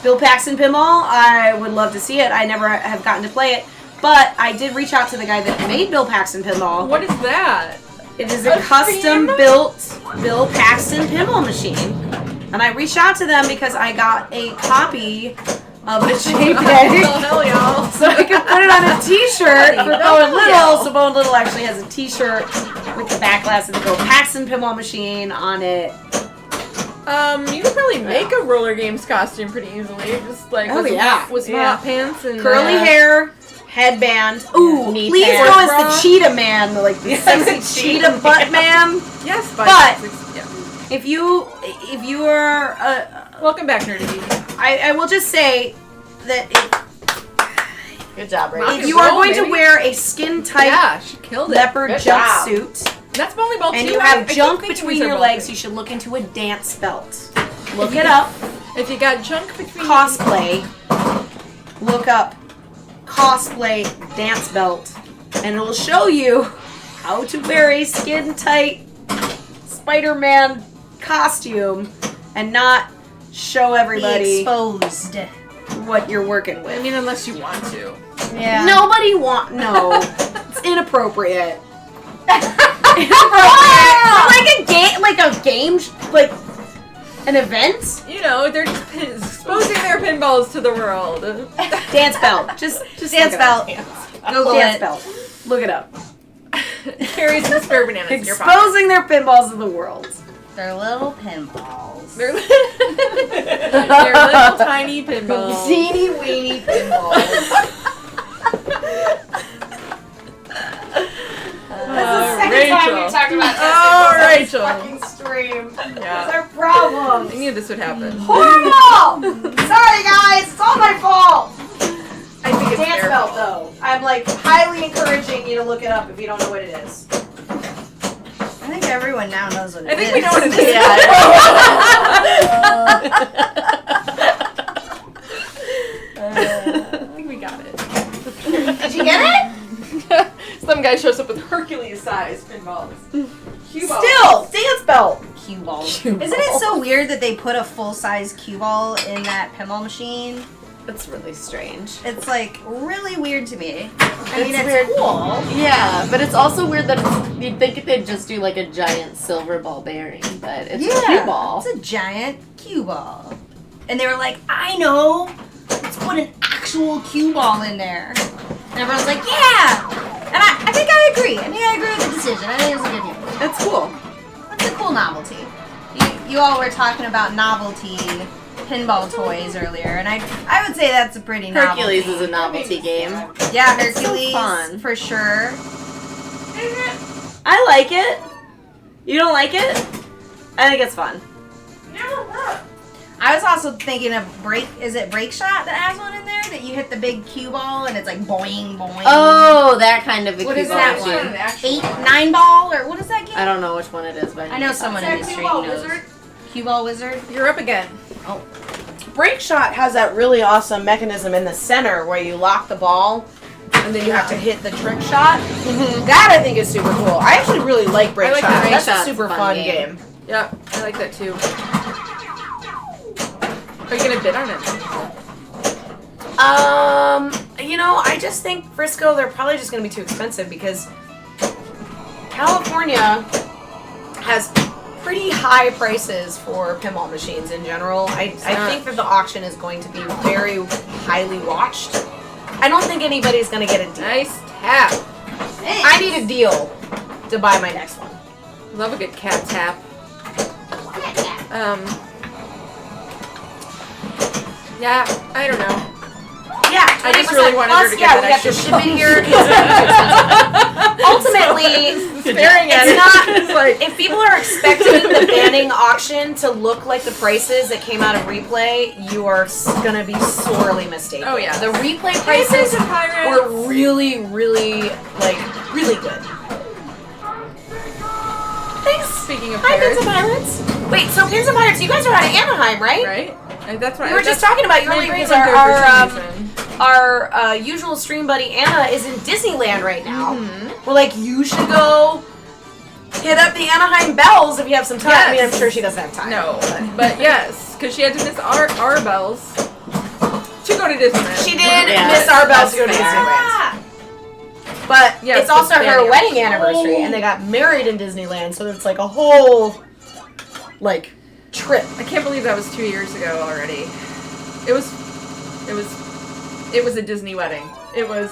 Bill Paxton Pinball, I would love to see it. I never have gotten to play it, but I did reach out to the guy that made Bill Paxton Pinball. What is that? It is a A custom-built Bill Paxton pinball machine. And I reached out to them because I got a copy of the JPEG Hell y'all. so I could put it on a t-shirt for Bowen Little. So Bowen Little actually has a t-shirt with the back glass of the Bill Paxton pinball machine on it. You could probably make a roller games costume pretty easily. Just Oh, with yeah. with Yeah. hot pants and Curly hair, headband. Ooh, Knee please pads. go as the cheetah man, the sexy cheetah butt man. Yes, But- yeah. If you are Welcome back, Nerdy TV. I will just say that Good job, Ray. Rock if and you are roll, going to baby. wear a skin-tight Yeah, she killed it. leopard Good job. jumpsuit That's volleyball and too. you I have keep junk thinking between these are your volleyball. legs, you should look into a dance belt. Look it up. If you got junk between Cosplay. Look up cosplay dance belt, and it will show you how to wear a skin-tight Spider-Man costume and not show Be everybody exposed. what you're working I with. mean, unless you want to. Yeah. Nobody no. It's inappropriate. like a game, like an event. You know, they're just exposing their pinballs to the world. Dance belt. Just Dance look it up. belt. Google Dance it. belt. Look it up. Carries some spare bananas in your pocket. Exposing their pinballs to the world. They're little pinballs. They're little tiny pinballs. Teeny weeny pinballs. Rachel. talking about Oh, Rachel. fucking stream. Yeah. That's our problem. I knew this would happen. Horrible! Sorry guys, it's all my fault. I think it's Dance their belt fault. though. I'm like highly encouraging you to look it up if you don't know what it is. I think everyone now knows what it is. I think we know what it is. I think we got it. Did you get it? Some guy shows up with Hercules-sized pinballs. Cue balls. Still, dance belt. Cue ball. Isn't it so weird that they put a full-size cue ball in that pinball machine? That's really strange. It's like really weird to me. I mean, It's it's weird. cool. Yeah, but it's also weird that you'd think they'd just do like a giant silver ball bearing, but it's a cue ball. It's a giant cue ball. And they were like, I know. Let's put an actual cue ball in there. And everyone's like, yeah. And I think I agree. I think I agree with the decision. I think it's a good move. That's cool. It's a cool novelty. You all were talking about novelty pinball toys earlier, and I would say that's a pretty Hercules novelty. is a novelty game. Yeah, It's so Hercules fun. for sure. I like it. You don't like it? I think it's fun. I was also thinking of Is it Break Shot that has one in there that you hit the big cue ball and it's like boing boing. Oh, that kind of a What cue is ball that machine. one? Actual 8-9 ball or what is that game? I don't know which one it is, but I know someone in the street knows. Cue ball wizard. You're up again. Break Shot has that really awesome mechanism in the center where you lock the ball and then you have to hit the trick shot. That I think is super cool. I actually really like Break I like Shot. that. Break That's a Shot's super fun fun game. game. Yeah, I like that too. Are you gonna bid on it? You know, I just think Frisco, they're probably just going to be too expensive because California has pretty high prices for pinball machines in general. I think that the auction is going to be very highly watched. I don't think anybody's going to get a deal. Nice tap. I need a deal to buy my next one. Love a good cat tap. Yeah, I don't know. Yeah, I just really wanted her to get yeah, that we have to extra ship it here. Ultimately, Staring at it's it. not It's like if people are expecting the banning auction to look like the prices that came out of Replay, you are gonna be sorely mistaken. Oh, yeah. The Replay prices Pirates. were really, really, really good. Thanks. Speaking of Hi, Pins pirates, and Pirates. Wait, so Pins and Pirates, you guys are out of Anaheim, right? right? That's right. We were just talking about you My earlier brain's because on there for some reason. our usual stream buddy Anna is in Disneyland right now. Mm-hmm. We're like, you should go hit up the Anaheim Bells if you have some time. I mean, I'm Yes. sure she doesn't have time. No, but yes, because she had to miss our bells to go to Disneyland. She did Yeah, miss our Bells to go to that's Disneyland. But Yes, it's also it's her banning wedding auction. anniversary, and they got married in Disneyland, so it's like a whole, like, trip. I can't believe that was 2 years ago already. It was a Disney wedding. It was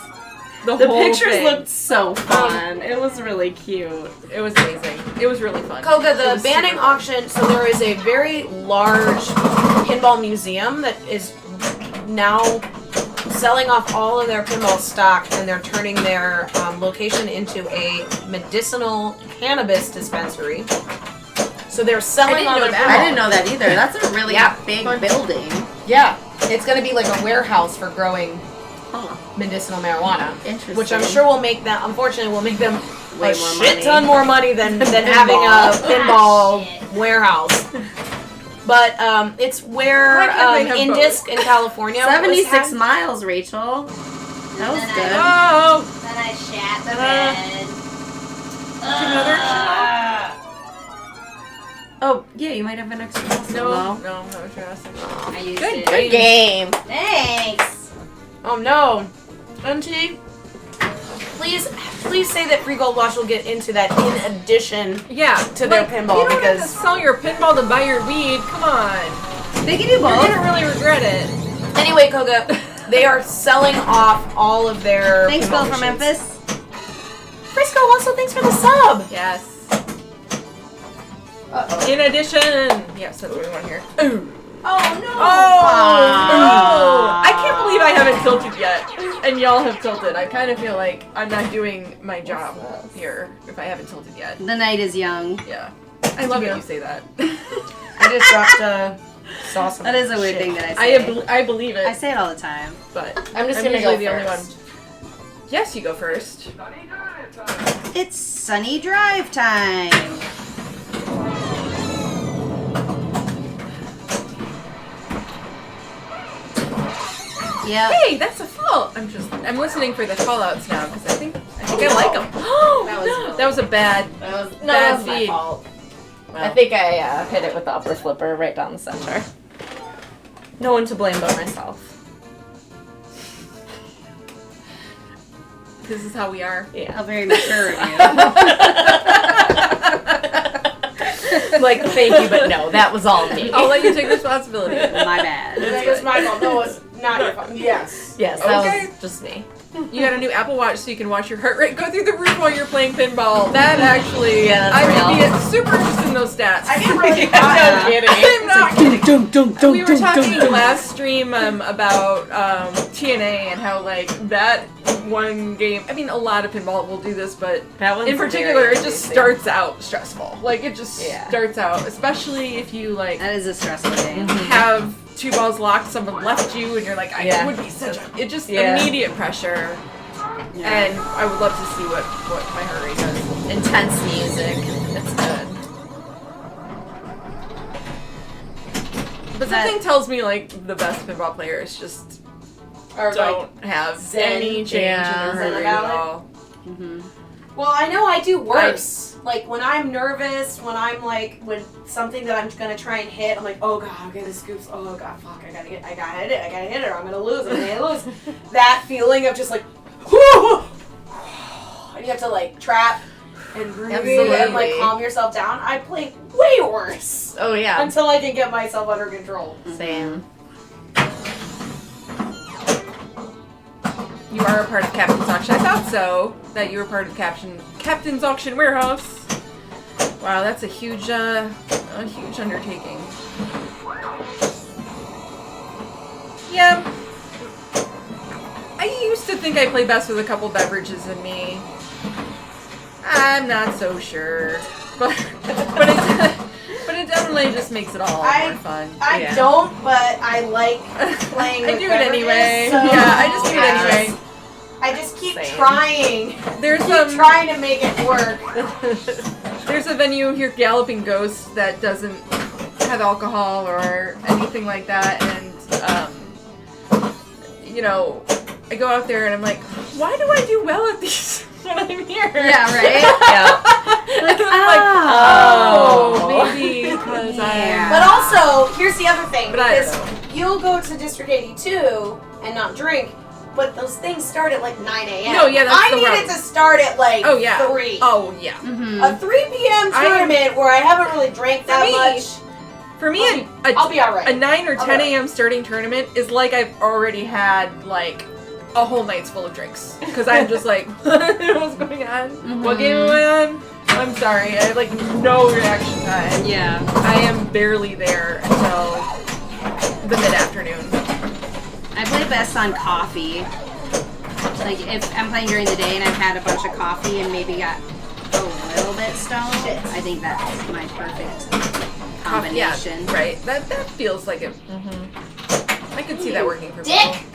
the The whole pictures thing. looked so fun. It was really cute. It was amazing. It was really fun. Koga, It the was banning super fun. auction, so there is a very large pinball museum that is now selling off all of their pinball stock, and they're turning their location into a medicinal cannabis dispensary. So they're selling all their I pinball. didn't know that either. That's a really Yeah. big building. Yeah, it's going to be like a warehouse for growing Huh. medicinal marijuana. Interesting. Which I'm sure will make them, unfortunately, will make them Way a more shit money. ton more money than having a pinball warehouse. But it's where Why can't they have Indisc in California. 76 was miles, Rachel. That was good. Oh, Then I shat the Uh, bed. another Oh, yeah, you might have an extra muscle. No, that was Jurassic. I used Good it. Good game. Thanks. Oh no. Auntie, please say that Free Gold Watch will get into that in addition Yeah, to their pinball you don't have to because sell your pinball to buy your weed. Come on, They can do you're both. gonna really regret it. anyway, Koga, they are selling off all of their Thanks, pinball Bill from machines. Memphis. Frisco, also thanks for the sub. Yes. In addition, yes, that's what we want here. Ooh. Oh no. Oh! I can't believe I haven't tilted yet, and y'all have tilted. I kind of feel like I'm not doing my job here if I haven't tilted yet. The night is young. Yeah. I love it you say that. I just dropped sauce. That is a weird thing that I say. I believe it, I say it all the time. but I'm just I'm gonna usually go the only one. first. Yes, you go first. It's Sunny Drive time. Yep. Hey, that's a fault. I'm listening for the fallouts now because I think I like them. Oh, that was a bad. That was Bad my feed. fault. I Well, think I hit it with the upper flipper right down the center. No one to blame but myself. this is how we are. A very mature review. Like, thank you, but no, that was all me. I'll let you take responsibility. My bad. That was my fault. No, it's not your fault. Yes. Yes, that Okay. was just me. You got a new Apple Watch so you can watch your heart rate go through the roof while you're playing pinball. That actually, Yeah, that's I would real. be super interested in those stats. I get really No hot. kidding. I'm not kidding. We were talking dum. last stream about TNA and how like that one game. I mean, a lot of pinball will do this, but That one's in particular, very it just interesting. starts out stressful. Like it just Yeah. starts out, especially if you like That is a stressful game. have two balls locked, someone left you, and you're like, Yeah. it would be such a. It just Yeah. immediate pressure. And I would love to see what my heart rate does. Intense music. It's good. But That- something tells me like the best pinball players just Or don't have zen. any change Yeah. in their Zen heart rate at about it. all. Well, I know I do worse. Like when I'm nervous, when I'm like when something that I'm gonna try and hit, I'm like, oh god, okay, the scoops. Oh god, fuck, I gotta hit it, or I'm gonna lose, That feeling of just like, and you have to like trap and breathe and like Absolutely. calm yourself down. I play way worse Oh, yeah. until I can get myself under control. Same. You are a part of Captain's Auction. I thought so. That you were part of Captain's Auction Warehouse. Wow, that's a huge undertaking. Yeah. I used to think I play best with a couple beverages in me. I'm not so sure, but it definitely just makes it all more fun. I Yeah. don't, but I like playing. I with do it beverages, anyway. so Yeah, I just do it anyway. I just keep Same. trying. There's Keep trying to make it work. There's a venue here, Galloping Ghost, that doesn't have alcohol or anything like that, and you know, I go out there and I'm like, why do I do well at these when I'm here? Yeah, right? Yeah. Like, oh, Oh. maybe because Yeah. But also, here's the other thing, But I don't because you'll go to District 82 and not drink, but those things start at like 9 a.m. No, yeah, that's I the needed route. to start at like Oh yeah. 3. Oh yeah. A 3 p.m. tournament where I haven't really drank that me, much. For me, I'll be alright. a 9 or I'll 10 be a.m. starting tournament is like I've already had like a whole night's full of drinks because I'm just like, what's going on? What game am I on? I'm sorry, I have like no reaction time. Yeah. I am barely there until the mid-afternoon. I play best on coffee. Like if I'm playing during the day and I've had a bunch of coffee and maybe got a little bit stoned, I think that's my perfect combination. Yeah, right. That feels like it. I could see that working for Dick! people.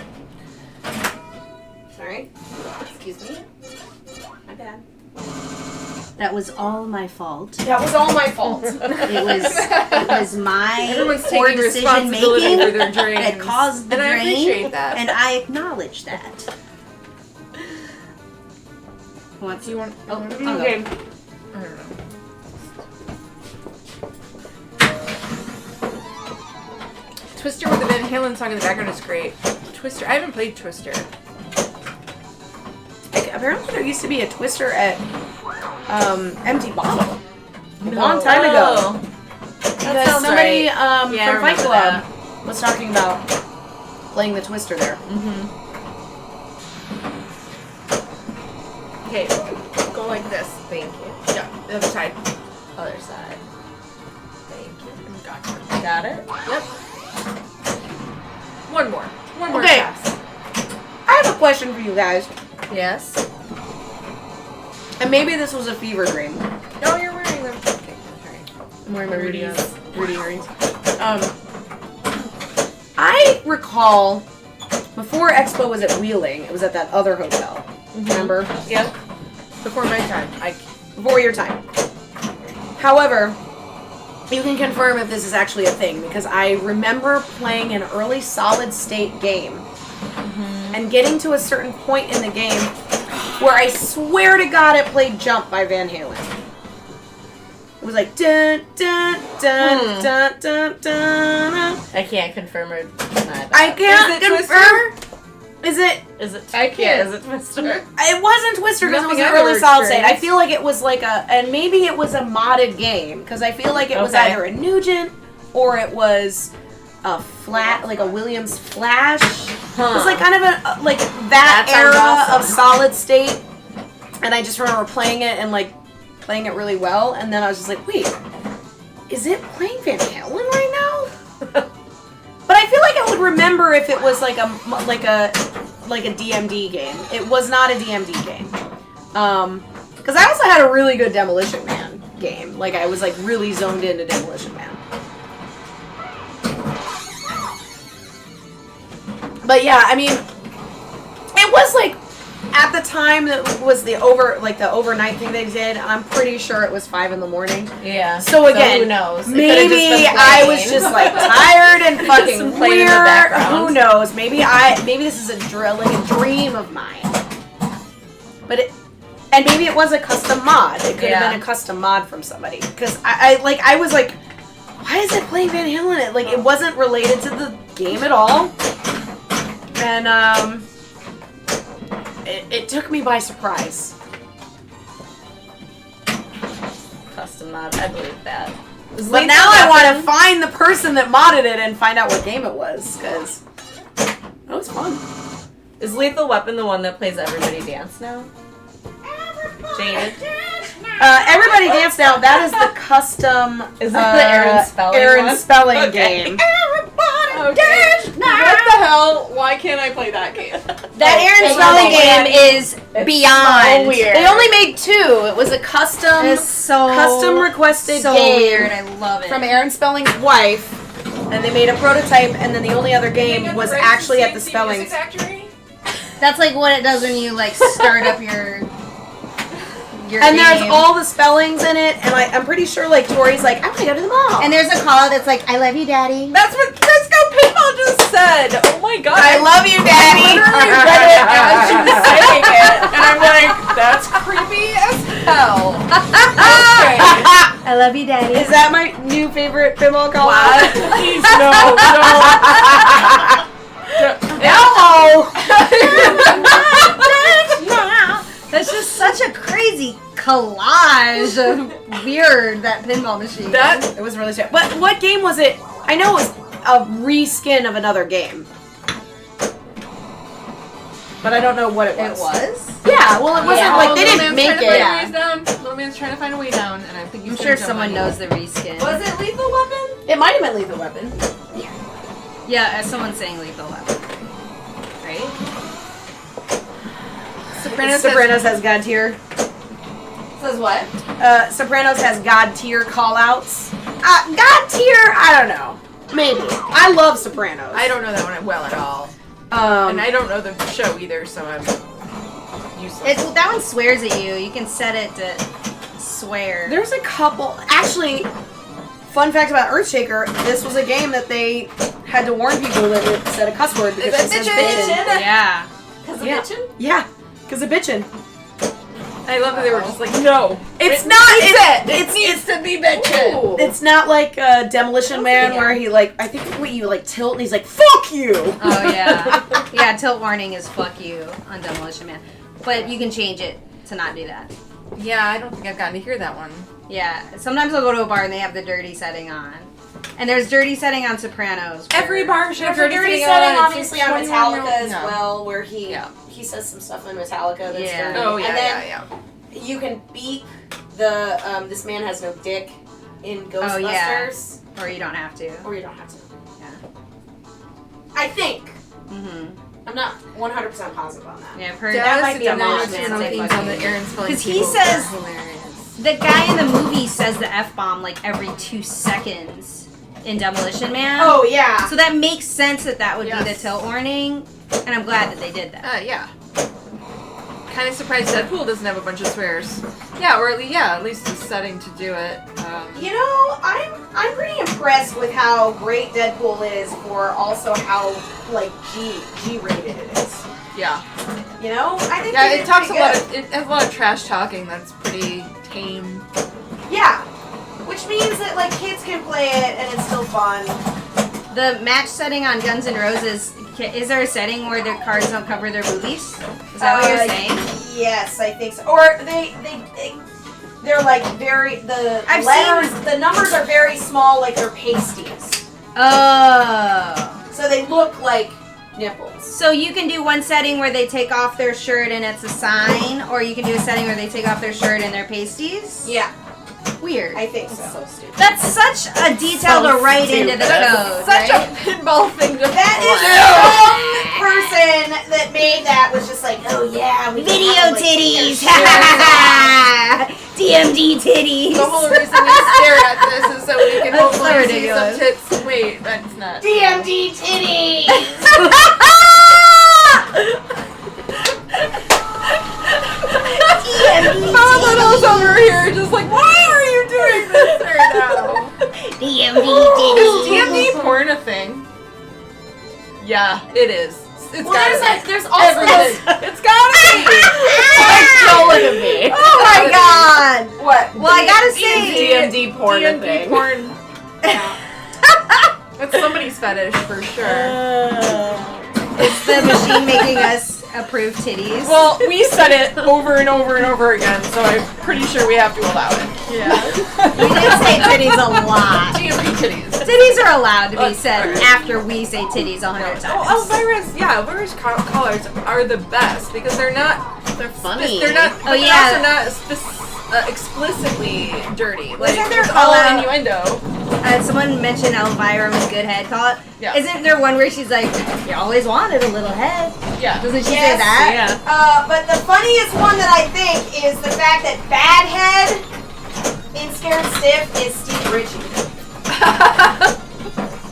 Sorry. Excuse me. My bad. That was all my fault. That was all my fault. It was my Everyone's poor taking decision responsibility making for their drains. that caused the And I drain, appreciate that. and I acknowledge that. Do you want? Oh, I I'll don't go. know. Twister with the Van Halen song in the background is great. Twister. I haven't played Twister. Apparently there used to be a Twister at Empty Bottle a long time ago. Because sounds somebody right. Yeah, I from Fight remember Club was talking about playing the Twister there. Okay, go like this. Thank you. Yeah, the other side. Other side. Thank you. Gotcha. Got it? Yep. One more. One more Okay. pass. I have a question for you guys, Yes. and maybe this was a fever dream. Oh, you're wearing them. Okay, alright. I'm wearing my Rudy Rudy earrings. I recall before Expo was at Wheeling, it was at that other hotel. Remember? Yep. Before my time. Before your time. However, you can confirm if this is actually a thing because I remember playing an early solid state game and getting to a certain point in the game where I swear to God it played Jump by Van Halen. It was like dun dun dun dun dun dun. I can't confirm or deny that. I can't Is it confirm. Is it? Is it? I can't. Yeah, is it Twister? It wasn't Twister because it was Nothing an I've early ever solid state. I experienced. feel like it was like and maybe it was a modded game because I feel like it was Okay. either a Nugent or it was a like a Williams Flash. It was like kind of a like that sounds era awesome. of solid state, and I just remember playing it and like playing it really well, and then I was just like, wait, is it playing Van Halen right now? But I feel like I would remember if it was like a DMD game. It was not a DMD game. Because I also had a really good Demolition Man game. Like I was like really zoned into Demolition Man. But yeah, I mean, it was like at the time that was the overnight thing they did. And I'm pretty sure it was 5 a.m. Yeah. So again, who knows? It could've maybe just been I playing. was just like tired and fucking Some playing in the weird. background. Who knows? Maybe this is a dream of mine. But maybe it was a custom mod. It could have Yeah. been a custom mod from somebody. Because I was like, why is it playing Van Halen? Like it wasn't related to the game at all. And it took me by surprise. Custom mod. I believe that. But now I want to find the person that modded it and find out what game it was, because that was fun. Is Lethal Weapon the one that plays Everybody Dance now? Jaded. Everybody Dance Now, that is the custom Is that the Aaron Spelling one? Spelling Okay. game. Okay. What the hell? Why can't I play that game? That Aaron it's Spelling so game weird. is beyond. So weird. They only made 2. It was a custom It's so requested so game weird. I love it. from Aaron Spelling's wife, and they made a prototype, and then the only other game was actually at the Spellings. That's like what it does when you like start up your And there's game. all the spellings in it, and I'm pretty sure like Tori's like, I want to go to the mall. And there's a call that's like, I love you, Daddy. That's what Crisco Pinball just said. Oh my god. I love you, Daddy. literally read it as she was saying it, and I'm like, that's creepy as hell. Okay. I love you, Daddy. Is that my new favorite pinball call? What? Please no, Elmo. That's just such a crazy collage of weird, that pinball machine. It was really strange. What game was it? I know it was a reskin of another game, but I don't know what it was. It was? Yeah. Well, it wasn't like they didn't make it. Little man's trying to find a way down, and I think he's I'm gonna sure jump someone on knows the reskin. Was it Lethal Weapon? It might have been Lethal Weapon. Yeah, as someone's saying Lethal Weapon. Right? Sopranos has God tier. Says what? Sopranos has God tier callouts. God tier, I don't know. Maybe. I love Sopranos. I don't know that one well at all, and I don't know the show either, so I'm useless. That one swears at you. You can set it to swear. There's a couple. Actually, fun fact about Earthshaker: this was a game that they had to warn people that it said a cuss word because it says bitchin'. Yeah. Cause Yeah. bitchin'? Yeah, because of bitchin'. I love that they were just like, no. It's not. It needs to be mentioned. It's not like Demolition Man where he I think what you tilt and he's like, fuck you. Oh yeah. Yeah, tilt warning is fuck you on Demolition Man. But you can change it to not do that. Yeah, I don't think I've gotten to hear that one. Yeah. Sometimes I'll go to a bar and they have the dirty setting on. And there's dirty setting on Sopranos. where- Every bar should have There's a dirty on setting, it. obviously, on 21-year-old Metallica as no. well, where he Yeah. says some stuff on Metallica that's Yeah. dirty. Oh, yeah, and then yeah. you can beat the This Man Has No Dick in Ghostbusters. Oh, yeah. Or you don't have to. Or you don't have to. Yeah. I think. Mm-hmm. I'm not 100% positive on that. Yeah, I've heard Dallas that might be a and Mosh 90210 Man themes thing. on the Aaron's Spelling 'Cause he Tables says- are hilarious. The guy in the movie says the F-bomb like every 2 seconds in Demolition Man. Oh, yeah. So that makes sense that would be the Yes. tilt warning, and I'm glad that they did that. Yeah. Kind of surprised Deadpool doesn't have a bunch of swears. Yeah, or at least the setting to do it. You know, I'm pretty impressed with how great Deadpool is for also how, G-rated it is. Yeah. You know? I think Yeah, they it did talks a pretty lot. good. It has a lot of trash talking. That's pretty tame. Yeah. Which means that, kids can play it and it's still fun. The match setting on Guns N' Roses, is there a setting where their cards don't cover their boobies? Is that what you're saying? Yes, I think so. Or they're very I've letters. The numbers are very small, like they're pasties, Oh. so they look like nipples. So you can do one setting where they take off their shirt and it's a sign, or you can do a setting where they take off their shirt and they're pasties? Yeah, Weird. I think so. stupid. That's such a detail to write into the code, Such right? a pinball thing to That is some person that made that was just like, oh yeah, we can Video have, like, titties! their shirts DMD titties! The whole reason we stare at this is so we can That's so hopefully see ridiculous. some tits. Wait, that's not. DMD titties. Oh, Little's over here just like, why are you doing this right now? DMD Is DMD porn a thing? Yeah, it is. It's Well, gotta be. there's also Everything. It's gotta be. Don't look at me. Oh my god! what? Well, I gotta say, DMD porn a DMD thing. porn. That's somebody's fetish for sure. is the machine making us approve titties? Well, we said it over and over and over again, so I'm pretty sure we have to allow it. Yeah. we did say titties a lot. DMD titties. Titties are allowed to be said Okay. after we say titties 100 times. Elvira's collars are the best because they're not. They're funny. They're not. Oh, They're yeah. also not explicitly dirty. Like Wasn't there there's all call-out- innuendo. Someone mentioned Elvira with good head call it. Yeah. Isn't there one where she's like, you always wanted a little head? Yeah. Doesn't she Yes. say that? Yeah. But the funniest one that I think is the fact that Bad Head in Scared Stiff is Steve Ritchie.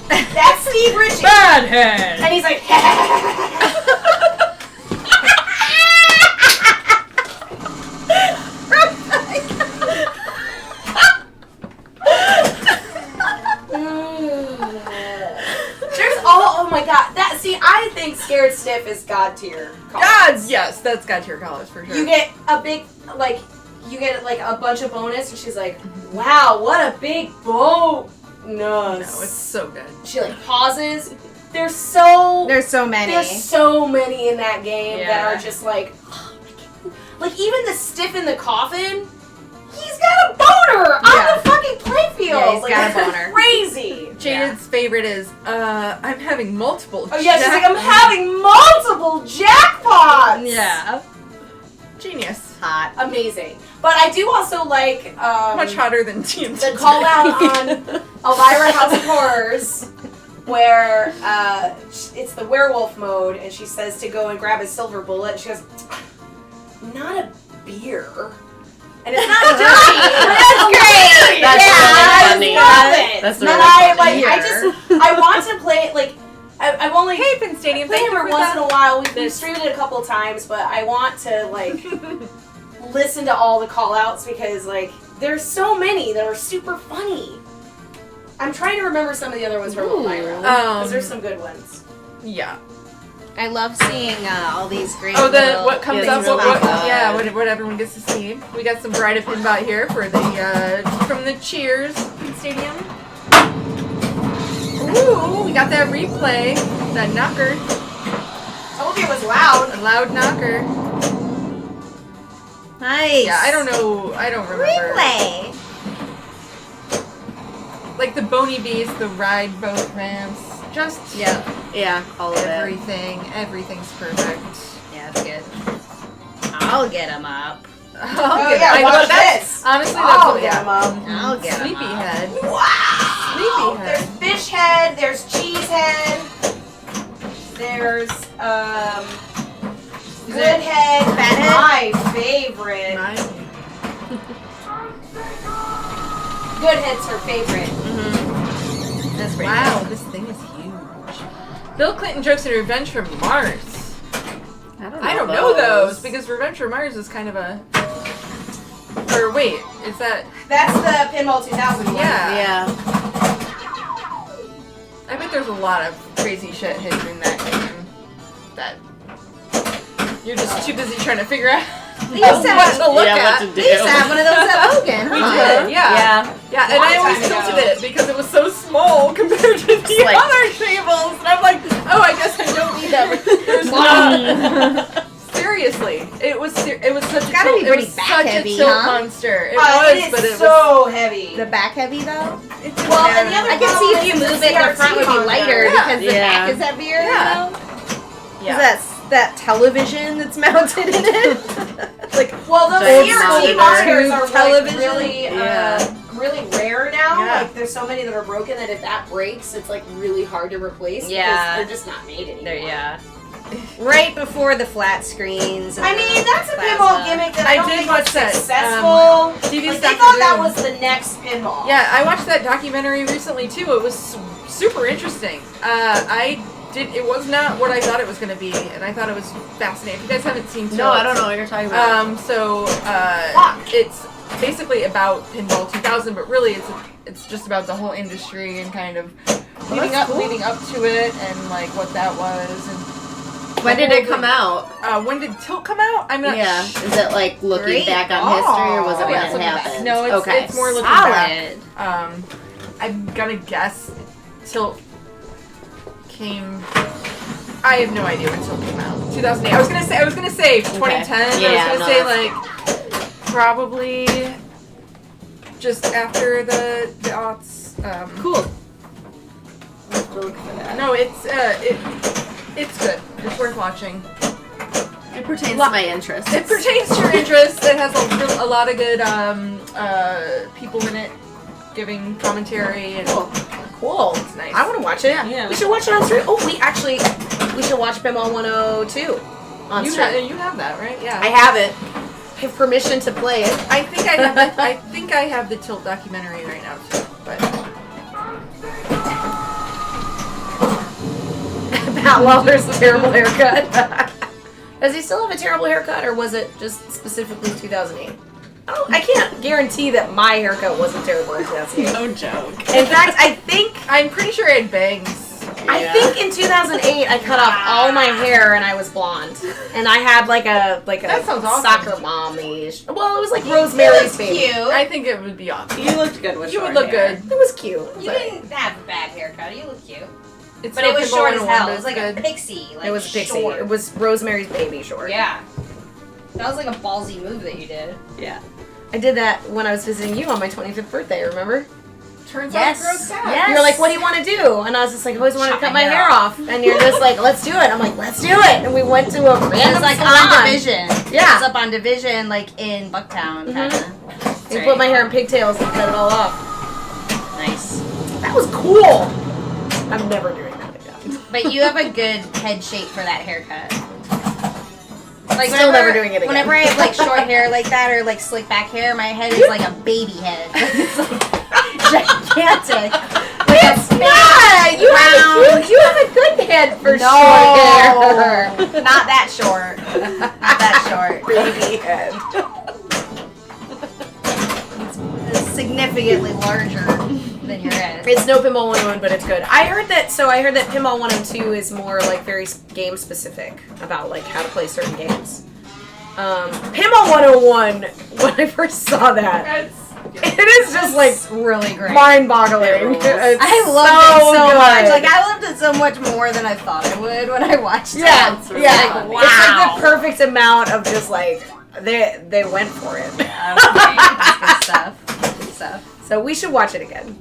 That's Steve Ritchie. Bad head. And he's like, oh my god. I think Scared Stiff is God tier. Gods, yes, that's got your collars for sure. You get a big, you get a bunch of bonus, and she's like, wow, what a big bonus. no, it's so good. She pauses. There's so many. There's so many in that game that Yeah. are just even the stiff in the coffin. He's got a boner on the fucking playfield. Yeah, he's got a it's boner. Crazy. Jaded's favorite is, I'm having multiple. Oh yeah, she's like, I'm jackpots." having multiple jackpots. Yeah. Genius. Hot. Amazing. But I do also like Much hotter than TMT. the call out on Elvira House of Horrors, where it's the werewolf mode, and she says to go and grab a silver bullet, and she goes, not a beer. And it's not dirty. That's great. That's really funny. I love it. That's And really I funny. I want to play it, I've only Hey, Pin Stadium, played thank you it for once that. in a while. We've streamed it a couple of times, but I want to, listen to all the call-outs because, there's so many that are super funny. I'm trying to remember some of the other ones from Elvira. Because there's some good ones. Yeah. I love seeing all these great. Oh, the little what comes Yeah, up? these are What, really yeah, good. what everyone gets to see. We got some Bride of Pinbot here for the from the Cheers Stadium. Ooh, we got that replay, that knocker, Told you it was loud. a loud knocker. Nice. Yeah, I don't remember. Replay. Like the Boney Bees, the ride boat ramps, just Yeah, all of it. everything's perfect. Yeah, it's good. I'll get him up. Oh, yeah, watch this. Honestly, that's Oh, what, yeah, Mom. I'll get him up. Sleepyhead. Wow! Sleepyhead. There's fish head, there's cheese head, there's good head, Fathead? my favorite. Good head's her favorite. That's pretty Wow, this thing is huge. Bill Clinton jokes in Revenge from Mars. I don't know those because Revenge from Mars is kind of a. Or wait, is that? That's the Pinball 2000 one. Yeah. Yeah. I bet there's a lot of crazy shit hidden in that game. That you're just too busy trying to figure out We used to what have, to look Yeah, at. what to do. we used to have one of those at Logan. We huh? did, yeah. Yeah, and Long I always time ago. tilted it because it was so small compared to the like- other tables. And I'm like, oh, I guess I don't need that. But there's not. Seriously, it was such a gotta tilt. be It pretty was back such heavy, a tilt huh? monster. It It was, is but it was. so heavy. The back heavy though. Well, and the other I can see if you problem is move the it, the front would be CRT lighter Yeah. because the Yeah. back is heavier. Yeah. You know? Yeah. Is that television that's mounted in it? Like Well, those Giant CRT monitor. monitors are Television. like really, Yeah. really rare now. Yeah. Like there's so many that are broken that if that breaks, it's like really hard to replace. Yeah. because they're just not made anymore. yeah. Right before the flat screens. And I mean, that's a plasma. pinball gimmick that I I don't did think watch was that, successful. TV's Like, they Dr. thought that Doom. was the next pinball. Yeah, I watched that documentary recently too. It was super interesting. It was not what I thought it was going to be, and I thought it was fascinating. If you guys haven't seen No, I don't know what you're talking about. It's basically about Pinball 2000, but really it's just about the whole industry and kind of leading up to it and like what that was. And When did it come out? when did Tilt come out? I'm not. Yeah. Is it like looking Great back on history, or was it Oh, when yeah, it something like that. happened? No, it's, okay. it's more looking back. Solid. I'm gonna guess Tilt came. I have no idea when Tilt came out. 2008. I was gonna say 2010. Yeah, I was no, gonna say that's- like probably just after the aughts. Cool. No, it's good. It's worth watching. It pertains to my interests. It pertains to your interests. It has a lot of good people in it giving commentary and Cool. it's nice. I want to watch it. Yeah. We should watch it on stream. Oh, we should watch Pinball 102 on you stream. have that, right? Yeah. I have it. I have permission to play it. I think I have the Tilt documentary right now too. But Matt Lawler's terrible haircut. Does he still have a terrible haircut, or was it just specifically 2008? I can't guarantee that my haircut wasn't terrible in 2008. No joke. In fact, I think I'm pretty sure I had bangs. in 2008 I cut off all my hair and I was blonde, and I had like a That sounds awesome. soccer mommy-ish. Well, it was like Rosemary's Baby. Cute. I think it would be awesome. You looked good with You would short look hair. good. It was cute. You didn't have a bad haircut. You look cute. It's But it was still short Pinball as hell. 101, It was like but a pixie. Like It was Pixie. short. It was Rosemary's Baby short. Yeah. That was like a ballsy move that you did. Yeah. I did that when I was visiting you on my 25th birthday, remember? turns Yes. out it grows back. Yes. You were like, what do you want to do? And I was just like, I always wanted to Chop cut my my hair hair off. And you're just like, let's do it. I'm like, let's do it. And we went to a It random was like salon. on Division. Yeah. It was up on Division, like in Bucktown, kind of. They put my hair in pigtails and cut it all off. Nice. That was cool. I'm never doing that again. But you have a good head shape for that haircut. Like Still never doing it again. Whenever I have like short hair like that or like slick back hair, my head is like a baby head. It's like gigantic. Like a Yeah, you have a good head for short hair. Not that short. Not that short. Baby head. It's significantly larger. Then you're at. It's no Pinball 101, but it's good. I heard that Pinball 102 is more like very game specific about like how to play certain games. Pinball 101, when I first saw that, it is just like really great. mind-boggling. I loved it so much. Like I loved it so much more than I thought I would when I watched it. Yeah, It's really yeah. funny. It's like the perfect amount of just like they went for it. Good stuff. Good stuff. So we should watch it again.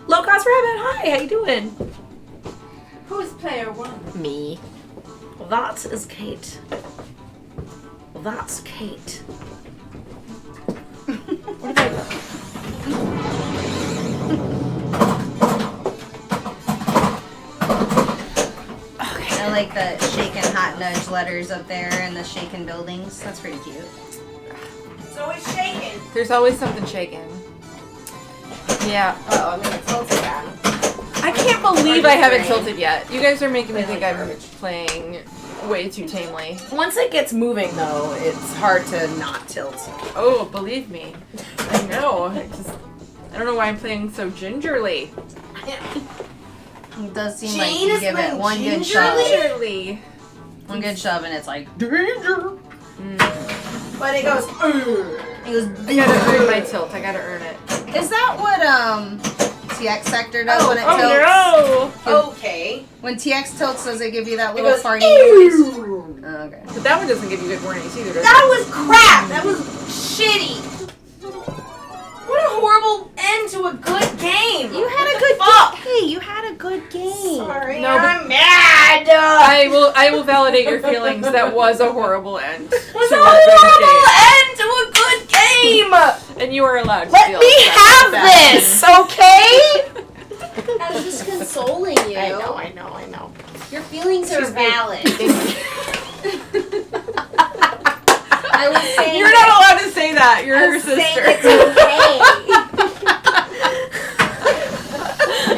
Low Cost Rabbit, hi, how you doing? Who's player one? Me. That is Kate. That's Kate. I like the shaken hot nudge letters up there and the shaken buildings. That's pretty cute. It's always shaking. There's always something shaking. Yeah. Oh, I'm gonna tilt it down. I can't believe I haven't tilted yet. You guys are making me think I'm playing way too tamely. Once it gets moving, though, it's hard to not tilt. Oh, believe me. I know. I don't know why I'm playing so gingerly. It does seem like you give it one good shove. Gingerly. One good shove and it's like Danger. But it goes. it goes. I gotta earn my tilt. I gotta earn it. Is that what TX Sector does when it tilts? Oh no! Okay. When TX tilts, does it give you that It little goes. farty noise? Oh, okay. But that one doesn't give you good warnings either, does That was crap. That was shitty. What a horrible end to a good game. You had a good Fuck. game. Hey, you had a good game. Sorry, No, but- I'm mad. I will validate your feelings. That was a horrible end. It was to a a good horrible end to a good game. game. And you are allowed to Let feel me upset have about that. this, okay? I was just consoling you. I know. Your feelings are Excuse me. valid. I was saying You're not allowed to say that. You're her saying sister. it's okay.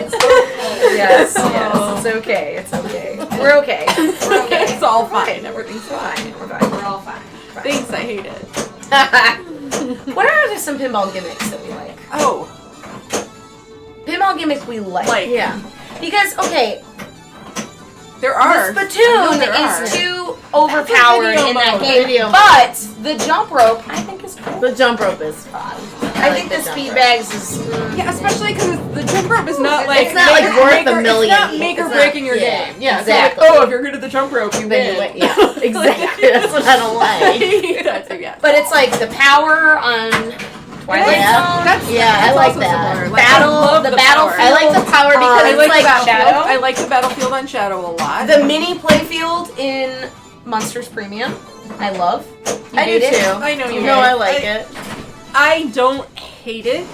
It's okay. Yes, Oh. it's okay. It's okay. We're okay. We're okay. It's all fine. Everything's fine. We're fine. We're all fine. Thanks, I hate it. What are just some pinball gimmicks that we like? Oh, Pinball gimmicks we like. yeah. Because, okay, There are. the I know Splatoon there are. is too overpowered video in that mode. game. Video But the jump rope, I think is cool. The jump rope is fun. I think the speed bags is. Yeah, especially because the jump rope is not like It's not like worth a million. It's not make or It's breaking not- your yeah, game. Yeah, exactly. So like, oh, if you're good at the jump rope, you Then you win. win. Yeah, exactly. That's what I don't like. That's it, yeah. But it's like the power on Twilight Yeah. Zone. That's I like also that. similar. Like, Battle- I love the the battlefield. I like the power because I it's like like the battlefield. Shadow. I like the battlefield on Shadow a lot. The mini playfield in Monsters Premium, I love. You I do hate it? too. I know you No, hate I it. like it. I don't hate it.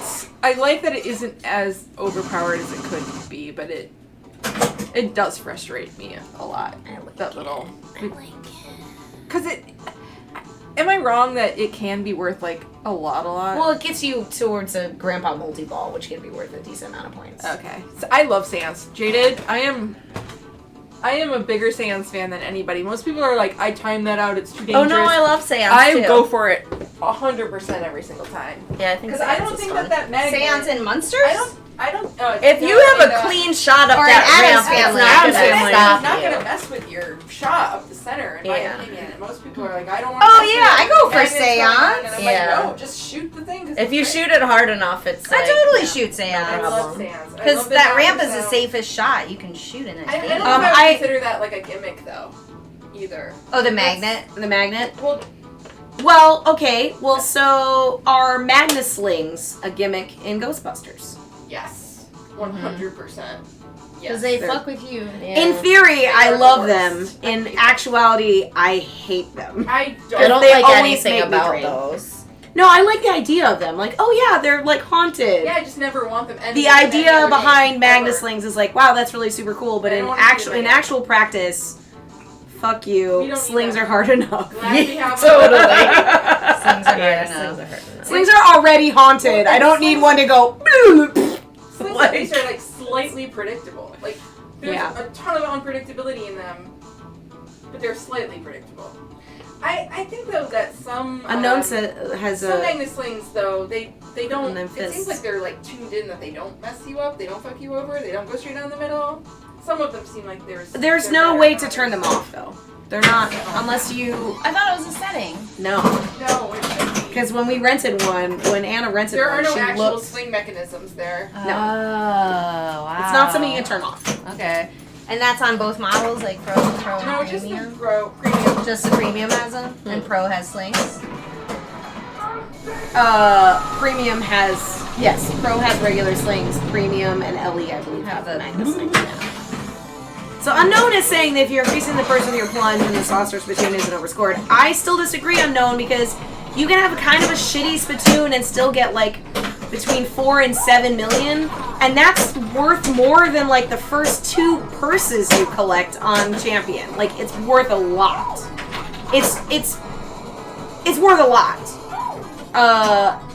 I like that it isn't as overpowered as it could be, but it does frustrate me a lot. I like That little. I like it. Because it. Am I wrong that it can be worth like a lot? Well, it gets you towards a Grandpa multi-ball, which can be worth a decent amount of points. Okay. So I love Sans. Jaded, I am a bigger Sans fan than anybody. Most people are like, I timed that out, it's too dangerous. Oh no, I love Sans I too. go for it 100% every single time. Yeah, I think Because I Sans don't is think fun. that magnet. Seance and Munsters? I don't. If you have a clean shot up Or that an Addams ramp, family. it's not Adam's gonna family stop is not you. gonna mess with your shot up the center, in Yeah. my opinion. And most people are like, I don't want. Oh, yeah, I go for Seance. Seance. And I'm Yeah. like, no, just shoot the thing. 'cause If you it's shoot it hard enough, it's I like, totally shoot I Seance. love problem. Seance. I Because love the that ramp is knockout the sound. safest shot you can shoot in that I don't game. know if I I- would consider that like a gimmick though, either. Oh, the magnet? The magnet? Well, Well, okay. Well, so are Magnus slings a gimmick in Ghostbusters? yes, 100%. Because Yes. they they're- fuck with you. Yeah. In theory, I They're love the them. worst. In actuality, I hate them. I don't. I don't They like always anything make me about drain. those. No, I like the idea of them. Like, oh yeah, they're like haunted. Yeah, I just never want them. The ending in any idea other behind game, Magnus ever. slings is like, wow, that's really super cool. But I in don't wanna see actual it in again. actual practice, fuck We you. don't need Slings that. are hard enough. Glad we have Totally. Slings are Yeah, hard slings enough. are hard enough. Slings are already haunted. I don't need one to go. Slings Like- at least are like slightly predictable. Like there's Yeah. a ton of unpredictability in them, but they're slightly predictable. I I think though that some Unknown has some a. magnet slings though they don't. And then It seems fists. like they're like tuned in that they don't mess you up. They don't fuck you over. They don't go straight down the middle. Some of them seem like There's they're no better way than to others. turn them off though. They're not unless you I thought it was a setting. no. No, it should be. Because when we rented one, when Anna rented There one, are no she actual looked. sling mechanisms there. Oh, wow. It's not something you can turn off. Okay. And that's on both models, like Pro, No, and just the Premium? premium. Just the Premium has them? And Pro has slings? Premium has yes. Pro has regular slings. Premium and LE, I believe, have the magnet slings. Yeah. So Unknown is saying that if you're increasing the person of your plunge and the saucer spittoon isn't overscored. I still disagree, Unknown, because you can have a kind of a shitty spittoon and still get like between 4 and 7 million, and that's worth more than like the first 2 purses you collect on Champion. Like it's worth a lot. It's worth a lot.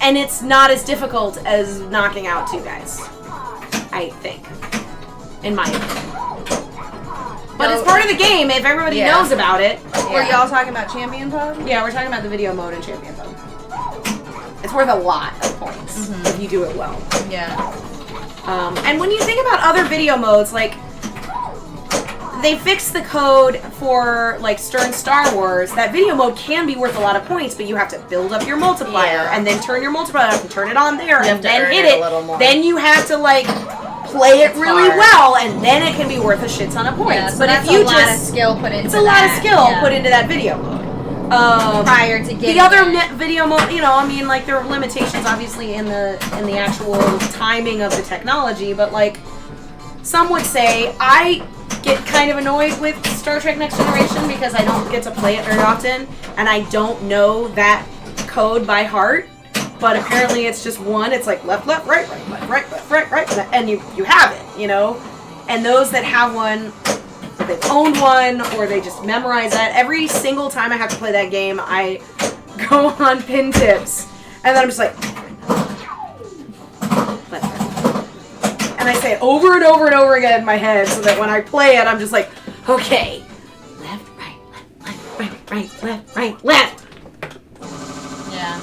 And it's not as difficult as knocking out 2 guys. I think. In my opinion. But it's part of the game if everybody Yeah. knows about it. Were y'all talking about Champion Pub? Yeah, we're talking about the video mode in Champion Mode. It's worth a lot of points if you do it well. Yeah. And when you think about other video modes, like they fixed the code for like Stern Star Wars. That video mode can be worth a lot of points, but you have to build up your multiplier Yeah. and then turn your multiplier up and turn it on there have and to then earn hit it a it. little more. Then you have to like play it really hard. well, and then it can be worth a shit ton of points. Yeah, so but that's if you a lot of just skill put into it's a lot of that, skill yeah. put into that video mode. prior to getting The other it. video mode, you know, I mean, like there are limitations obviously in the actual timing of the technology, but like some would say, I get kind of annoyed with Star Trek Next Generation because I don't get to play it very often, and I don't know that code by heart. But apparently, it's just one. It's like left, left, right, right, left, right, left, right, right, and you have it, you know. And those that have one, they've owned one, or they just memorize that. Every single time I have to play that game, I go on pin tips, and then I'm just like, left, right. And I say it over and over and over again in my head, so that when I play it, I'm just like, okay, left, right, left, right, right, left, right, left. Yeah.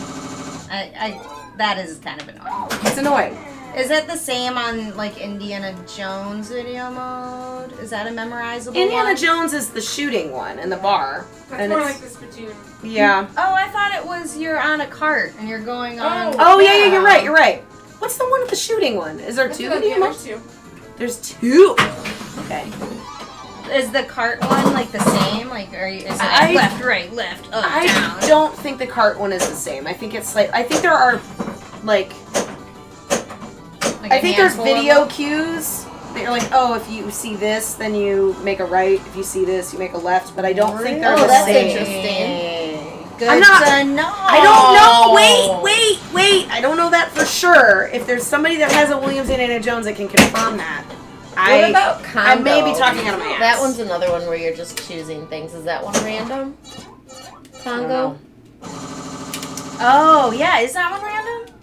I that is kind of annoying. It's annoying. Is it the same on like Indiana Jones video mode? Is that a memorizable Indiana one? Jones is the shooting one in the bar. That's and more it's, like the spittoon. yeah. Oh, I thought it was you're on a cart and you're going on. Oh yeah, you're right. You're right. What's the one with the shooting one? Is there That's two what- video yeah, modes? there's 2. There's 2. Okay. Is the cart one like the same? Like, are you, is it I- left, right, left, up, I down? don't think the cart one is the same. I think it's like I think there are like Like I a think there's handful of video them? cues that you're like, oh, if you see this, then you make a right. If you see this, you make a left. But I don't think they're Oh, the that's same. interesting. Good I'm not- to know. I don't know. Wait. I don't know that for sure. If there's somebody that has a Williams Indiana Jones that can confirm that, What about Congo? I may be talking out of my ass. That one's another one where you're just choosing things. Is that one random? Congo? Oh yeah, is that one random?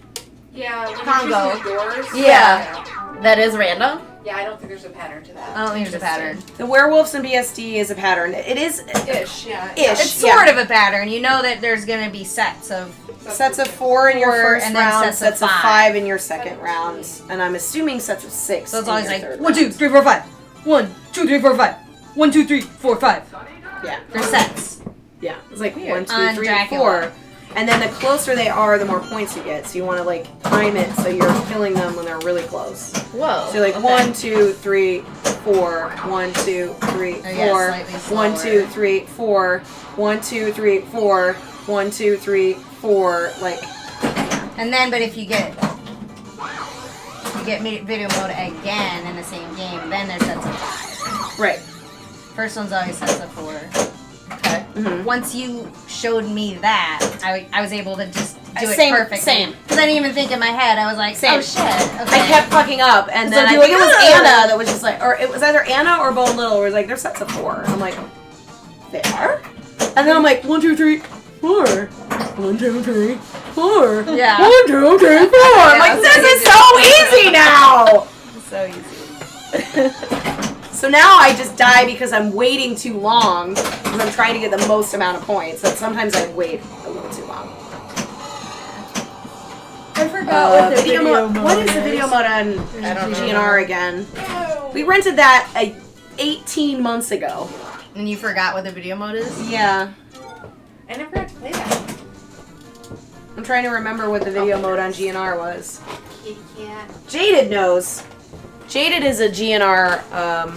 Yeah, when Congo. you're choosing the doors. Yeah. That is random? Yeah, I don't think there's a pattern to that. I don't think there's a pattern. The werewolves in BSD is a pattern. It is Ish, yeah. ish. It's sort of a pattern. You know that there's gonna be sets of. Sets of 4 in your Four, first and then round, sets of of five. 5 in your second round, and I'm assuming sets of 6. So it's in always your like third 1, 2, round. 3, 4, 5. 1, 2, 3, 4, 5. 1, 2, 3, 4, 5. Yeah, They're sets. yeah. It's like Weird. 1, 2, On 3, Dracula. 4, and then the closer they are, the more points you get. So you want to like time it so you're killing them when they're really close. Whoa. So like okay. 1, 2, 3, 4. 1, 2, 3, 4. yeah, slightly 1, 2, slower. 3, 4. 1, 2, 3, 4. 1, 2, 3, 4. Like. And then, but if you get video mode again in the same game, then there's sets of 5. Right. First one's always sets of 4. Okay. Mm-hmm. Once you showed me that, I was able to just do it Same- perfectly. same. Because I didn't even think in my head. I was like, Same. oh shit. Okay. I kept fucking up, and So then I do think it it was good. Anna that was just like, or it was either Anna or Bo Little, where it's like, they're sets of 4. And I'm like, they are? And then I'm like, 1, 2, 3, 4. 1, 2, 3, 4. Yeah. 1, 2, 3, 4. I'm like, this is so easy now! so easy. So now I just die because I'm waiting too long because I'm trying to get the most amount of points. But sometimes I wait a little too long. I forgot what the video mode. What is the video mode on GNR again? We rented that 18 months ago. And you forgot what the video mode is? Yeah. I never got to play that. I'm trying to remember what the video mode on GNR was. Jaded knows. Jaded is a GNR.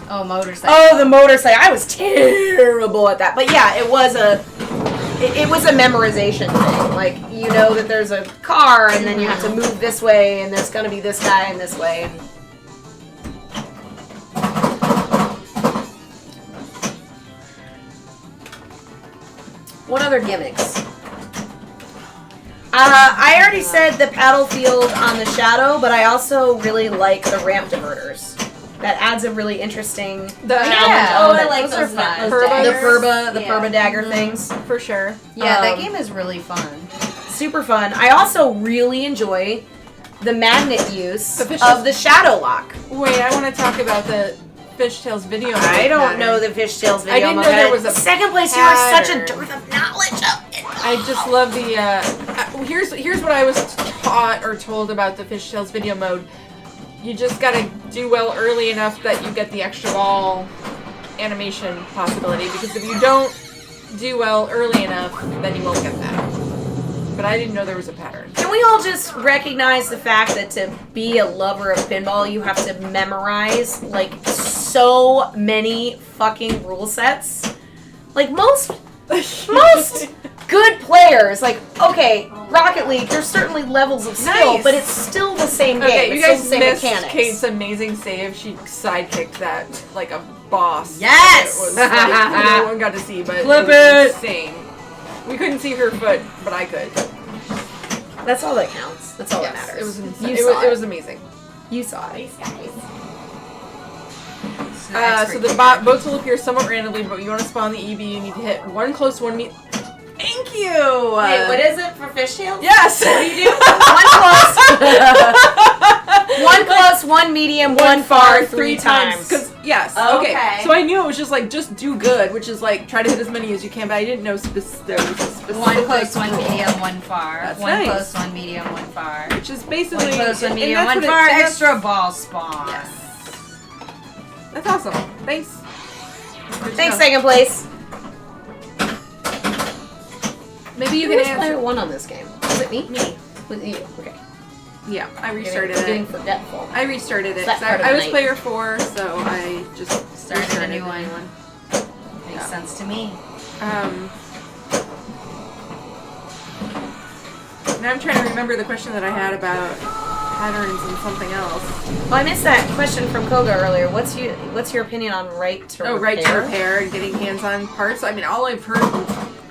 Oh, motorcycle. Oh, the motorcycle. I was terrible at that. But yeah, it was a memorization thing. Like, you know that there's a car and then you have to move this way and there's going to be this guy in this way. What other gimmicks? I already said the paddle field on the Shadow, but I also really like the ramp diverters. That adds a really interesting challenge. Oh, I like those fun. The Purba dagger things. For sure. Yeah, that game is really fun. Super fun. I also really enjoy the magnet use The of the Shadow Lock. Wait, I want to talk about the Fishtails video. I don't pattern. know the Fishtails video. I didn't know there was a second place. You are such a pattern. dearth of knowledge of it. I just love the. Here's what I was taught or told about the Fishtails video mode. You just gotta do well early enough that you get the extra ball animation possibility. Because if you don't do well early enough, then you won't get that. But I didn't know there was a pattern. Can we all just recognize the fact that to be a lover of pinball, you have to memorize like so many fucking rule sets? Like most good players, like, okay, Rocket League, there's certainly levels of skill, Nice. but it's still the same game. Okay, you it's guys still the same missed mechanics. Kate's amazing save. She sidekicked that like a boss. Yes! It was like, no one got to see, but Flip it it! was insane. We couldn't see her foot, but I could. That's all that counts. That's all that Yes, matters. it was insane. You It saw was, it. it was amazing. You saw it. So the boats will appear somewhat randomly, but you want to spawn the EB, you need to hit one close, one meet. Thank you! Wait, what is it for Fishtails? Yes! What do you do? One close, one medium, one far, three times. Because yes, Okay. okay. So I knew it was just like just do good, which is like try to hit as many as you can. But I didn't know there was a specific One close, one rule, medium, one far. That's One nice. close, one medium, one far. which is basically One close, one and medium, that's one what far. and that's- Extra ball spawn. Yes, that's awesome. Thanks. Good to Thanks, know. second place. Maybe you Who can was answer. player one on this game? Was it me? Me. Was it you? Okay. Yeah, I Getting restarted it. forgetful. I restarted it. That 'cause part of I the was night. player 4, so I just Started a restarted new the one. new one. Makes sense to me. Now I'm trying to remember the question that I had about patterns and something else. Well, I missed that question from Koga earlier. What's your opinion on right to repair? Right to repair and getting hands-on parts. I mean, all I've heard,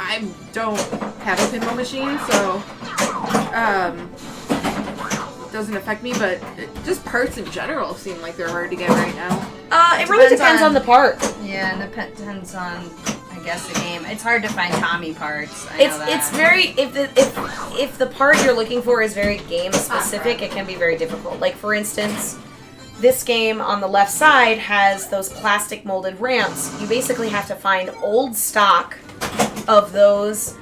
I don't have a pinball machine, so it doesn't affect me. But just parts in general seem like they're hard to get right now. It really Depends depends on- on the part. Yeah, and depends on, I guess, the game. It's hard to find Tommy parts. I know that. It's very if the part you're looking for is very game specific, it can be very difficult. Like for instance, this game on the left side has those plastic molded ramps. You basically have to find old stock of those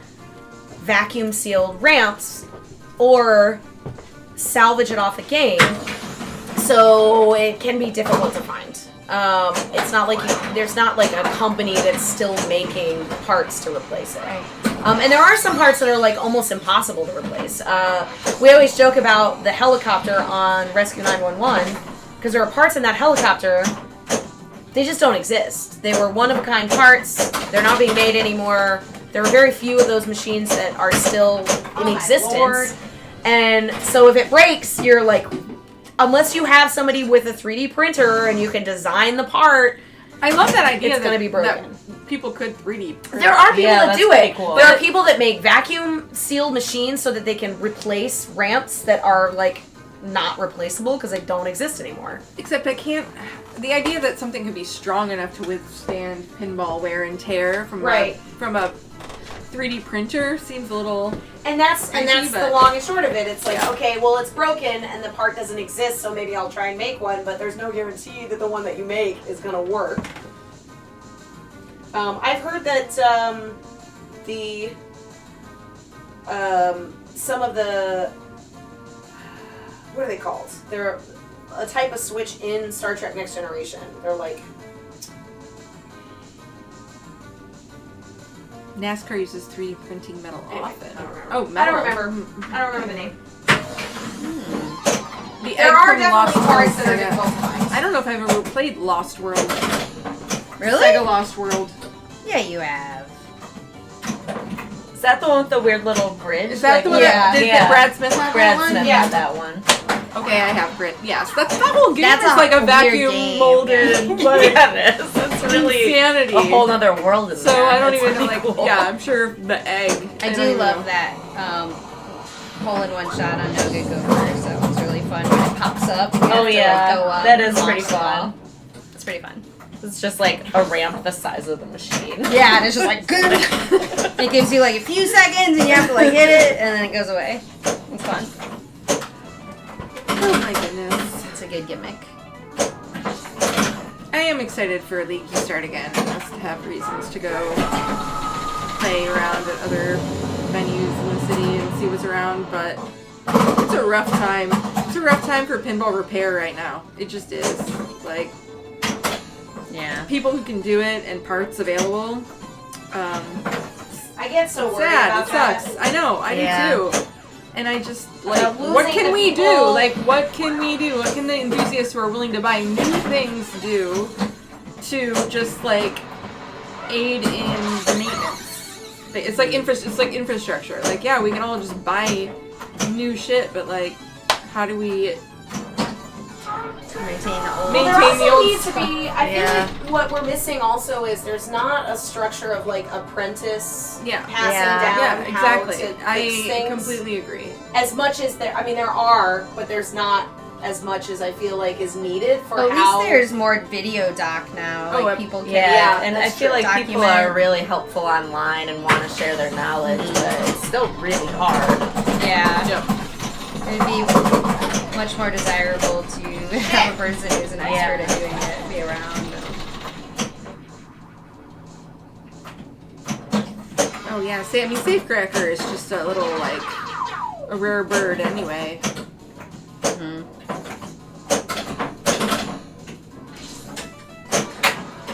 vacuum sealed ramps or salvage it off the game. So it can be difficult to find. It's not like there's not like a company that's still making parts to replace it. And there are some parts that are like almost impossible to replace. We always joke about the helicopter on Rescue 911 because there are parts in that helicopter, they just don't exist. They were one-of-a-kind parts. They're not being made anymore. There are very few of those machines that are still in existence. Lord. And so if it breaks, you're like, unless you have somebody with a 3D printer and you can design the part, I love that idea. It's that, gonna be broken. that people could 3D print. there are people Yeah, that do that's it. pretty cool. There are people that make vacuum sealed machines so that they can replace ramps that are like not replaceable because they don't exist anymore. Except I can't. The idea that something could be strong enough to withstand pinball wear and tear from Right. a 3D printer seems a little. And that's Crazy, the but- long and short of it. It's like, okay, well, it's broken and the part doesn't exist, so maybe I'll try and make one, but there's no guarantee that the one that you make is gonna work. I've heard that some of the, what are they called? They're a type of switch in Star Trek Next Generation. They're like, NASCAR uses 3D printing metal Anyway, often. I don't remember. Oh, I metal. don't remember. I don't remember the name. The There egg are from Lost definitely parts World that are Sega. difficult to find. I don't know if I've ever played Lost World. Really? Sega Lost World. Yeah, you have. Is that the one with the weird little bridge? Is that the one yeah. that did Yeah. Brad Smith have Brad that one? Smith Yeah. had that one. Okay, I have Brit. Yes, that whole game That's is a like a weird vacuum game, molded like Yeah, it is. It's really insanity. a whole other world in So there. I don't It's even really like. cool. Yeah, I'm sure the egg. I don't do even love know. that hole-in-one shot on No Good Gophers. That one's really fun when it pops up. You have Oh to, yeah, like, go up that and is launch pretty the ball. fun. It's pretty fun. It's just like a ramp the size of the machine. Yeah, and it's just like it gives you like a few seconds, and you have to like hit it, and then it goes away. It's fun. Oh my goodness. It's a good gimmick. I am excited for League to start again. I must have reasons to go play around at other venues in the city and see what's around, but it's a rough time. It's a rough time for pinball repair right now. It just is. Like, Yeah. people who can do it and parts available. I get so worried Sad. about It that. sucks. I know. I Yeah. do too. And I just like, losing what can the we do? people- Like, what can we do? What can the enthusiasts who are willing to buy new things do to just like aid in the maintenance? It's like infrastructure. Like, yeah, we can all just buy new shit, but like, how do we Maintain the old. Maintain There also the old needs to stuff. be. I Yeah. feel like what we're missing also is there's not a structure of like apprentice Yeah. passing Yeah. down Yeah, how exactly. to fix I things. completely agree. As much as there, I mean, there are, but there's not as much as I feel like is needed for At how. least there's more video doc now. Oh, Like people can. Yeah, Yeah, and I that's feel true. like people Document. are really helpful online and want to share their knowledge, but it's still really hard. Yeah. Yep. It'd be much more desirable to have a person who's an expert at doing it be around. Oh yeah, Safecracker is just a little like a rare bird anyway.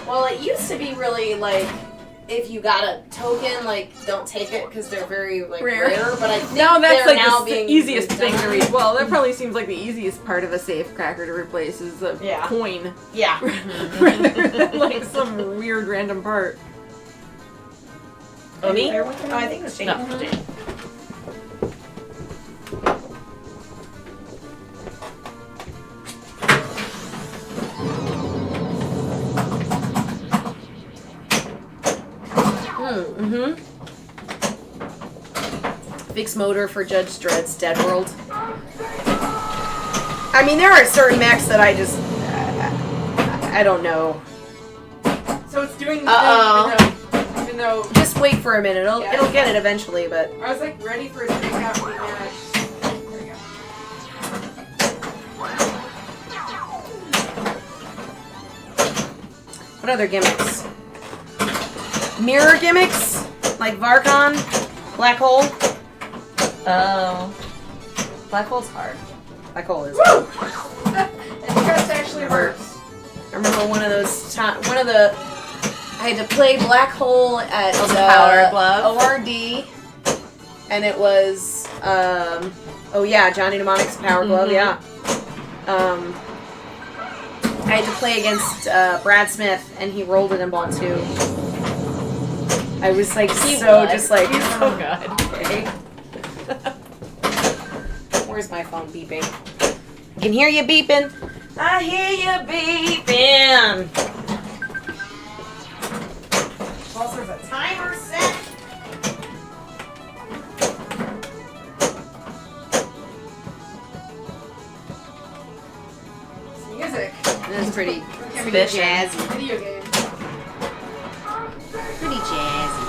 Well, it used to be really like. If you got a token, like, don't take it because they're very like Rare. rare. But I think Now that's they're like now the being easiest thing to redone. read. Well, that probably seems like the easiest part of a Safecracker to replace is a Yeah. coin Yeah. rather than like some weird random part. Oh, me? Oh, I think it was Jane. No, Jane. Fix motor for Judge Dredd's Dead World. I mean, there are certain mechs that I just. I don't know. So it's doing the Uh-oh. thing, even though Just wait for a minute. It'll, Yeah. it'll get it eventually, but. I was like ready for it to make out the match. There we go. What other gimmicks? Mirror gimmicks? Like Varcon? Black Hole? Oh. Black hole's hard. Black Hole is. It just actually works. I remember one of those one of the I had to play Black Hole at Power Glove. ORD, and it was oh yeah, Johnny Mnemonic's Power Glove, yeah. I had to play against Brad Smith, and he rolled it in ball 2. I was like just like so good. okay. Where's my phone beeping? I can hear you beeping. I hear you beeping. Also, there's a timer set. Music. It's pretty Fishing. jazzy. Video game. Pretty jazzy.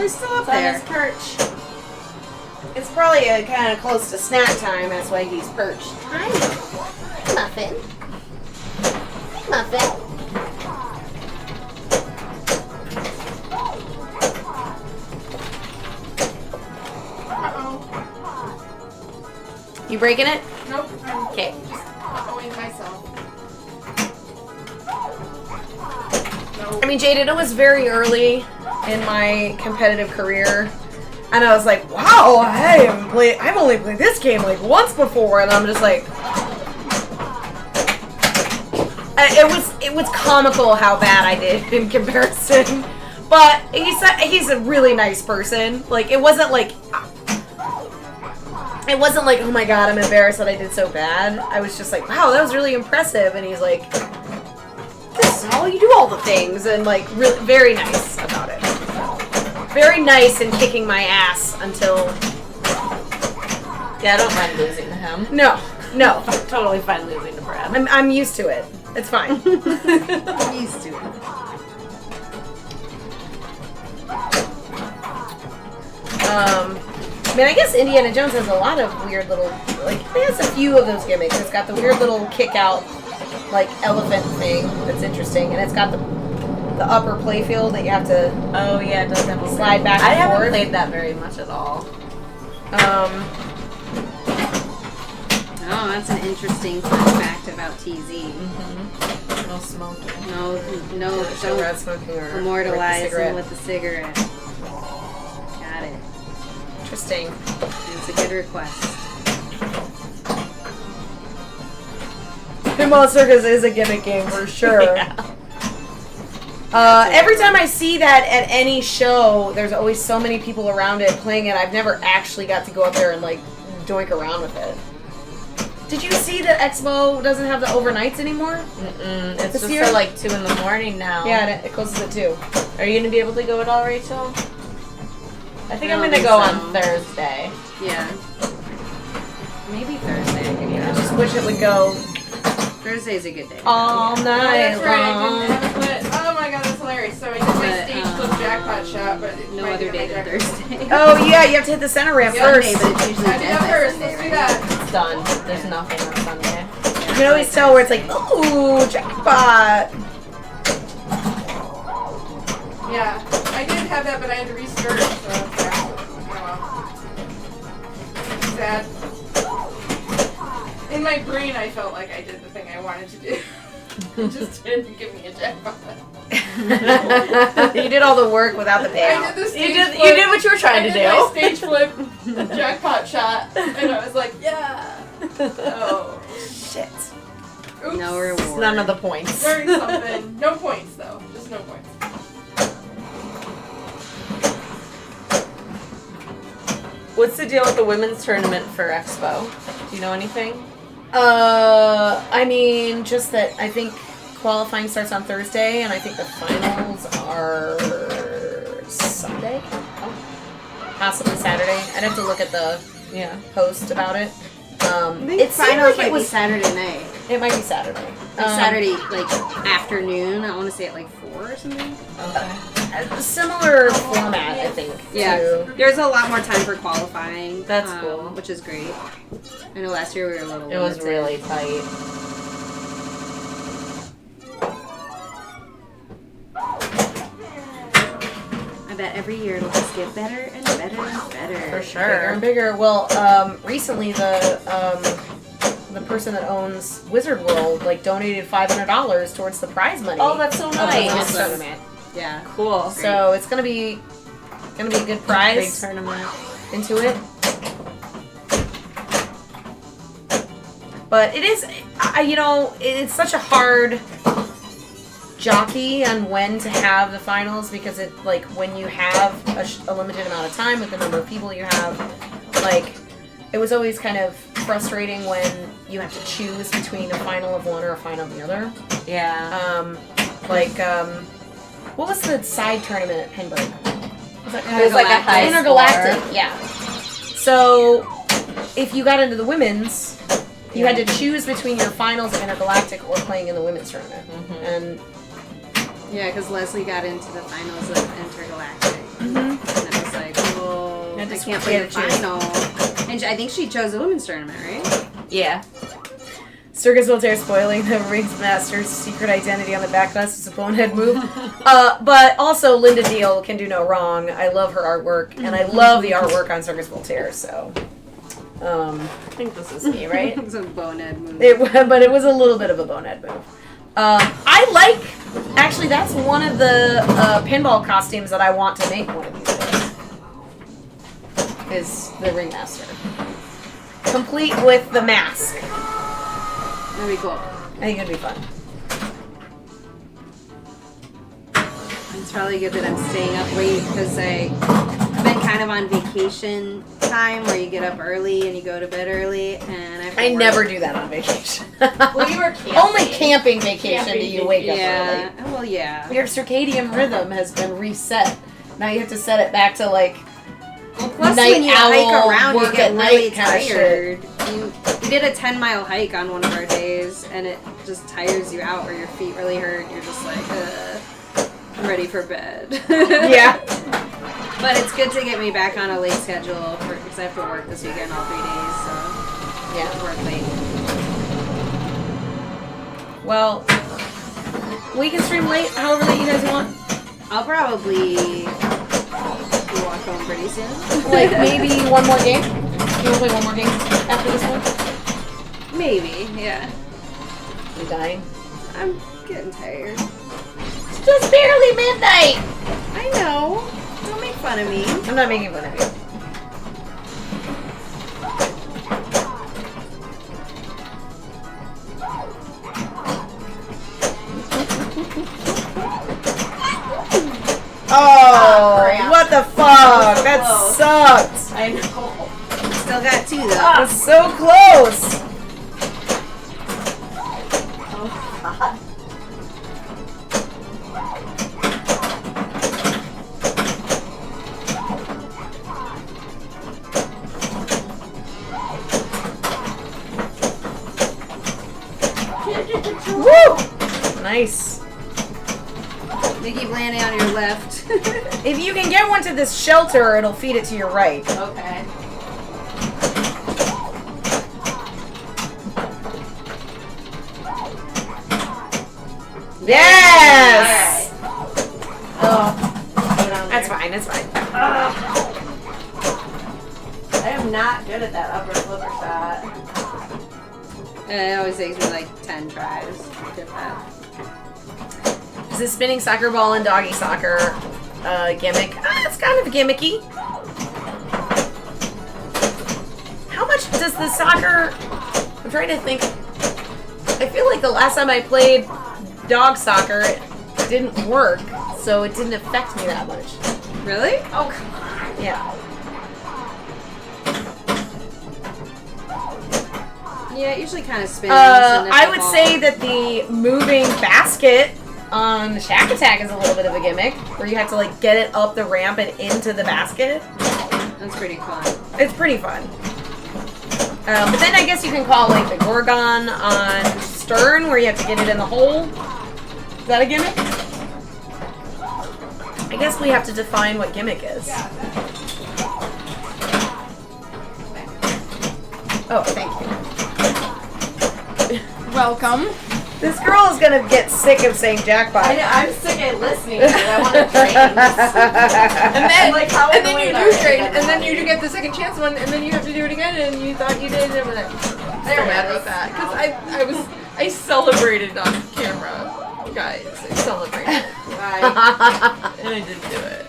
he's still up It's on there. his perch. It's probably kind of close to snack time. That's why he's perched. Hi, Muffin. Muffin. You breaking it? Nope. I'm Okay. going myself. I mean, Jaden, it was very early in my competitive career, and I was like, "Wow, I've only played this game like once before," and I'm just like, it was comical how bad I did in comparison. But he's a really nice person. Like it wasn't like, oh my god, I'm embarrassed that I did so bad. I was just like, wow, that was really impressive, and he's like, this is how you do all the things, and like really very nice about it. Very nice in kicking my ass until Yeah, I don't mind losing to him. no. Totally fine losing to Brad. I'm used to it. It's fine. I'm used to it. I mean, I guess Indiana Jones has a lot of weird little, like, it has a few of those gimmicks. It's got the weird little kick out, like, elephant thing that's interesting, and it's got the upper playfield that you have to Oh yeah, it does have a slide back I and haven't forth. played that very much at all. Oh, that's an interesting fun fact about TZ. No smoking. No, Show don't Brad smoking or immortalize cigarette. him with the cigarette. Got it. Interesting. It's a good request. Pinball Circus is a gimmick game for sure. Every time I see that at any show, there's always so many people around it playing it. I've never actually got to go up there and like doink around with it. Did you see that Expo doesn't have the overnights anymore? It's This just year? for like 2 in the morning now. Yeah, and it closes at 2. Are you gonna be able to go at all, Rachel? I think I'm don't gonna think go so. on Thursday. Yeah. Maybe Thursday. I could I go. just wish it would go Thursday's a good day. all Oh, night that's right. I long. didn't have it. Oh my god, that's hilarious. So I did my But, stage flip jackpot shot, but No my other day than jackpot- Thursday. Oh yeah, you have to hit the center ramp Sunday, first. but it's usually I did that first. Thursday, Let's do right? that. It's done. There's nothing on Sunday. You can always tell where it's like, ooh, jackpot. Yeah, I did have that, but I had to restart. So yeah. Oh well. Sad. In my brain, I felt like I did the thing I wanted to do. It just didn't give me a jackpot. You did all the work without the I payout. did the stage You did flip. what you were trying to I did my do. stage flip jackpot shot, and I was like, yeah. Oh, Shit. oops. No reward. None of the points. Learned something. No points though. Just no points. What's the deal with the women's tournament for Expo? Do you know anything? I mean, just that I think qualifying starts on Thursday, and I think the finals are Sunday. Possibly Saturday. I'd have to look at the Yeah. post about it. I think It seemed finals like might it was. be Saturday night. It might be Saturday. Like Saturday, like afternoon. I want to say at like 4 or something. Okay. A similar format, I think. Yeah, to- there's a lot more time for qualifying. That's cool. Which is great. I know last year we were a little. It was limited. really tight. I bet every year it'll just get better and better and better. For Bigger sure. and bigger. Well, recently the person that owns Wizard World like donated $500 towards the prize money. Oh, that's so of the nice. women's tournament. Yeah. Cool. So it's gonna be a good Big prize tournament. into it. But it is, it's such a hard jockey on when to have the finals because it like when you have a limited amount of time with the number of people you have, like it was always kind of frustrating when you have to choose between a final of one or a final of the other. Yeah. What was the side tournament at Pinburg? Was that It was like a high Intergalactic, score. yeah. So if you got into the women's, you had to choose between your finals of Intergalactic or playing in the women's tournament. And Yeah, because Leslie got into the finals of Intergalactic. And that was I can't play the final. And I think she chose the women's tournament, right? Yeah. Circus Voltaire spoiling the Rings Master's secret identity on the backlash is a bonehead move. But also Linda Deal can do no wrong. I love her artwork, and I love the artwork on Circus Voltaire, so... I think this is me, right? It's a bonehead move. But it was a little bit of a bonehead move. I like... Actually, that's one of the pinball costumes that I want to make one of these days. Is the Ringmaster. Complete with the mask. That'd be cool. I think it'd be fun. It's probably good that I'm staying up late because I've been kind of on vacation time where you get up early and you go to bed early, and I have to I work. never do that on vacation. Well, you were camping. Only camping vacation do you wake up Yeah. Well, yeah. early. Your circadian rhythm has been reset. Now you have to set it back to like Well, plus night when you owl, hike around, you work get at really night kinda tired. We did a 10-mile hike on one of our days, and it just tires you out, or your feet really hurt. And you're just like, I'm ready for bed. yeah. But it's good to get me back on a late schedule because I have to work this weekend all 3 days. So Yeah. work late. Well, we can stream late, however late you guys want. I'll probably walk home pretty soon. Like maybe one more game. You want to play one more game after this one? Maybe, yeah. You dying? I'm getting tired. It's just barely midnight. I know. Don't make fun of me. I'm not making fun of you. Oh, what the fuck? That sucked. I know. Still got 2 though. That's so close. Woo! Nice. They keep landing on your left. If you can get one to this shelter, it'll feed it to your right. Okay. Yes! Oh. That's fine, that's fine. I am not good at that upper flipper shot. It always takes me like 10 tries to get that. Is it spinning soccer ball and doggy soccer gimmick? It's kind of gimmicky. How much does the soccer... I'm trying to think. I feel like the last time I played dog soccer, it didn't work, so it didn't affect me that much. Really? Oh, come on. Yeah. Yeah, it usually kind of spins. and I it's would a ball. say that the moving basket on Shack Attack is a little bit of a gimmick, where you have to like get it up the ramp and into the basket. That's pretty fun. It's pretty fun. But then I guess you can call like the Gorgon on Stern, where you have to get it in the hole. Is that a gimmick? I guess we have to define what gimmick is. Oh, thank you. Welcome. This girl is gonna get sick of saying jackpot. I know, I'm sick of listening to it. I want to train. And then, Like, how and then you annoying do are trade, you? and then you do get the second chance one, and then you have to do it again, and you thought you did, and I'm like, they're mad about that because I celebrated on camera, guys. I celebrated, and I didn't do it.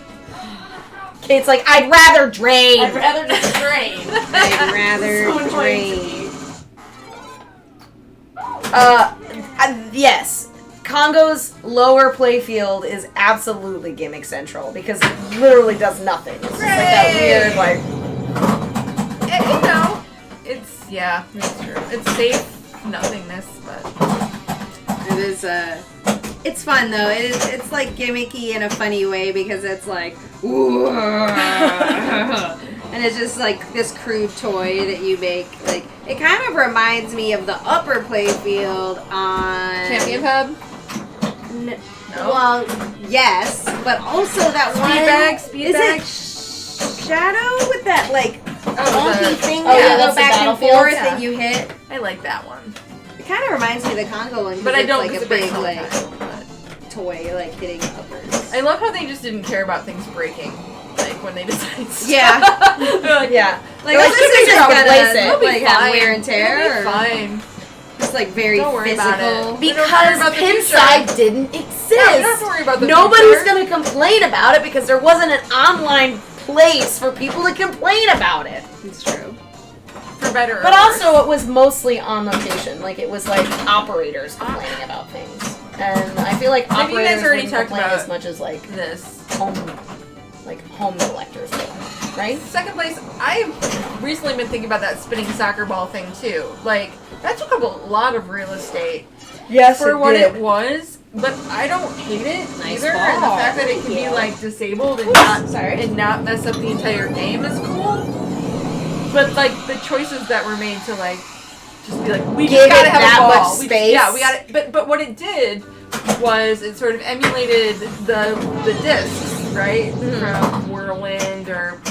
Kate's like, I'd rather drain. I'd rather just train. I'd rather So annoying to drain. me. Yes. Congo's lower playfield is absolutely gimmick central because it literally does nothing. It's just like that weird, like. You know, it's true. It's safe nothingness, but It is it's fun though. It's like gimmicky in a funny way because it's like and it's just like this crude toy that you make. Like it kind of reminds me of the upper playfield on Champion Pub. Well, yes, but also that one Speed bag, speed is bag. it Shadow with that like wonky thing oh, that yeah, you that's go the back and Battlefield, forth yeah. and you hit? I like that one. It kind of reminds me of the Congo one, But I don't like because a it breaks big all the like time. But toy like hitting uppers. I love how they just didn't care about things breaking. Like when they decided to Yeah. They're like, Yeah. Like, They're oh, this keep is it just in place gonna it'll be like have fine. wear and tear, It'll or be fine. just like very Don't worry physical. about it. Don't worry Because about the Pinside didn't exist. No, you don't have to worry about the Nobody's future. gonna complain about it because there wasn't an online place for people to complain about it. It's true. For better or But worse. also, it was mostly on location. Like, it was like operators complaining about things. And I feel like Have you guys operators already wouldn't talked complain about as much as like this. home collectors would, right? Second place, I've recently been thinking about that spinning soccer ball thing too. Like, that took up a lot of real estate Yes, for what it was, but I don't hate it Nice either. And the ball. fact that it can be like disabled and not mess up the entire game is cool. But like the choices that were made to like just be like, we Give just gotta it have that a ball. much We space. yeah, we got it. But what it did was it sort of emulated the discs, right, from Whirlwind or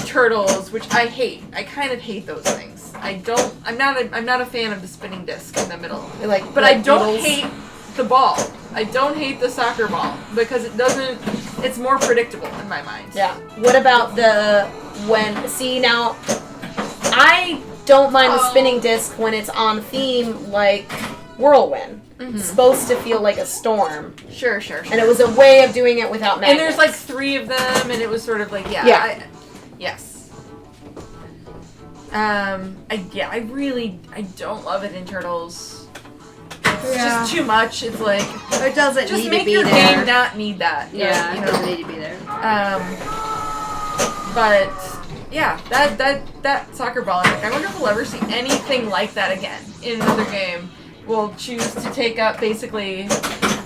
Turtles, which I hate. I kind of hate those things. I'm not a fan of the spinning disc in the middle. But I don't hate the ball. I don't hate the soccer ball because it's more predictable in my mind. Yeah. What about now, I don't mind the spinning disc when it's on theme like Whirlwind. It's supposed to feel like a storm. Sure. And it was a way of doing it without magnets. And there's like 3 of them, and it was sort of like, Yeah. yes. I don't love it in Turtles. It's just too much. It's like, It doesn't just need make to be your there. game not need that. Yeah, you it know? doesn't need to be there. But yeah, that soccer ball. I wonder if we'll ever see anything like that again in another game. We'll choose to take up basically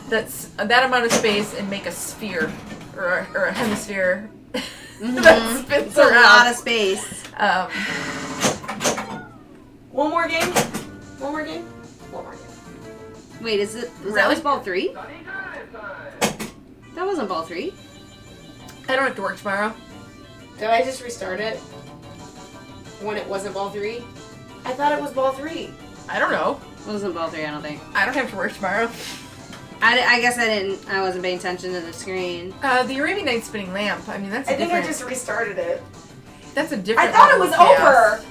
that amount of space and make a sphere or a hemisphere that spins It's a around. lot of space. One more game? Wait, was that Really? was ball 3? That wasn't ball 3. I don't have to work tomorrow. Did I just restart it? When it wasn't ball 3? I thought it was ball 3. I don't know. It wasn't ball 3, I don't think. I don't have to work tomorrow. I guess I wasn't paying attention to the screen. The Arabian Nights spinning lamp. I mean, that's a different. restarted it. That's a different. I thought it level was of chaos. over,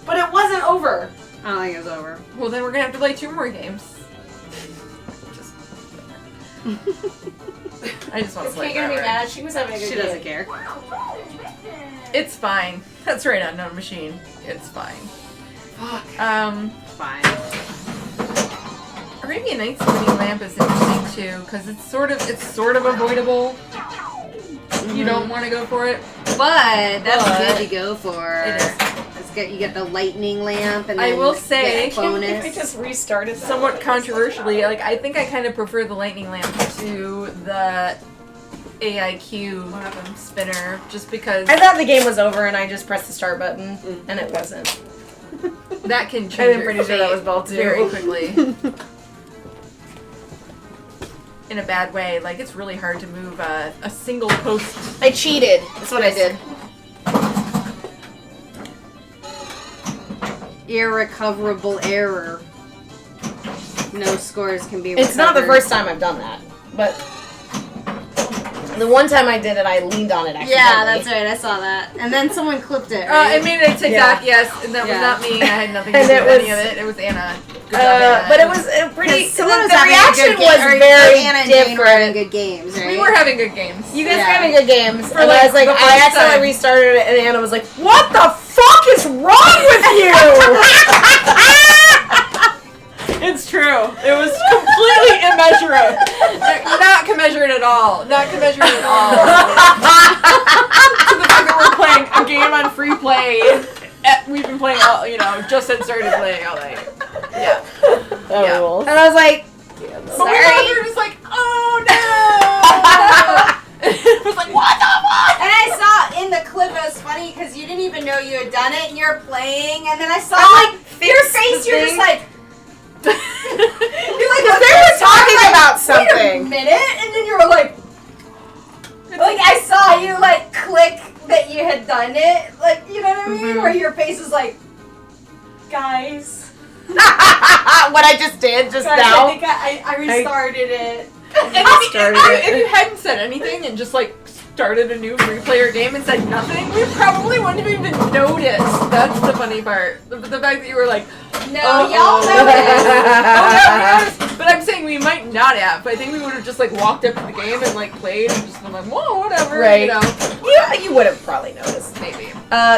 but it wasn't over. I don't think it was over. Well, then we're gonna have to play 2 more games. I just want to Is play. Kate gonna be forever. mad? She was having a good She game. doesn't care. It's fine. That's right, Unknown Machine. It's fine. Fuck. Fine. Arabian Nights spinning lamp is interesting too, because it's sort of avoidable. You don't want to go for it. But that's But good to go for. It is. It's good. You get the lightning lamp, and I then will say- get a bonus. just restarted. Somewhat controversially, like I think I kind of prefer the lightning lamp to the AIQ spinner, just because I thought the game was over and I just pressed the start button and it wasn't. that can change. I'm your pretty sure that was ball two. very quickly. In a bad way, like it's really hard to move a single post. I cheated. That's what I did. Irrecoverable error. No scores can be It's not the recovered. first time I've done that, but the one time I did it, I leaned on it accidentally. Yeah, that's right. I saw that. And then someone clipped it. I Right? made a TikTok, yes, and that was Yeah. not me. I had nothing to And do it with any was- of it. It was Anna. Good job, Anna. But it was pretty. The Someone was having a reaction good game. was or very Anna and Jane were having different. good games, right? We were having good games. You guys Yeah. were having good games, For, and like, I was like, the I first accidentally time. restarted it, and Anna was like, "What the fuck is wrong with you?" It's true. It was completely immeasurate. Not commensurate at all. Not commensurate at all. To the fact that we're playing a game on free play. We've been playing all, just since started playing all night. Yeah. Yeah. And I was like, But we were just like, oh no! It was like, what the fuck? And I saw in the clip, it was funny because you didn't even know you had done it and you're playing, and then I saw your face, you're just like, you're like, they were talking about wait a something. minute, and then you were like I saw you like click that you had done it. Like, you know what I mean? Where your face is like, guys. What I just did just Guys, now. I think I restarted it. And if you hadn't said anything and just like started a new 3-player game and said nothing, we probably wouldn't have even noticed. That's the funny part. The fact that you were like, No, oh, y'all oh, know it. oh yeah, we noticed. But I'm saying we might not have. I think we would have just like walked up to the game and like played and just been like, whoa, whatever. Right. You know, Yeah, you would have probably noticed. maybe.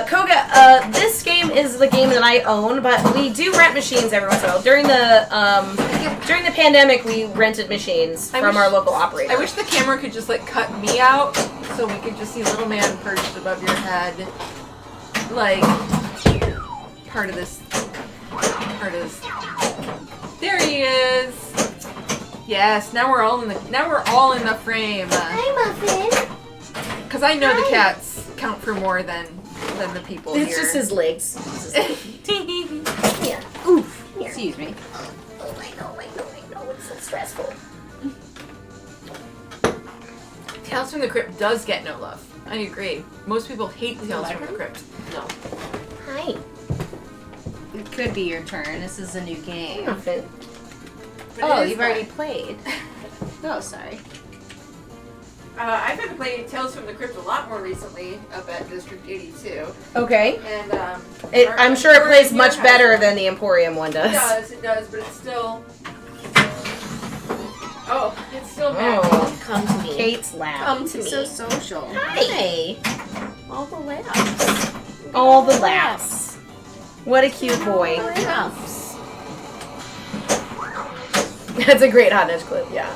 Koga, this game is the game that I own, but we do rent machines every once in a while. During the pandemic, we rented machines I from wish- our local operator. I wish the camera could just like cut me out so we could just see little man perched above your head, like part of this. There he is. Yes, now we're all in the frame. Hi, Muffin. Because I know the cats count for more than the people It's here. just his legs. Here. Oof. Excuse me. Oh, I know. It's so stressful. Tales from the Crypt does get no love. I agree. Most people hate Tales from the Crypt. No. Hi. It could be your turn. This is a new game. Muffin. But Oh, it is you've fun. already played. Oh, sorry. I've been playing Tales from the Crypt a lot more recently up at District 82. Okay. And I'm sure it plays much better than the Emporium one does. It does, but it's still... Oh, it's still Oh. bad. Come to me. Kate's lab. Come to me. So social. Hi. All the laps. All the laughs. What a cute boy. Laps. That's a great Hot Edge clip, yeah.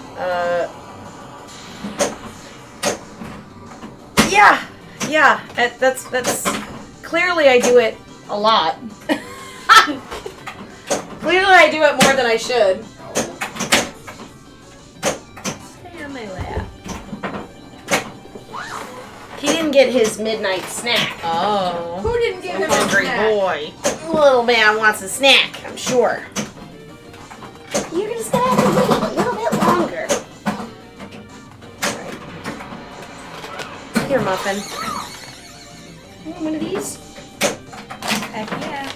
Yeah. That's clearly I do it a lot. Clearly I do it more than I should. Stay on my lap. He didn't get his midnight snack. Oh. Who didn't give him a Hungry snack? boy. Little man wants a snack, I'm sure. You're just gonna have to wait a little bit longer. Here, Muffin. You want one of these? Heck yeah.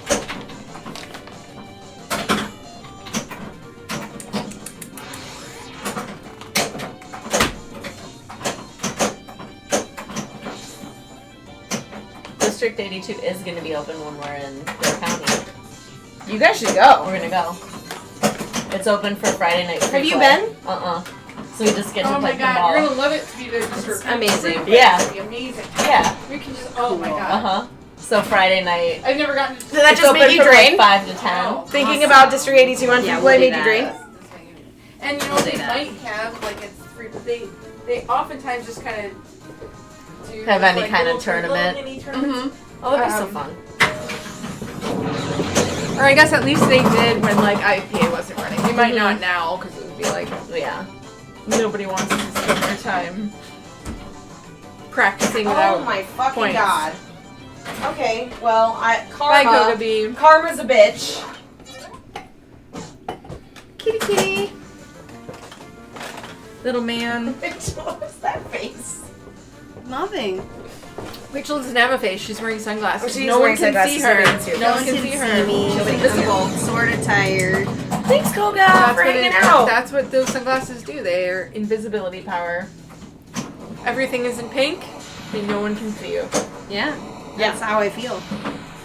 District 82 is going to be open when we're in Bear County. You guys should go. We're going to go. It's open for Friday night. Have you free play. been? So we just get to Oh play my god, pinball. you're gonna love it to be there just for amazing. free play. Yeah. It's gonna be amazing. Yeah. We can just, oh my god. So Friday night. I've never gotten to Did that It's just open make you from drain? like 5 to 10. Oh, Thinking awesome. about District 82 on Yeah, free we'll play do made you that. drain? And you know they might have like it's free, but they oftentimes just kind of do Have just, any like, kind of little tournament. mini tournaments. Oh, that'd be so Um, fun. Or I guess at least they did when like IPA wasn't running. They might not now because it would be like Yeah. nobody wants to spend their time practicing without. Oh my fucking points. god. Okay, well, Bye, karma. Koga Beam. Karma's a bitch. Kitty kitty. Little man. What's that face? Nothing. Rachel doesn't have a face. She's wearing sunglasses. She's no wearing one can see sunglasses, her. nobody can see her. No one can see her. me. She's invisible. I'm sort of tired. Thanks, Koga, That's for what, hanging out. that's what those sunglasses do. They're invisibility power. Everything is in pink, and no one can see you. Yeah. That's how I feel.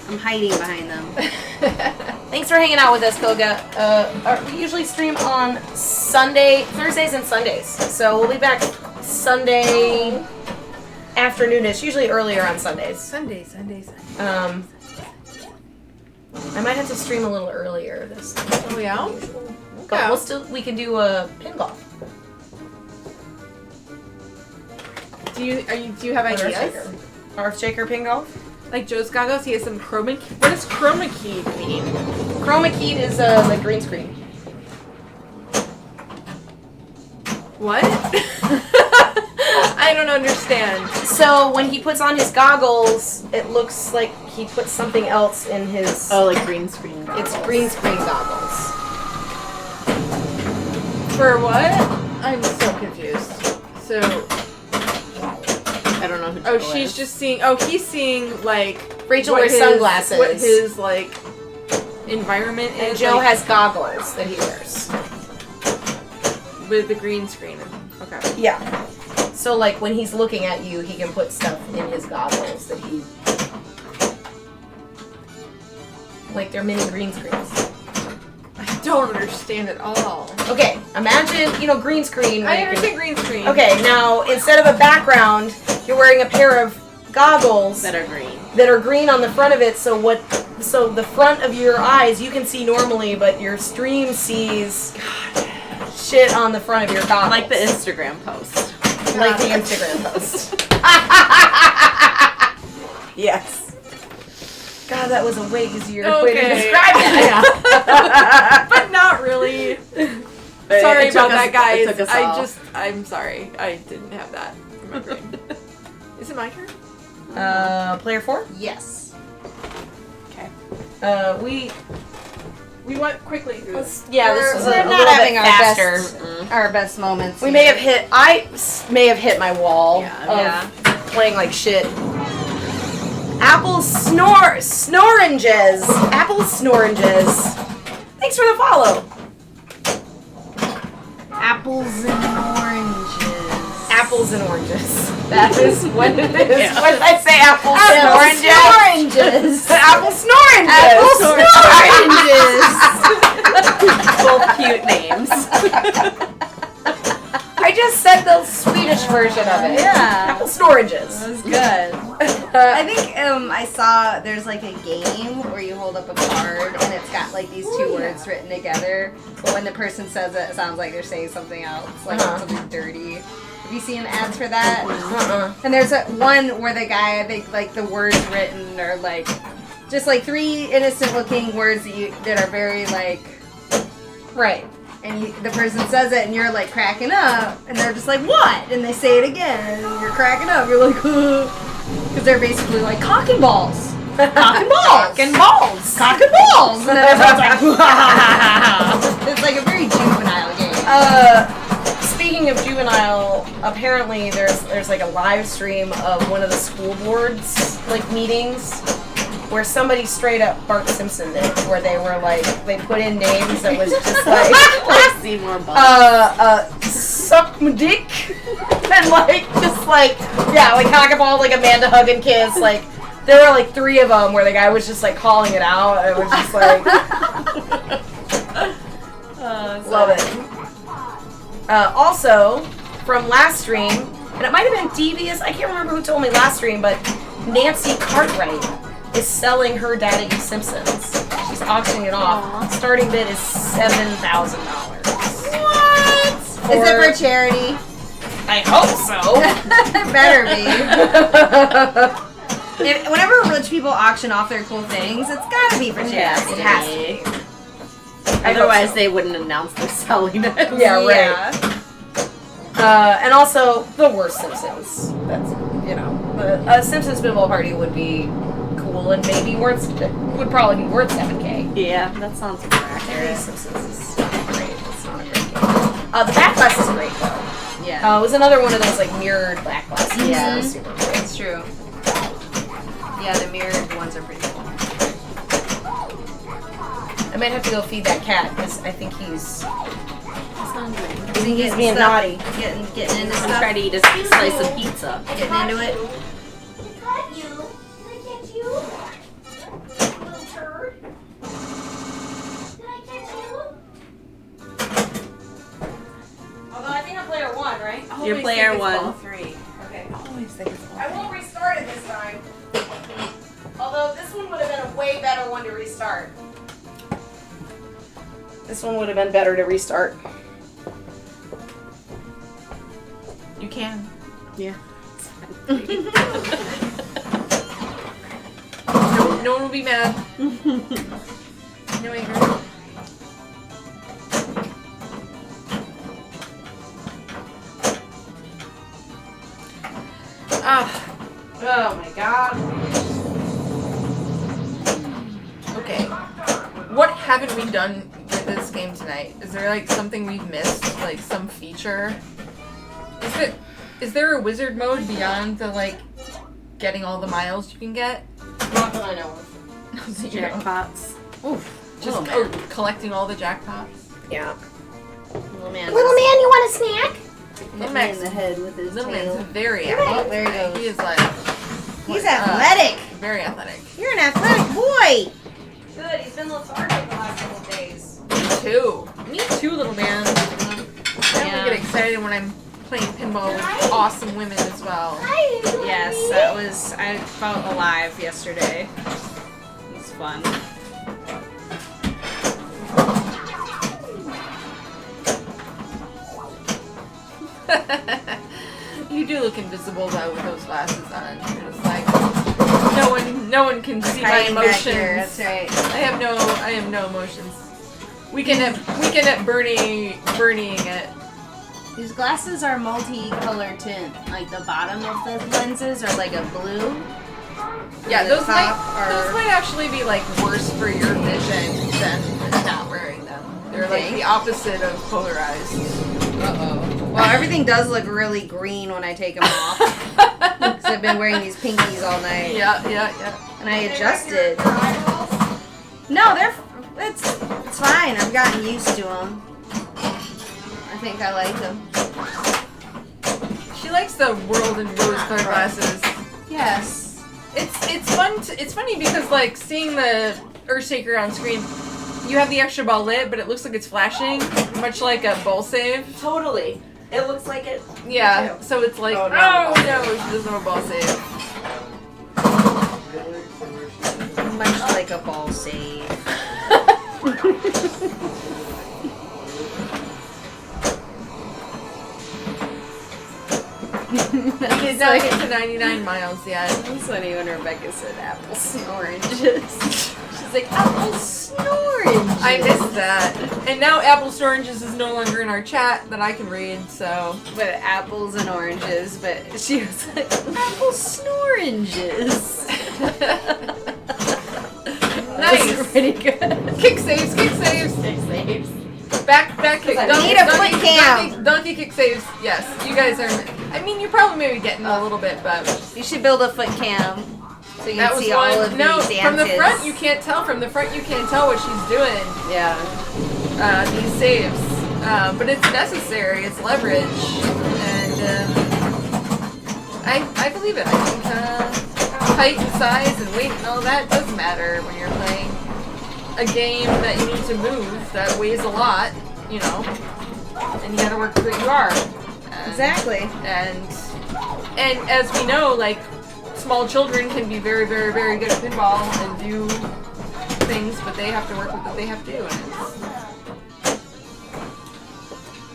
I'm hiding behind them. Thanks for hanging out with us, Koga. We usually stream on Thursdays and Sundays. So we'll be back Sunday afternoonish, usually earlier on Sundays. Sunday. I might have to stream a little earlier this time. Oh yeah. But we can do a pin golf. Do you have ideas? Earthshaker pin golf? Like Joe's goggles, he has some chroma key. What does chroma key mean? Chroma keyed is like green screen. What? I don't understand. So when he puts on his goggles, it looks like he put something else in his. Oh, like green screen. It's green screen goggles. For what? I'm so confused. So I don't know who Oh, Joe she's is. just seeing. Oh, he's seeing like Rachel what wears his- sunglasses. What his like environment And is. Joe like, has goggles that he wears. with the green screen. Okay. Yeah. So like when he's looking at you, he can put stuff in his goggles that he like they're mini green screens. I don't understand at all. Okay, imagine, green screen. where I you can- understand green screen. Okay, now instead of a background, you're wearing a pair of goggles that are green. that are green on the front of it, so the front of your eyes you can see normally, but your stream sees shit on the front of your goggles. Like the Instagram post. Like the Instagram post. Yes. God, that was a way easier way to Okay. describe it. But not really. But Sorry it took about that, us- guys. it took us all. I'm sorry. I didn't have that in my brain. Is it my turn? Player 4? Yes. Okay. We We went quickly through this. yeah, this was We're a not little having bit our faster. best our best moments. We may here. have I may have hit my wall Yeah. of playing like shit. Apple Snoranges. Apple Snoranges. Thanks for the follow. apples and oranges. Apples and oranges. That is what it is. Yeah. What did I say? Apples and oranges. Oranges. Apple Snoranges. Both cute names. I just said the Swedish version of it. Yeah. Apple Snoranges. That was good. I think I saw there's like a game where you hold up a card and it's got like these two words written together, but when the person says it, it sounds like they're saying something else, like something dirty. Have you seen ads for that? And there's one where the guy, I think like the words written are like just like three innocent looking words that are very like Right. and the person says it and you're like cracking up and they're just like what, and they say it again and you're cracking up, you're like because they're basically like cock and balls, cock and balls, And balls. cock and balls, and then everyone's like it's like a very juvenile game. Speaking of juvenile, apparently there's like a live stream of one of the school boards like meetings where somebody straight up Bart Simpson did, where they were like they put in names that was just like Seymour Butts. suck my dick and like just like yeah like cock and ball, like Amanda Hug and Kiss, like there were like 3 of them where the guy was just like calling it out. It was just like love it. Also, from last stream, and it might have been Devious, I can't remember who told me last stream, but Nancy Cartwright is selling her Dad at Simpsons. She's auctioning it off. Starting bid is $7,000. What? Is it for charity? I hope so. It better be. Whenever rich people auction off their cool things, it's gotta be for charity. It has to be. Otherwise, they wouldn't announce they're selling it. Yeah, right. And also, the worst Simpsons. That's, a Simpsons pinball party would be cool and maybe would probably be worth $7,000. Yeah, that sounds more accurate. Simpsons is not great. It's not a great game. The back glass is great though. Yeah. It was another one of those like mirrored back glasses. Yeah. It was super great. It's true. Yeah, the mirrored ones are pretty cool. I might have to go feed that cat because I think he's Is he getting being stuff? naughty. Getting into I'm stuff? trying to eat a slice of pizza. Getting into it? Although I think I'm player 1, right? Your player 1. Three. Okay. Always think it's I won't restart it this time. Although this one would have been a way better one to restart. This one would have been better to restart. You can. Yeah. No one will be mad. No anger. Oh my god. Okay. What haven't we done with this game tonight? Is there like something we've missed? Like some feature? Is it Is there a wizard mode beyond the like getting all the miles you can get? Not that I know of. Jackpots. Just collecting all the jackpots. Yeah. Little man. Little man, you want a snack? Little in Max, the head with his Little tail. Man's very Oh, athletic. there he goes. He is like He's athletic. very athletic. You're an athletic boy. Good. He's been lethargic the last couple of days. Me too, Little Man. I Yeah. only get excited when I'm playing pinball with awesome women as well. Yes, that was. I felt alive yesterday. It was fun. You do look invisible though with those glasses on. You're just like no one can see my Hiding back emotions. here, that's right. I have no emotions. We can have Bernie it. These glasses are multicolored tint. Like the bottom of the lenses are like a blue. Yeah, The those top might actually be like worse for your vision than not wearing them. They're like Okay. the opposite of polarized. Well, everything does look really green when I take them off. Because I've been wearing these pinkies all night. Yeah. And I adjusted. No, it's fine. I've gotten used to them. I think I like them. She likes the world and rose-colored glasses. Yes. It's fun. It's funny because like seeing the Earthshaker on screen, you have the extra ball lit, but it looks like it's flashing, much like a ball save. Totally. It looks like it. Yeah. So it's like, Oh, oh no. no, she doesn't have a ball save. Much like a ball save. We did not get to 99 miles yet. That's funny when Rebecca said apples and oranges. She's like, apples snoranges. I missed that. And now apples oranges is no longer in our chat that I can read, so. But apples and oranges. But she was like, apple snoranges. Nice. Pretty good. Kick saves. Back kick. Need a foot cam. Donkey kick saves. Yes, you guys are. I mean, you're probably maybe getting a little bit, but You should build a foot cam so you that can was see one. all of No, these dances. from the front you can't tell. From the front you can't tell what she's doing. Yeah. These saves, but it's necessary. It's leverage, and I believe it. I think height and size and weight and all that does matter when you're playing a game that you need to move that weighs a lot, you know, and you gotta work with what you are. Exactly. And as we know, like, small children can be very, very, very good at pinball and do things, but they have to work with what they have to do.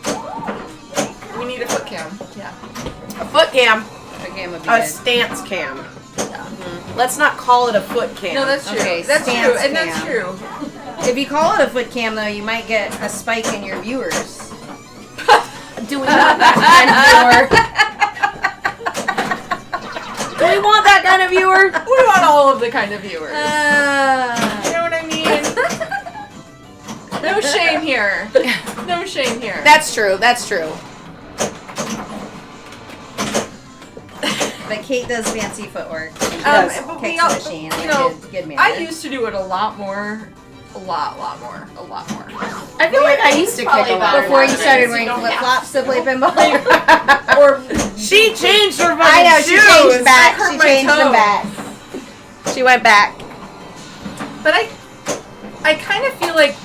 And we need a foot cam. Yeah. A foot cam. Foot cam would be A good. stance cam. Let's not call it a foot cam. No, that's true. Okay, that's stance true. And that's cam. true. If you call it a foot cam, though, you might get a spike in your viewers. Do we want that kind of viewer? Do we want that kind of viewer? We want all of the kind of viewers. You know what I mean? No shame here. No shame here. That's true. That's true. But Kate does fancy footwork. She But does we kicks all- the machine. you know, good man. I used to do it a lot more. A lot more. I feel like I used to kick a lot. Before you started wearing flip-flops to play pinball. Or She changed her I know, she shoes. changed back. I hurt She my changed them toe. back. She went back. But I kind of feel like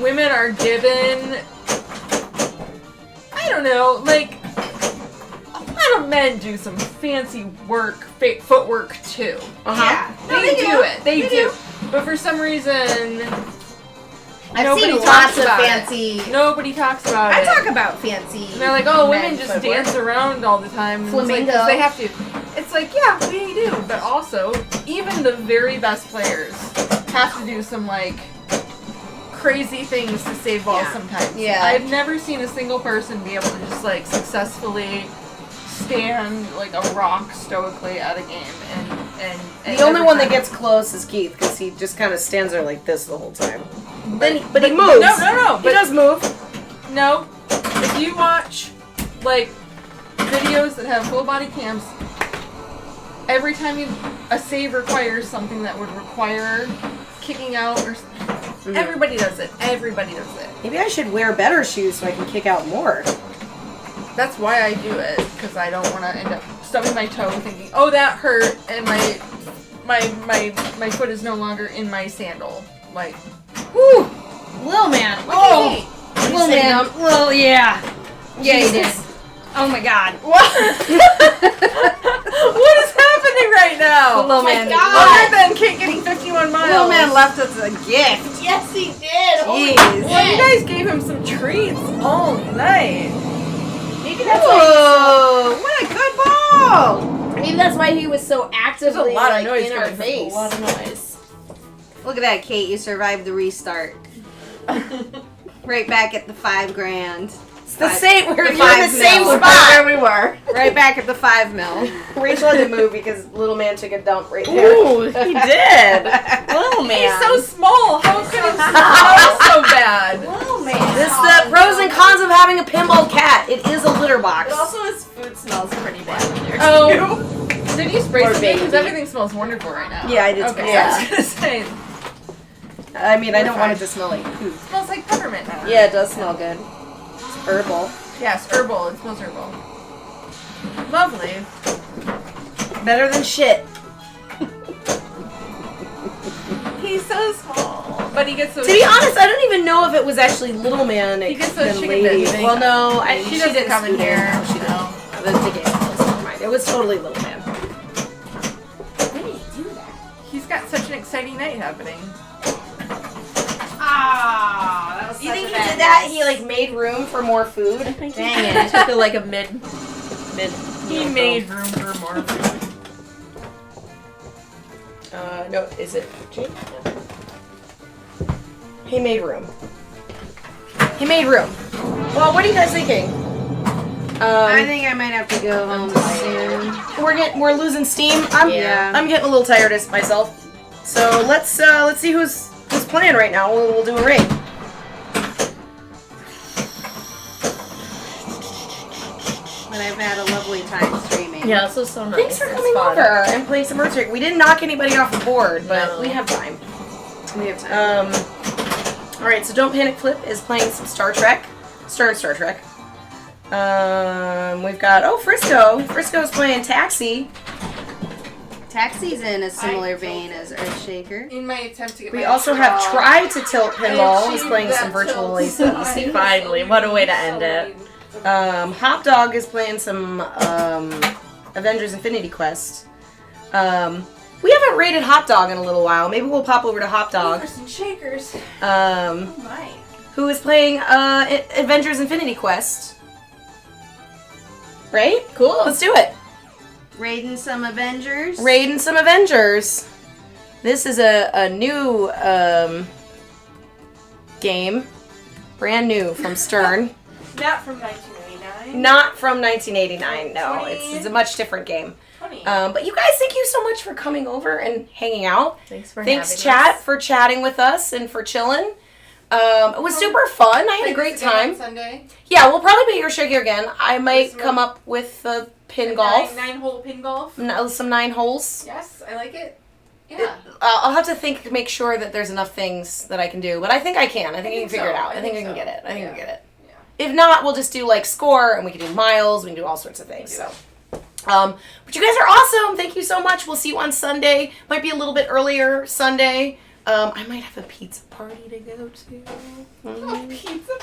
women are given, I don't know, like, a lot of men do some fancy work, footwork too. Yeah. They do it. They do. But for some reason, I've nobody seen talks lots of about fancy. it. Nobody talks about I it. talk about fancy. And they're like, oh, women men just footwork. dance around all the time. And it's like, 'cause Flamingo. they have to. It's like, yeah, we do. But also, even the very best players have to do some, like, crazy things to save balls sometimes. Yeah. I've never seen a single person be able to just, like, successfully stand like a rock stoically at a game. And The only every one that time- gets close is Keith because he just kind of stands there like this the whole time. But he moves. No. He does move. No. If you watch, like, videos that have full body cams, every time a save requires something that would require kicking out or everybody does it. Everybody does it. Maybe I should wear better shoes so I can kick out more. That's why I do it, because I don't want to end up stubbing my toe thinking, oh, that hurt, and my foot is no longer in my sandal. Like, Whew. Little man. oh, Little man. Well, yeah. Yeah, he did. Oh my god. what is happening right now? Little man. Other than Kate getting 51 miles. Little man left us a gift. Yes, he did. Jeez. Well, you guys gave him some treats all night. Maybe that's why. Whoa! What a good ball! Maybe that's why he was so actively lot of like, noise in our coming from face. A lot of noise. Look at that, Kate. You survived the restart. Right back at the $5,000. It's the same. We're in the 5 same mil. spot where we were. Right back at the 5 mil. Rachel had to move because little man took a dump right there. Ooh, he did. Little man. He's so small. How could it smell so bad? Oh man. This is the pros and cons of having a pinball cat. It is a litter box. But also his food smells pretty bad in there. Oh. Did you spray Or something? Because baby. everything smells wonderful right now. Yeah, I did. Okay, Yeah. I was gonna say, I mean, I don't want it to smell like poop. it smells like peppermint now. Yeah, it does smell good. It's herbal. Yes, herbal. It smells herbal. Lovely. Better than shit. He's so small, but he gets so. To be honest, I don't even know if it was actually Little Man. He gets those than chicken Lady. bits. Well, no, She doesn't come in scoot here. No, she didn't. No. The game. Never mind. It was totally Little Man. When did he do that? He's got such an exciting night happening. Ah, that was You think he did that? He like made room for more food. Dang it. Took like a mid. He made room for more food. No, is it Jake? No. He made room. He made room. Well, what are you guys thinking? I think I might have to go home soon. We're losing steam. I'm getting a little tired as myself. So let's see who's playing right now. We'll do a raid. But I've had a lovely time streaming. Yeah, this was so nice. Thanks for It's coming fun. over and playing some Earthquake. We didn't knock anybody off the board, but No. we have time. We have time. All right, so Don't Panic Flip is playing some Star Trek, Star Trek. We've got Frisco. Frisco's playing Taxi. Taxi's in a similar vein as Earthshaker. In my attempt to get We my also have straw, Try to Tilt Pinball. He's achieved playing some that virtual tilt. ACDC. Finally, what a way to end it. Hop Dog is playing some Avengers Infinity Quest. We haven't rated Hop Dog in a little while. Maybe we'll pop over to Hop Dog. Movers and shakers. Um, who is playing Avengers Infinity Quest. Right? Cool. Let's do it. Raiding some Avengers. Raiding some Avengers. This is a new game. Brand new from Stern. Not from 1989. Not from 1989, no. It's a much different game. But you guys, thank you so much for coming over and hanging out. Thanks for Thanks, having chat, us. for chatting with us and for chilling. It was super fun. I had a great time. Sunday. Yeah, we'll probably be your show here again. I might come up with the pin golf. 9-hole pin golf. Some 9 holes. Yes, I like it. Yeah. I'll have to make sure that there's enough things that I can do, but I think I can. I think I can figure it out. I think I can get it. I think I can get it. If not, we'll just do like score, and we can do miles. We can do all sorts of things. So, but you guys are awesome. Thank you so much. We'll see you on Sunday. Might be a little bit earlier Sunday. I might have a pizza party to go to. A pizza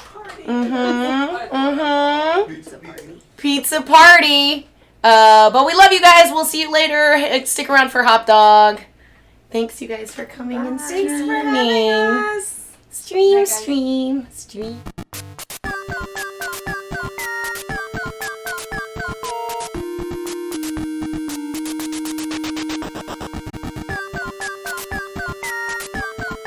party. Pizza party. But we love you guys. We'll see you later. Stick around for Hop Dog. Thanks, you guys, for coming and streaming. Thanks for having us. Stream.